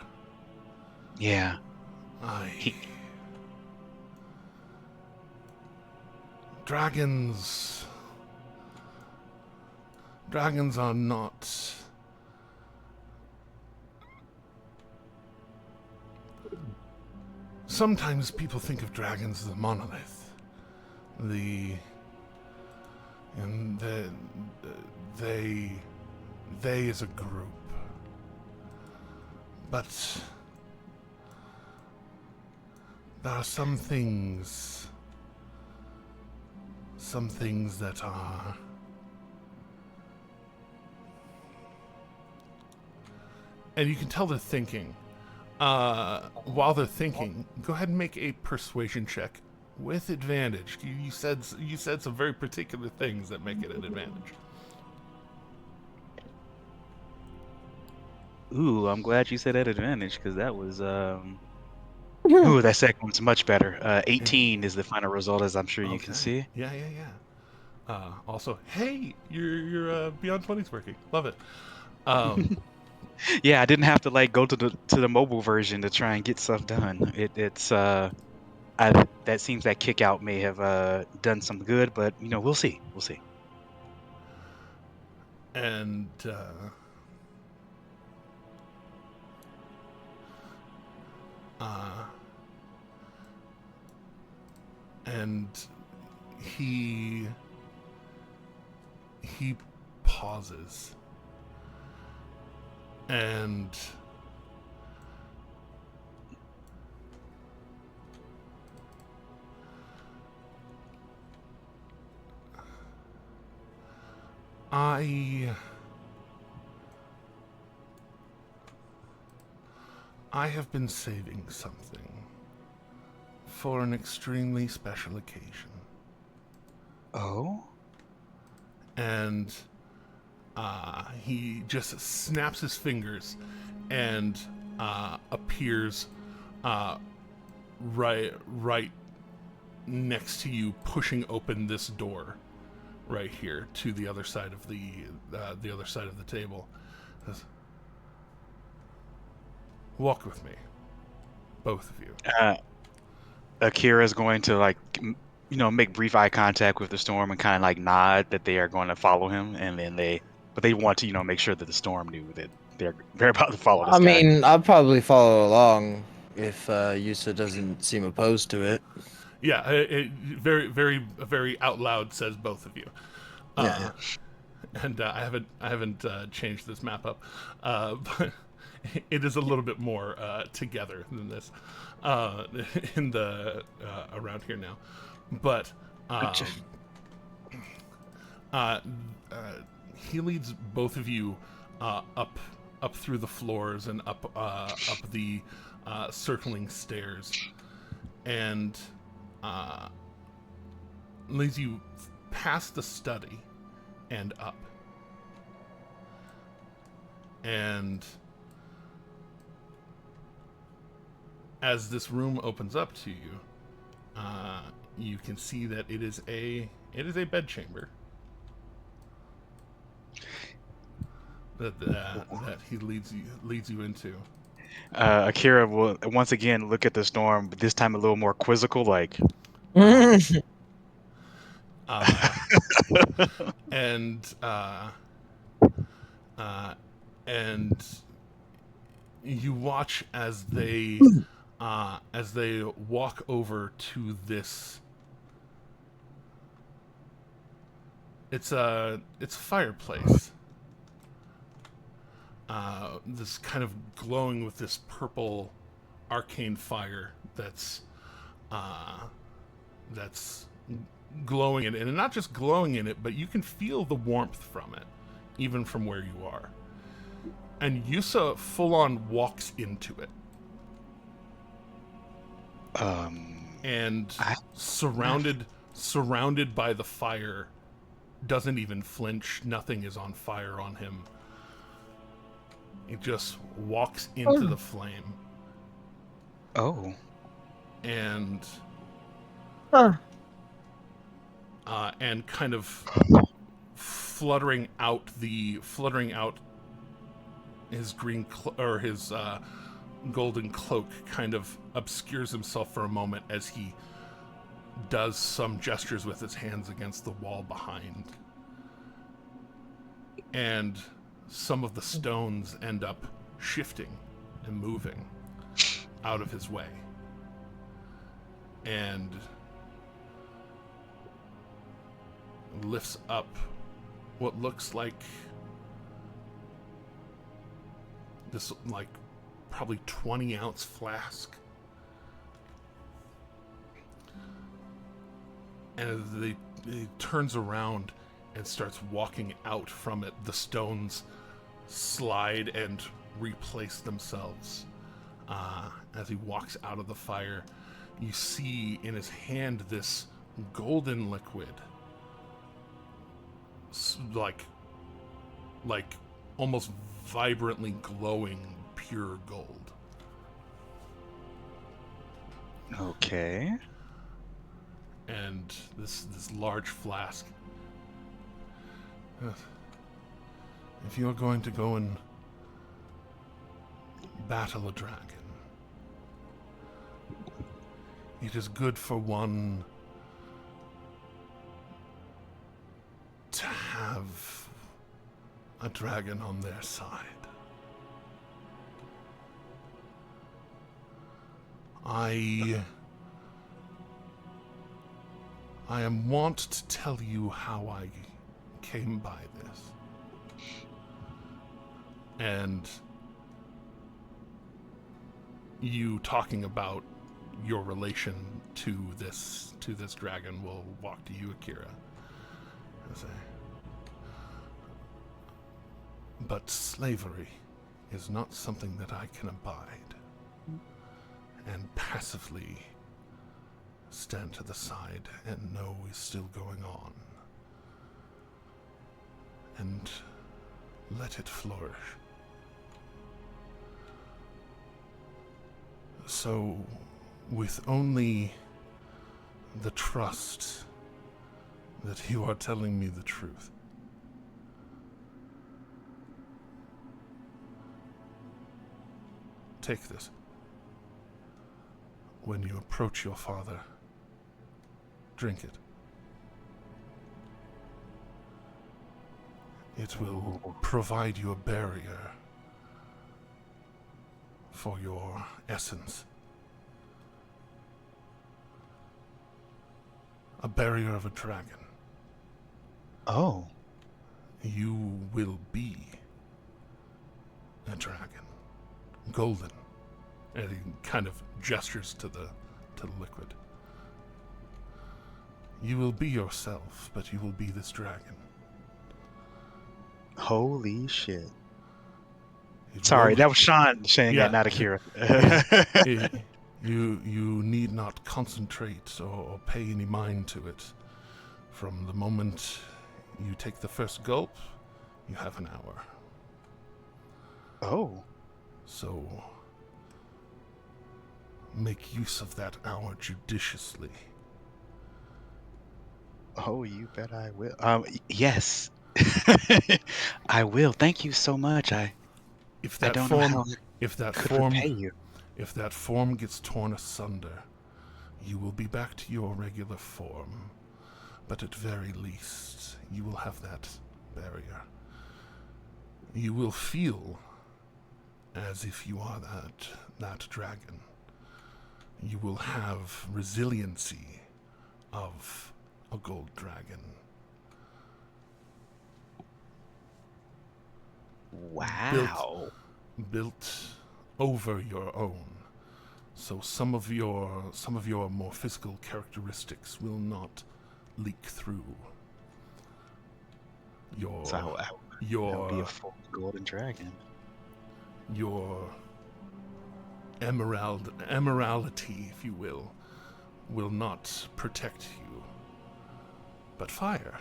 Yeah, Aye. he Dragons. Dragons are not. Sometimes people think of dragons as a monolith. The. And they as a group. But there are some things that are. And you can tell they're thinking. While they're thinking, go ahead and make a persuasion check with advantage. You said some very particular things that make it an advantage. Ooh, I'm glad you said at advantage because that was Ooh, that second one's much better. 18 is the final result, as I'm sure you can Okay. see. Yeah, yeah, yeah. Also, hey, your Beyond 20's working. Love it. Um, Yeah, I didn't have to like go to the mobile version to try and get stuff done. It's that seems that kick out may have done some good, but we'll see. We'll see. and uh, and he pauses, and I have been saving something for an extremely special occasion. Oh, And he just snaps his fingers and appears right next to you, pushing open this door right here to the other side of the other side of the table. Says, walk with me, both of you. uh, Akira's going to like make brief eye contact with the storm and kind of like nod that they are going to follow him, and then but they want to make sure that the storm knew that they're about to follow I this guy. mean, I'll probably follow along if Yusa doesn't seem opposed to it. Yeah, very out loud says both of you. Yeah. And I haven't changed this map up, but it is a little bit more together than this in the around here now. But Gotcha. uh, uh, he leads both of you up through the floors and up the circling stairs, and leads you past the study and up. And as this room opens up to you, you can see that it is a bedchamber that he leads you into. Akira will once again look at the storm, but this time a little more quizzical, like. Uh, and uh, and you watch as they walk over to this. It's a fireplace. This kind of glowing with this purple arcane fire that's glowing in it, and not just glowing in it, but you can feel the warmth from it, even from where you are. And Yusa full on walks into it. And surrounded by the fire, doesn't even flinch. Nothing is on fire on him. He just walks into the flame. Oh. And and kind of fluttering out his green or his golden cloak, kind of obscures himself for a moment as he does some gestures with his hands against the wall behind. And some of the stones end up shifting and moving out of his way. And lifts up what looks like this, like, probably 20-ounce flask. And as he turns around and starts walking out from it, the stones slide and replace themselves. As he walks out of the fire, you see in his hand this golden liquid, like almost vibrantly glowing pure gold. Okay. And this large flask. If you're going to go and battle a dragon, it is good for one to have a dragon on their side. I am wont to tell you how I came by this. And you talking about your relation to this dragon will walk to you, Akira. I say, but slavery is not something that I can abide, and passively stand to the side and know is still going on, and let it flourish. So, with only the trust that you are telling me the truth, take this. When you approach your father, drink it. It will provide you a barrier for your essence. A barrier of a dragon. Oh. You will be a dragon. Golden. And he kind of gestures to the liquid. You will be yourself, but you will be this dragon. Holy shit. It Sorry, will- that was Sean saying Yeah. that, not Akira. You need not concentrate or pay any mind to it. From the moment you take the first gulp, you have an hour. Oh. So make use of that hour judiciously. Oh, you bet I will. Yes. I will. Thank you so much. If I that don't know how form, if that I could form, repay you. if that form gets torn asunder, you will be back to your regular form. But at very least, you will have that barrier. You will feel as if you are that dragon. You will have resiliency of a gold dragon. Wow. Built over your own. So some of your more physical characteristics will not leak through your So that would be a full golden dragon. your emerality, if you will not protect you. But fire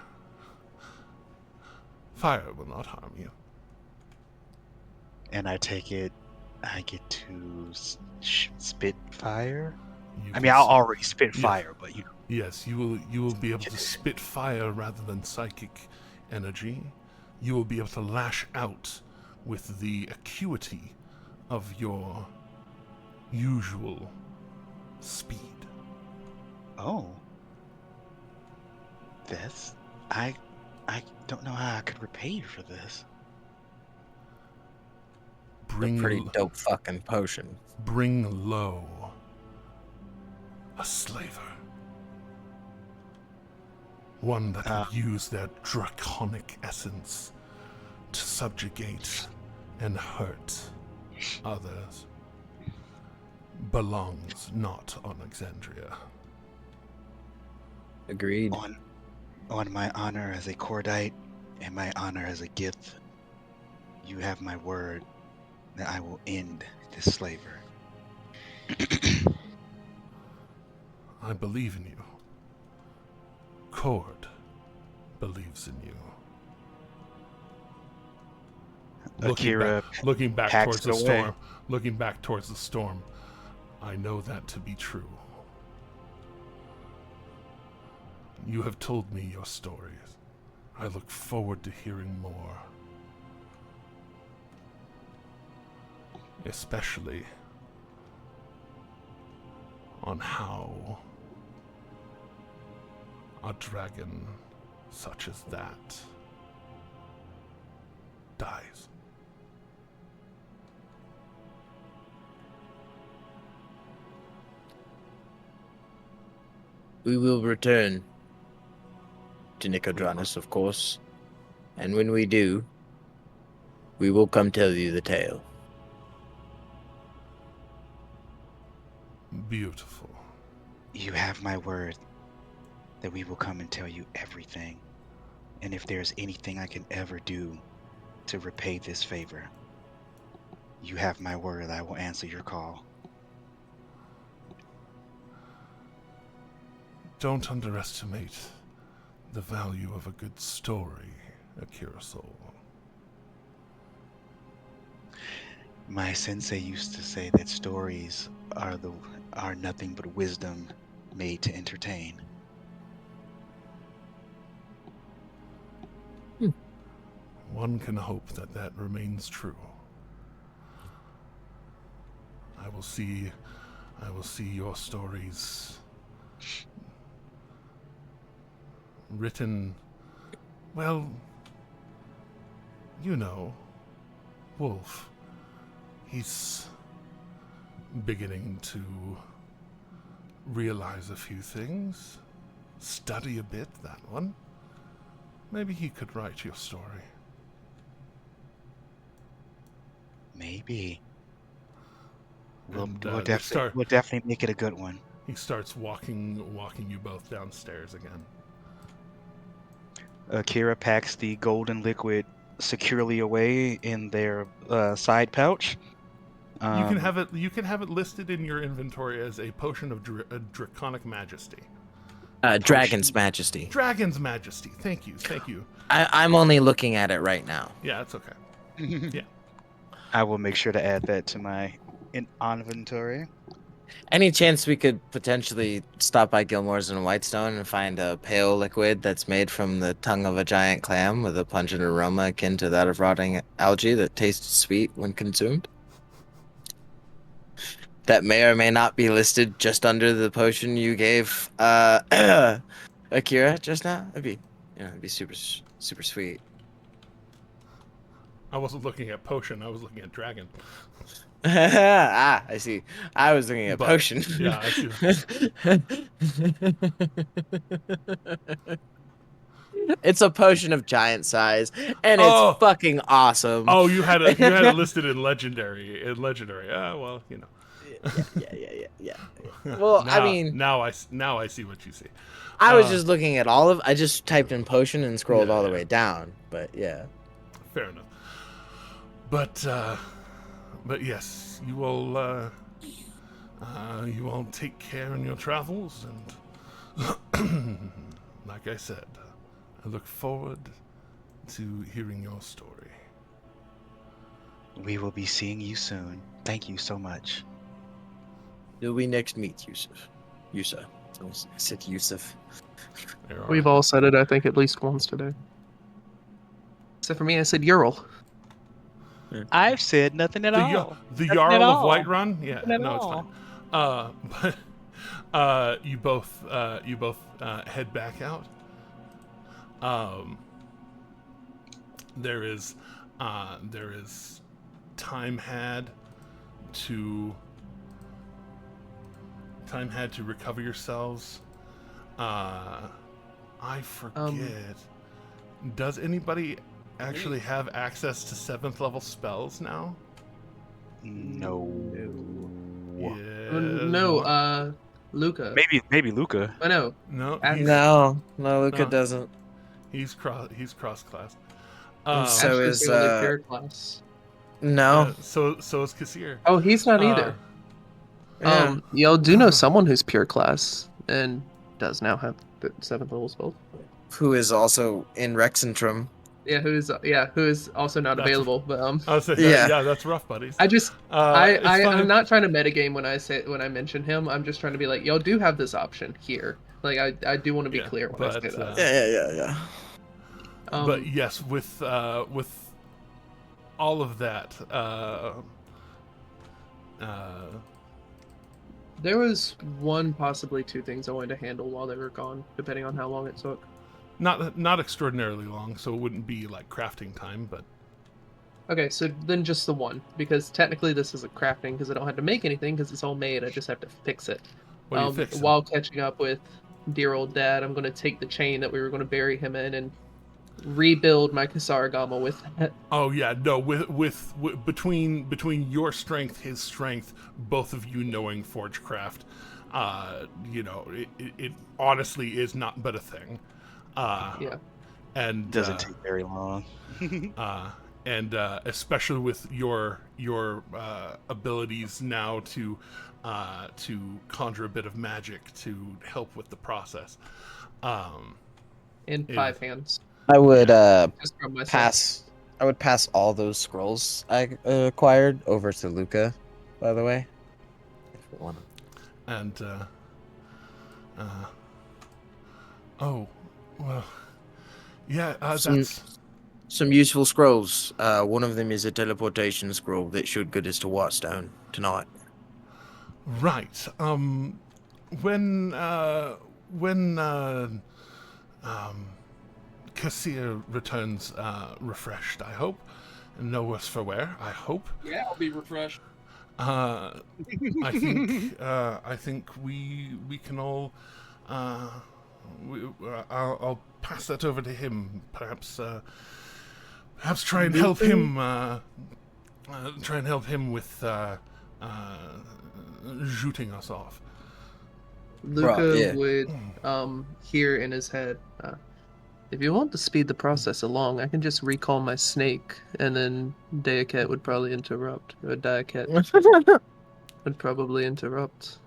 will not harm you. And I take it I get to spit fire? You I can mean, I'll s- already spit yeah. fire, but you know. Yes, you will be able to spit fire rather than psychic energy. You will be able to lash out with the acuity of your usual speed. Oh. This? I don't know how I could repay you for this. A pretty dope fucking potion. Bring low a slaver. One that would use their draconic essence to subjugate and hurt others. Belongs not on Exandria. Agreed. On my honor as a Cordite and my honor as a Gith, you have my word that I will end this slaver. I believe in you. Cord believes in you. Akira looking back packs towards the it away. storm. Looking back towards the storm. I know that to be true. You have told me your stories. I look forward to hearing more. Especially on how a dragon such as that dies. We will return to Nicodranus, of course. And when we do, we will come tell you the tale. Beautiful. You have my word that we will come and tell you everything. And if there's anything I can ever do to repay this favor, you have my word I will answer your call. Don't underestimate the value of a good story, Akira Soul. My sensei used to say that stories are nothing but wisdom made to entertain. One can hope that that remains true. I will see your stories written, well, you know, Wolf. He's beginning to realize a few things, study a bit, that one. Maybe he could write your story. Maybe. We'll And, definitely make it a good one. He starts walking you both downstairs again. Akira packs the golden liquid securely away in their side pouch. You can have it listed in your inventory as a potion of draconic majesty. Dragon's Majesty. Dragon's Majesty. Thank you. I'm only looking at it right now. Yeah, that's okay. Yeah. I will make sure to add that to my inventory. Any chance we could potentially stop by Gilmore's in Whitestone and find a pale liquid that's made from the tongue of a giant clam with a pungent aroma akin to that of rotting algae that tastes sweet when consumed? That may or may not be listed just under the potion you gave Akira just now. It'd be super sweet. I wasn't looking at potion. I was looking at dragon. I see. I was looking at potion. Yeah, I see. It's a potion of giant size, and it's fucking awesome. Oh, you had it listed in legendary. Well, you know. Yeah. Well, now, I mean, now I see what you see. I was just looking at I just typed in potion and scrolled all the way down. But yeah. Fair enough. But yes, you all take care in your travels, and like I said, I look forward to hearing your story. We will be seeing you soon. Thank you so much. Till we next meet, Yusuf. I said Yusuf. We've all said it, I think, at least once today. Except for me, I said Ural. I've said nothing at all. The Jarl of Whiterun? Yeah, no, it's fine. But you both head back out. There is time had to recover yourselves. I forget. Does anybody actually have access to 7th level spells now? No. Yeah. No, Luca. Maybe Luca. Oh, no. No, Luca doesn't. He's cross class. So Ashley's is the only pure class. No. So is Kassir. Oh, he's not either. Y'all do know someone who's pure class and does now have the 7th level spell. Who is also in Rexentrum. who is also not That's- available. But I was saying, Yeah. yeah, that's rough, buddies. I just It's fine. I'm not trying to metagame when I mention him. I'm just trying to be like, y'all do have this option here. Like I do want to be Yeah, clear when I say but, that. Yeah. But yes, with all of that, There was one, possibly two things I wanted to handle while they were gone, depending on how long it took. not extraordinarily long, so it wouldn't be like crafting time, but Okay, so then just the one, because technically this isn't crafting, because I don't have to make anything, because it's all made. I just have to fix it. what are you fixing? While catching up with dear old dad, I'm going to take the chain that we were going to bury him in and rebuild my Kasaragama with it. Oh yeah, no. With between your strength, his strength, both of you knowing Forgecraft, it honestly is not but a thing. Yeah. And Doesn't take very long. and especially with your abilities now to conjure a bit of magic to help with the process. In Yeah. 5 hands. I would Just from myself. pass. I would pass all those scrolls I acquired over to Luca. By the way, if you want. And oh well, yeah. That's Some useful scrolls. One of them is a teleportation scroll that should get us to Wattstone tonight. right. When Cassia returns refreshed, I hope, and no worse for wear. I hope. Yeah, I'll be refreshed. I think we can all. I'll pass that over to him. Perhaps try and help him. Try and help him with shooting us off. Luca yeah. would hear in his head, if you want to speed the process along, I can just recall my snake, and then Dayaket would probably interrupt. Or Dayaket would probably interrupt.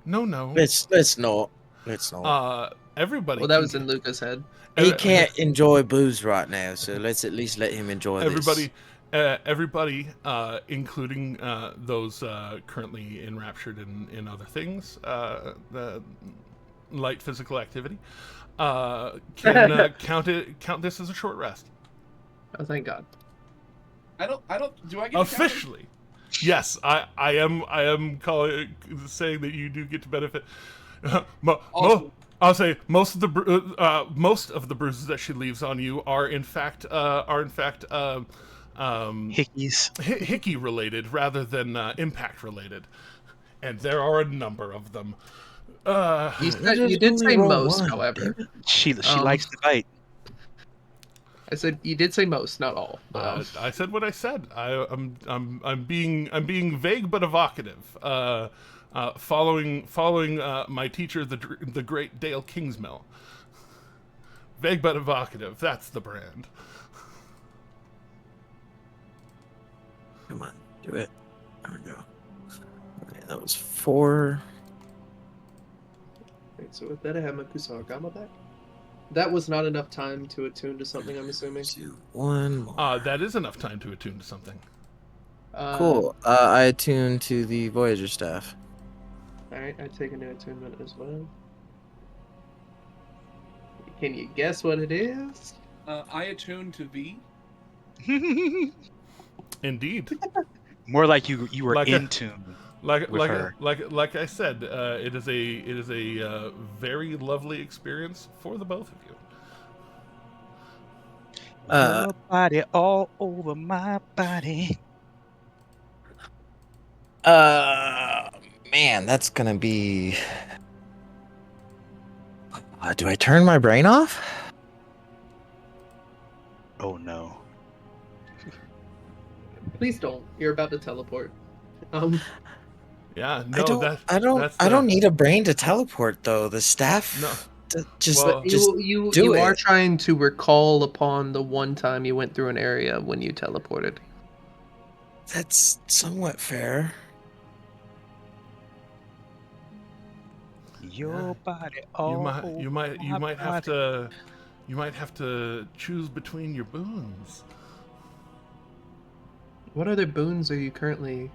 No. Let's not. Let's not. Everybody. Well, that was in Luca's head. He can't enjoy booze right now, so let's at least let him enjoy Everybody, this. everybody, including those currently enraptured in other things, the light physical activity, can count this as a short rest. Oh, thank God. I don't. Do I get Officially, yes, I am saying that you do get to benefit. Also- I'll say most of the bruises that she leaves on you are in fact Hickeys. hickey related rather than impact related, and there are a number of them. You did say most, however. She likes to fight. I said you did say most, not all. But, I said what I said. I'm being vague but evocative. Following my teacher, the great Dale Kingsmill. Vague but evocative. That's the brand. Come on, do it. There we go. Okay, that was 4. Wait, so with that, I have my Kusaragama back. That was not enough time to attune to something, I'm assuming. 2, 1 more. That is enough time to attune to something. Cool. I attune to the Voyager staff. Alright, I take a new attunement as well. Can you guess what it is? I attune to V. Indeed. More like you were Like in tune. Like with her. like I said, it is a very lovely experience for the both of you. Your body all over my body. Man, that's gonna be. Do I turn my brain off? Oh no. Please don't. You're about to teleport. Yeah, no, I don't need a brain to teleport though. The staff. No. Just Well, you do are it. trying to recall upon the one time you went through an area when you teleported. That's somewhat fair. Your body all over You might my have body. You might have to choose between your boons. What other boons are you currently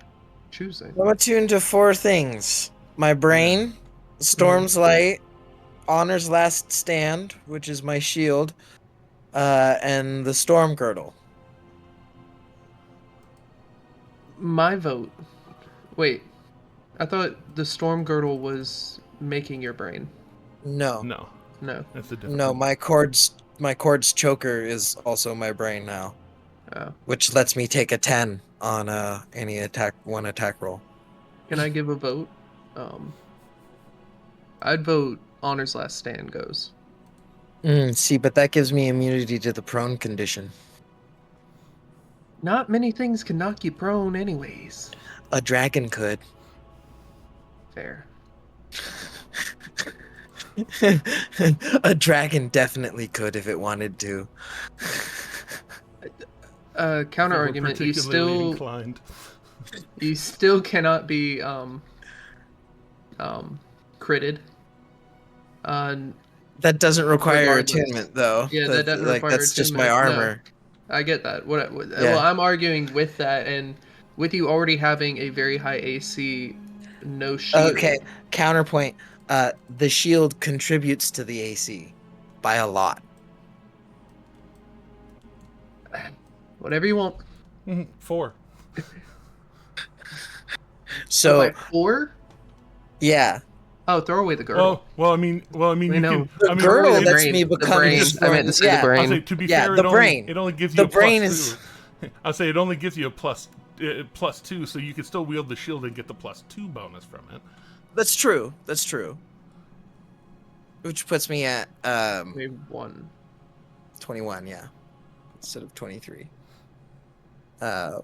choosing? I'm attuned to 4 things: my brain, Storm's Light, Honor's Last Stand, which is my shield, and the Storm Girdle. My vote. Wait, I thought the storm girdle was making your brain. No, No, No. that's a different. no, my cord's choker is also my brain now, Oh. which lets me take a 10 on any one attack roll. Can I give a vote? I'd vote Honor's Last Stand goes. See, but that gives me immunity to the prone condition. Not many things can knock you prone, anyways. A dragon could. Fair. A dragon definitely could if it wanted to. Counter We're argument. particularly inclined. You still cannot be critted. That doesn't require Regardless. attunement, though. Yeah, that doesn't like require that's just my attunement. No. armor. I get that. Well, Yeah. I'm arguing with that, and with you already having a very high AC, no shield. Okay, counterpoint. The shield contributes to the AC by a lot. Whatever you want. 4. So Wait, 4? yeah, Oh, throw away the girdle. Well, I mean, you know. can. the I mean, girdle the lets brain, me the become brain. just I meant one. to say the Yeah, brain. I'll say, to be Yeah, fair, the brain. it only gives The you a brain plus is- 2. I'll say it only gives you a +2, so you can still wield the shield and get the +2 bonus from it. That's true. That's true. Which puts me at Maybe 1. 21, yeah, instead of 23. I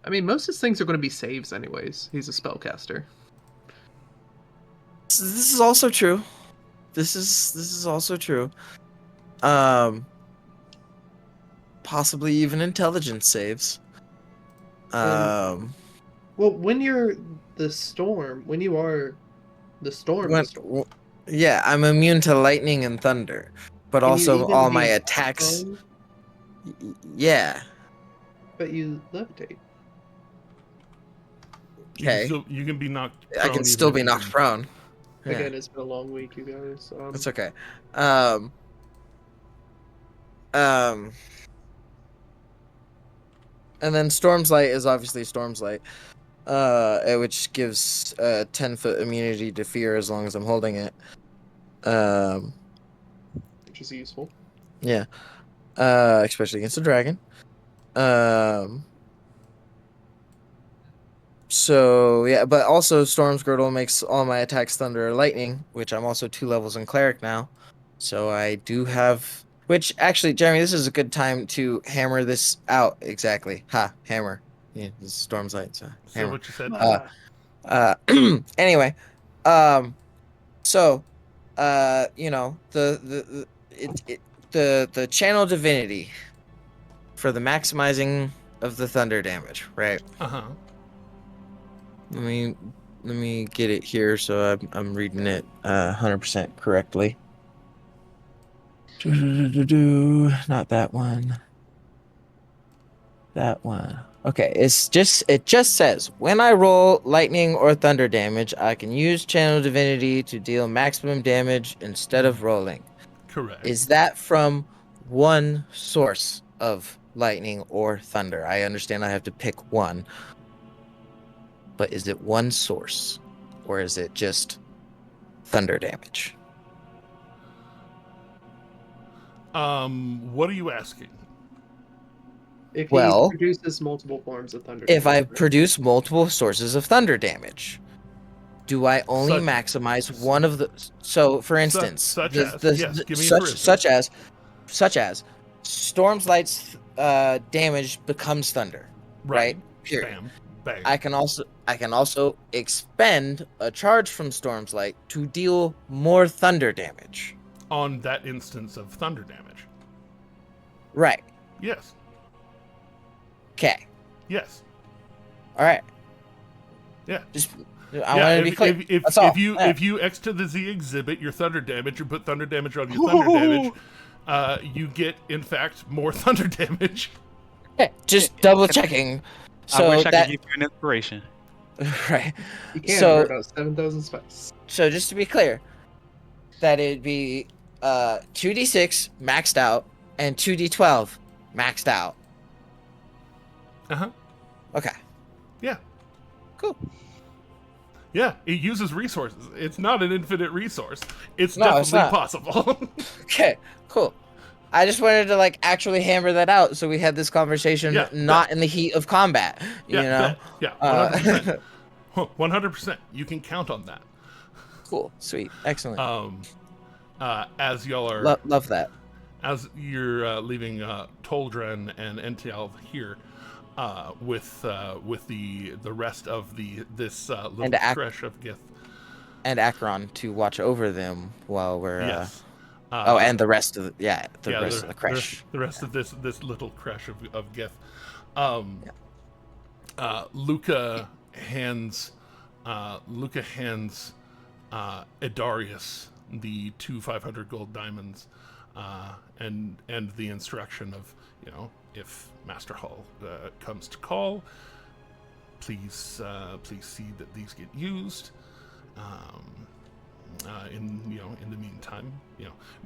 mean, most of his things are going to be saves anyways. He's a spellcaster. This is also true. This is also true. Possibly even intelligence saves. Well, when you're the storm, when you are the storm, Yeah, I'm immune to lightning and thunder, but can you also even all be my knocked attacks. prone? Yeah. But you levitate. Okay. You can be knocked. I prone can even still if be you knocked can- prone. Yeah, Again, it's been a long week, you guys. that's okay. Um, and then Storm's Light is obviously Storm's Light, which gives 10-foot immunity to fear as long as I'm holding it. Which is useful. Yeah. Especially against a dragon. So yeah, but also Storm's Girdle makes all my attacks thunder or lightning, which I'm also 2 levels in cleric now. So I do have, which actually, Jeremy, this is a good time to hammer this out exactly. Ha, hammer. Yeah, this is Storm's Light, so Say hammer. what you said. Anyway, so you know, the channel divinity for the maximizing of the thunder damage, right? Uh-huh. Let me get it here so I'm reading it 100% correctly. Not that one. That one. Okay, it just says when I roll lightning or thunder damage, I can use channel divinity to deal maximum damage instead of rolling. Correct. Is that from one source of lightning or thunder? I understand I have to pick one. But is it one source? Or is it just thunder damage? What are you asking? If Well, he produces multiple forms of thunder. If I damage, produce multiple sources of thunder damage, do I only Such- maximize one of the? So, for instance, such as, yes, give me a for such as Storm's Light's damage becomes thunder, right? Period. Bam. Bang. I can also expend a charge from Storm's Light to deal more thunder damage. On that instance of thunder damage. Right. Yes. Okay. Yes. All right. Yeah. Just I want to be clear. If you X to the Z exhibit your thunder damage, or put thunder damage on your thunder damage, you get, in fact, more thunder damage. Okay, just double checking. I wish I that could give you an inspiration. right. You can So- burn out 7,000 spice. So just to be clear, that it'd be 2d6 maxed out and 2d12 maxed out. Uh-huh. Okay. Yeah. Cool. Yeah, it uses resources. It's not an infinite resource. It's No, it's definitely not. possible. Okay. Cool. I just wanted to like actually hammer that out so we had this conversation Yeah, not in the heat of combat. You know. Yeah, Uh, 100%. 100%. You can count on that. Cool. Sweet. Excellent. As y'all are Love that. as you're leaving Toldren and Ential here, with the rest of this little And crush of Gith. And Akron to watch over them while we're. Yes. And the rest of the rest of the the crash. The rest of this little crush of Gith. Luca hands Idarius the 2 500 gold diamonds, and the instruction of, if Master Hall comes to call, please see that these get used. In the meantime,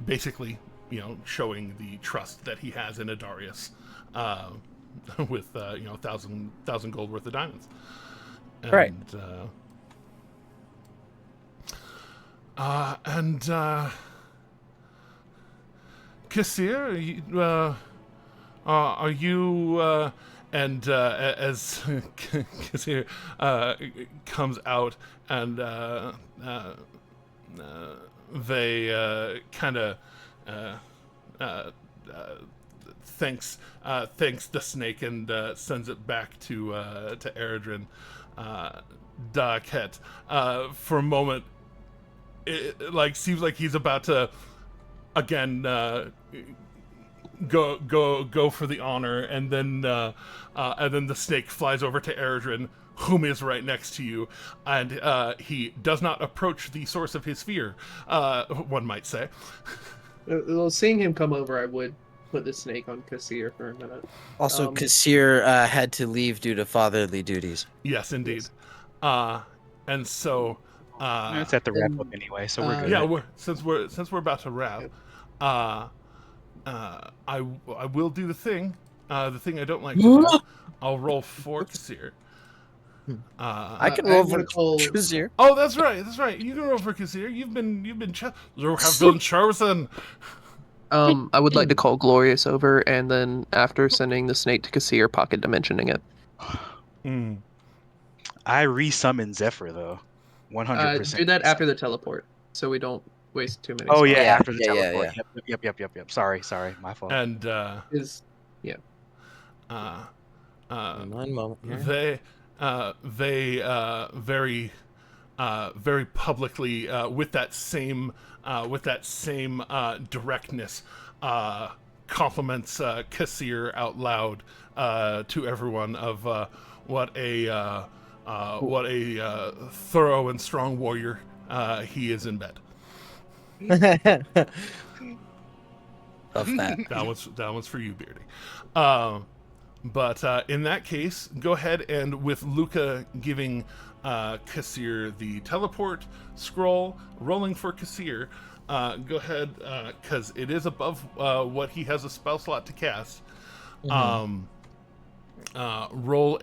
basically, showing the trust that he has in Idarius, with 1,000 gold worth of diamonds. And, Right. Kassir, are you as Kassir comes out, and they kind of thanks the snake and sends it back to Eredrin. Daket, for a moment, it seems like he's about to again go for the honor, and then the snake flies over to Eredrin, whom is right next to you, and he does not approach the source of his fear, one might say. Well, seeing him come over, I would put the snake on Kassir for a minute. Also, Kassir had to leave due to fatherly duties. Yes, indeed. And so It's at the wrap up anyway, so we're good. yeah, since we're about to wrap, I will do the thing I don't like to do. I'll roll for Kassir. I can roll for call... Kassir. Oh, that's right. You can roll for Kassir. You have been chosen. I would like to call Glorious over, and then after sending the snake to Kassir, pocket dimensioning it. I resummon Zephyr though, 100%. Do that after the teleport, so we don't waste too many. Oh spots. yeah, Yeah, after the yeah, teleport. yeah. Yep. Sorry, my fault. And One moment. Here. they very publicly, with that same directness, compliments Kassir out loud to everyone of what a thorough and strong warrior he is in bed. Of that. That one's for you, Beardy. But in that case, go ahead and, with Luca giving Kassir the teleport scroll, rolling for Kassir, go ahead, because it is above what he has a spell slot to cast. Roll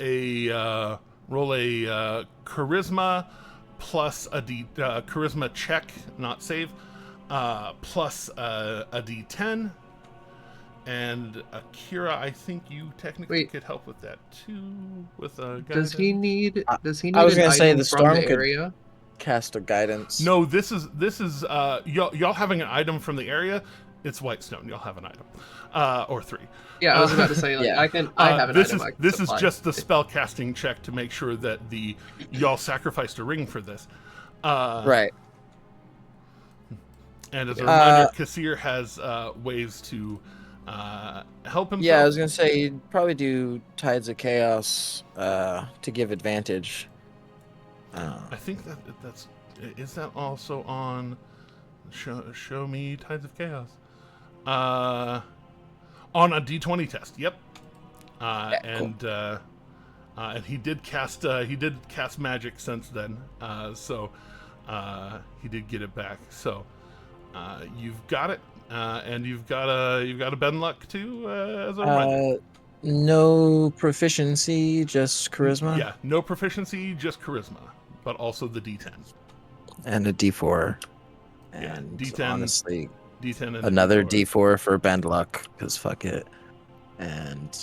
a charisma plus a charisma check, not save, plus a d10. And Akira, I think you technically could help with that too. With a guidance. Does he need? I was gonna say the storm could- area. Cast a guidance. No, this is y'all having an item from the area. It's Whitestone. Y'all have an item, or 3. Yeah, I was about to say, like, Yeah. I have an this item. is I can this is supply. just the spell casting check to make sure that y'all sacrificed a ring for this. Right. And as a reminder, Kassir has ways to help himself. Yeah, I was gonna say you'd probably do Tides of Chaos to give advantage. I think is that also on show me Tides of Chaos. On a d20 test. Yep. Cool. And he did cast magic since then. So he did get it back. So you've got it, and you've got a Ben luck too as a reminder. No proficiency, just charisma. Yeah, no proficiency, just charisma, but also the D10. And a D4. Yeah, And D10, honestly, D10 and another a D4. D4 for bad luck, because fuck it. And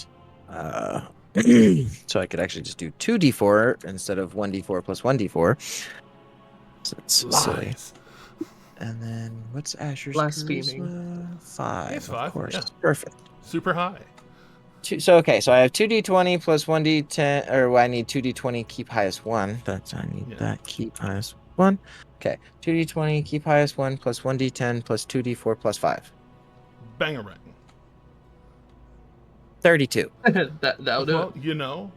so I could actually just do 2d4 instead of 1d4 plus 1d4. So it's silly. Lies. And then what's Asher's Blaspheming. charisma? 5, It's of 5, course. yeah. Perfect. Super high. So I have 2d20 plus 1d10, or I need 2d20 keep highest 1. I need that keep highest 1. Okay, 2d20 keep highest 1 plus 1d10 plus 2d4 plus 5. Bangarang. 32. That'll do Well, it. you know,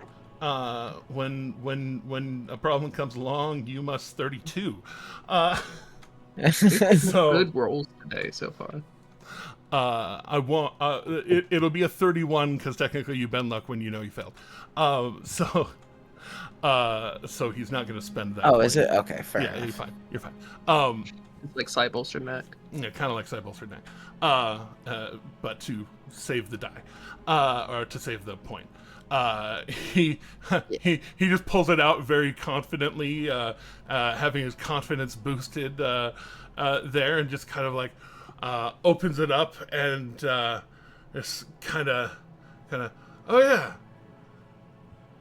when a problem comes along, you must 32. So Good rolls today so far. I won't. It'll be a 31 because technically you bend luck when you know you failed. So he's not going to spend that. Oh, point. is it? Okay, fair Yeah, enough. you're fine. You're fine. It's like side bolster neck. Yeah, kind of like side bolster neck. But to save the die, or to save the point. He just pulls it out very confidently, having his confidence boosted there, and just kind of like opens it up and just kind of oh yeah,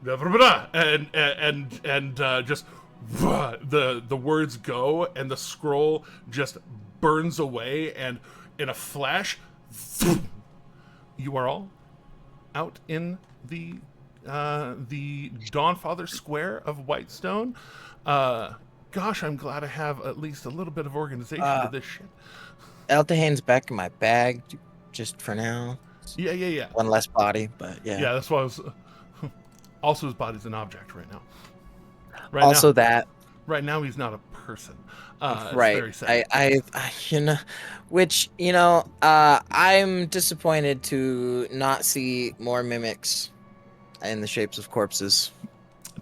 blah, blah, blah, and just the words go and the scroll just burns away, and in a flash you are all out in the Dawnfather Square of Whitestone. Gosh, I'm glad I have at least a little bit of organization to this shit. Eltahane's back in my bag, just for now. Yeah. One less body, but yeah. Yeah, that's why I was. Also, his body's an object right now. Right now, he's not a person. It's Right. Very sad. I I'm disappointed to not see more mimics in the shapes of corpses.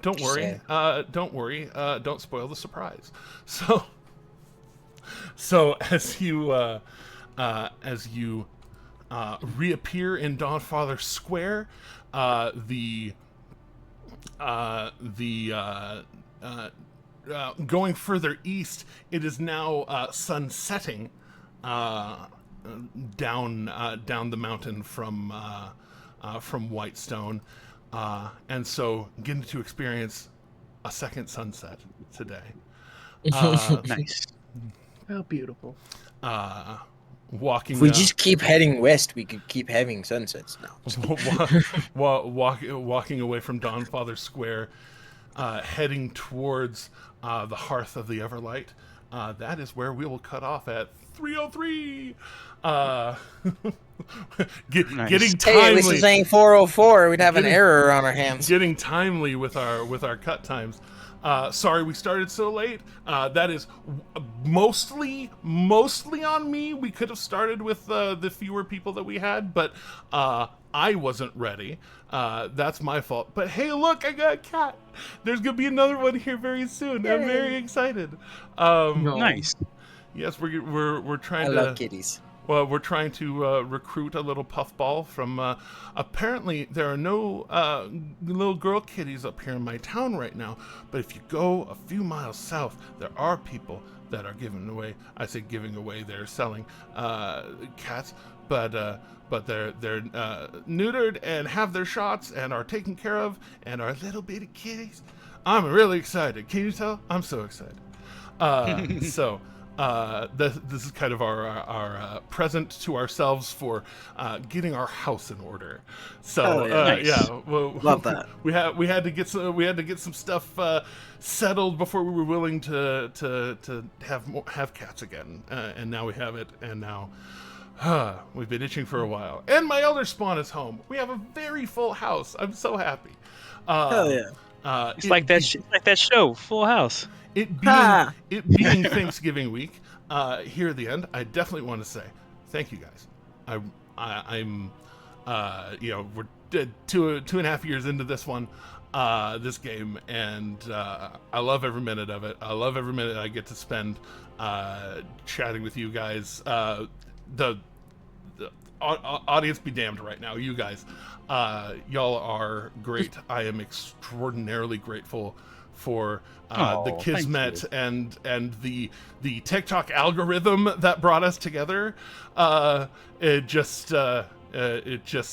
Don't Just worry. saying. Don't worry. Don't spoil the surprise. So as you reappear in Dawnfather Square, going further east, it is now sun setting down the mountain from Whitestone, and so getting to experience a second sunset today. Nice. How beautiful. Walking. If we just keep heading west, we could keep having sunsets now. Walking away from Dawnfather Square, heading towards the hearth of the Everlight. That is where we will cut off at 3:03. Nice. Getting Hey, at least timely. it's saying 4:04. We'd have an Getting- error on our hands. Getting timely with our cut times. Sorry we started so late. That is mostly on me. We could have started with the fewer people that we had, but I wasn't ready. That's my fault. But hey, look, I got a cat. There's gonna be another one here very soon. I'm very excited. Nice. Yes, we're trying I to. love kitties. Well, we're trying to recruit a little puffball from. Apparently, there are no little girl kitties up here in my town right now. But if you go a few miles south, there are people that are giving away. I say giving away. They're selling cats, but they're neutered and have their shots and are taken care of and are little bitty kitties. I'm really excited. Can you tell? I'm so excited. So. This is kind of our present to ourselves for getting our house in order. So Oh, yeah. Nice. yeah, well, Love that. We had to get some stuff settled before we were willing to have cats again, and now we have it, and now. We've been itching for a while, and my elder spawn is home. We have a very full house. I'm so happy. Hell yeah. It's like that show, Full House. It being Thanksgiving week, here at the end, I definitely want to say thank you guys. I'm we're 2.5 years into this one, this game, and I love every minute of it. I love every minute I get to spend chatting with you guys. The audience be damned right now, you guys. Y'all are great. I am extraordinarily grateful for the kismet and the TikTok algorithm that brought us together. It just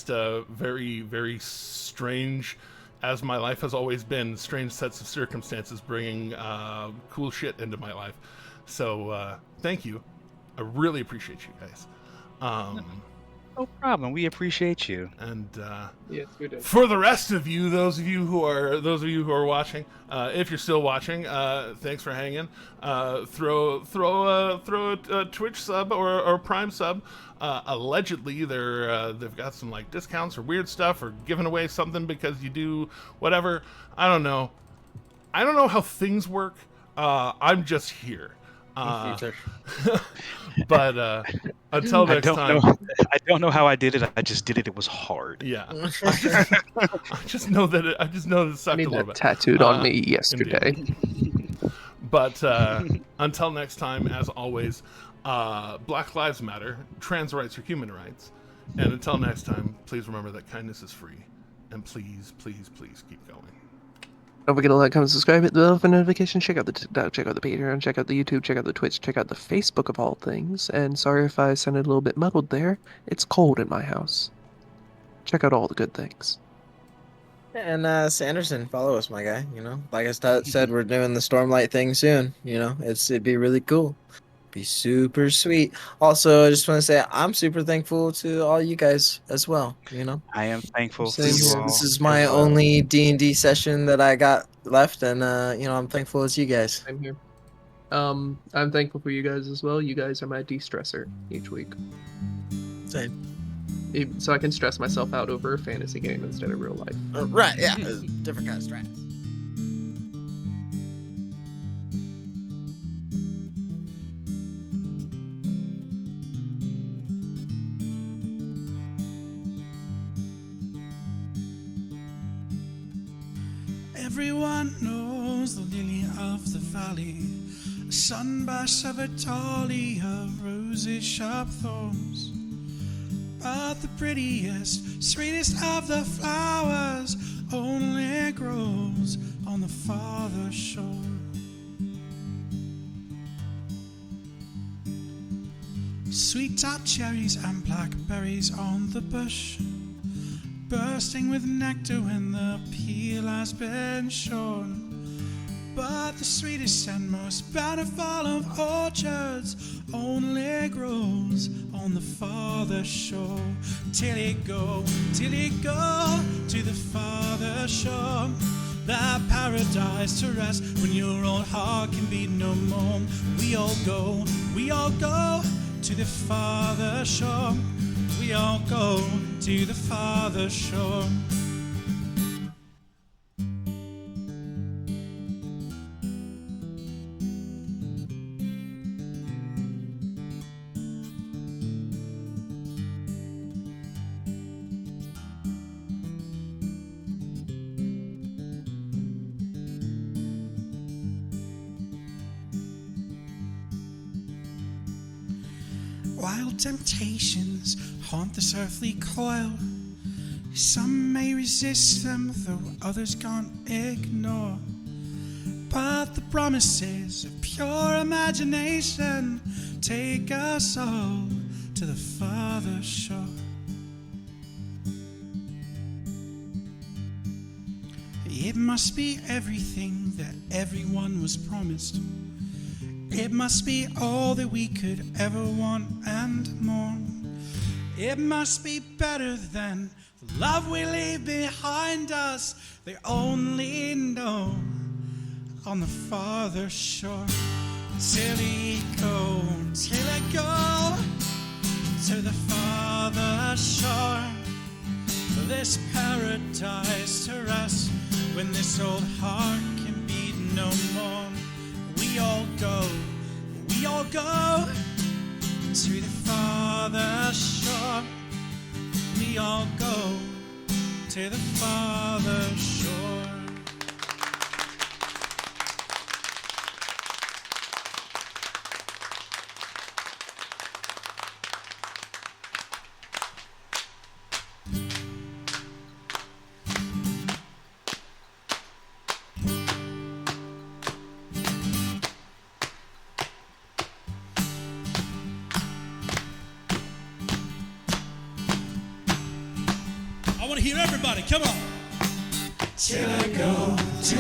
very, very strange, as my life has always been, strange sets of circumstances bringing cool shit into my life. So thank you. I really appreciate you guys. No problem. We appreciate you. And Yes, we do. for the rest of you, those of you who are watching, if you're still watching, thanks for hanging. Throw a Twitch sub or Prime sub. Allegedly, they've got some like discounts or weird stuff, or giving away something because you do whatever. I don't know how things work. I'm just here. But until next time. I don't know how I did it. I just did it. It was hard. Yeah. I just know that it sucked I need a little that bit. tattooed on me yesterday. Indeed. But until next time, as always, Black Lives Matter, trans rights are human rights. And until next time, please remember that kindness is free. And please, please, please keep going. Don't forget to like, comment, subscribe, hit the bell for notifications, check out the TikTok, check out the Patreon, check out the YouTube, check out the Twitch, check out the Facebook of all things. And sorry if I sounded a little bit muddled there. It's cold in my house. Check out all the good things. And Sanderson, follow us, my guy. Like I said, we're doing the Stormlight thing soon. It'd be really cool. Be super sweet. Also, I just want to say I'm super thankful to all you guys as well. I am thankful for This you all. is my only D&D session that I got left, and I'm thankful as you guys. I'm here. I'm thankful for you guys as well. You guys are my de-stressor each week. Same. So I can stress myself out over a fantasy game instead of real life. Right, yeah. Different kind of stress. Everyone knows the lily of the valley, a sunburst of a dahlia of roses, sharp thorns. But the prettiest, sweetest of the flowers only grows on the farther shore. Sweet tart cherries and blackberries on the bush, bursting with nectar when the peel has been shorn. But the sweetest and most bountiful of orchards only grows on the farther shore. Till you go to the farther shore, that paradise to rest when your old heart can beat no more. We all go to the farther shore. We all go to the farther shore. Wild temptations haunt this earthly coil. Some may resist them, though others can't ignore. But the promises of pure imagination take us all to the farther shore. It must be everything that everyone was promised. It must be all that we could ever want and more. It must be better than the love we leave behind us. They only know on the farther shore. Till we go to the farther shore. This paradise to rest when this old heart can beat no more. We all go to the farther shore. to the farther shore. I want to hear everybody, come on. Till I go to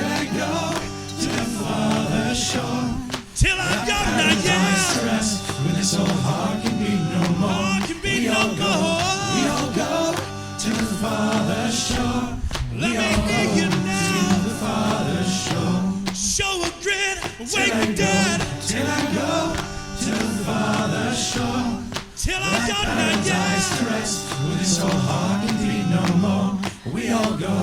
the farther shore. Till I go, now, yeah. Rest when this old heart can be no more. Heart can be no more. We all go to the farther shore. Let me hear you now. To the farther shore. Show a grin, wake the dead. Till I go to the farther shore. Till I go, now, yeah. Rest when this old heart can be no more. We all go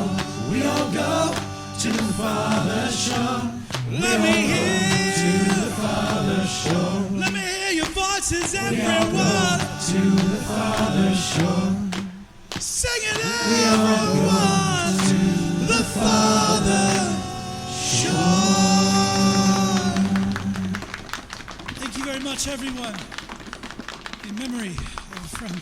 to the farther shore. Let me hear to the farther shore. Let me hear your voices, everyone. To the farther shore. Sing it, everyone. To the farther shore. Thank you very much, everyone. In memory of a friend.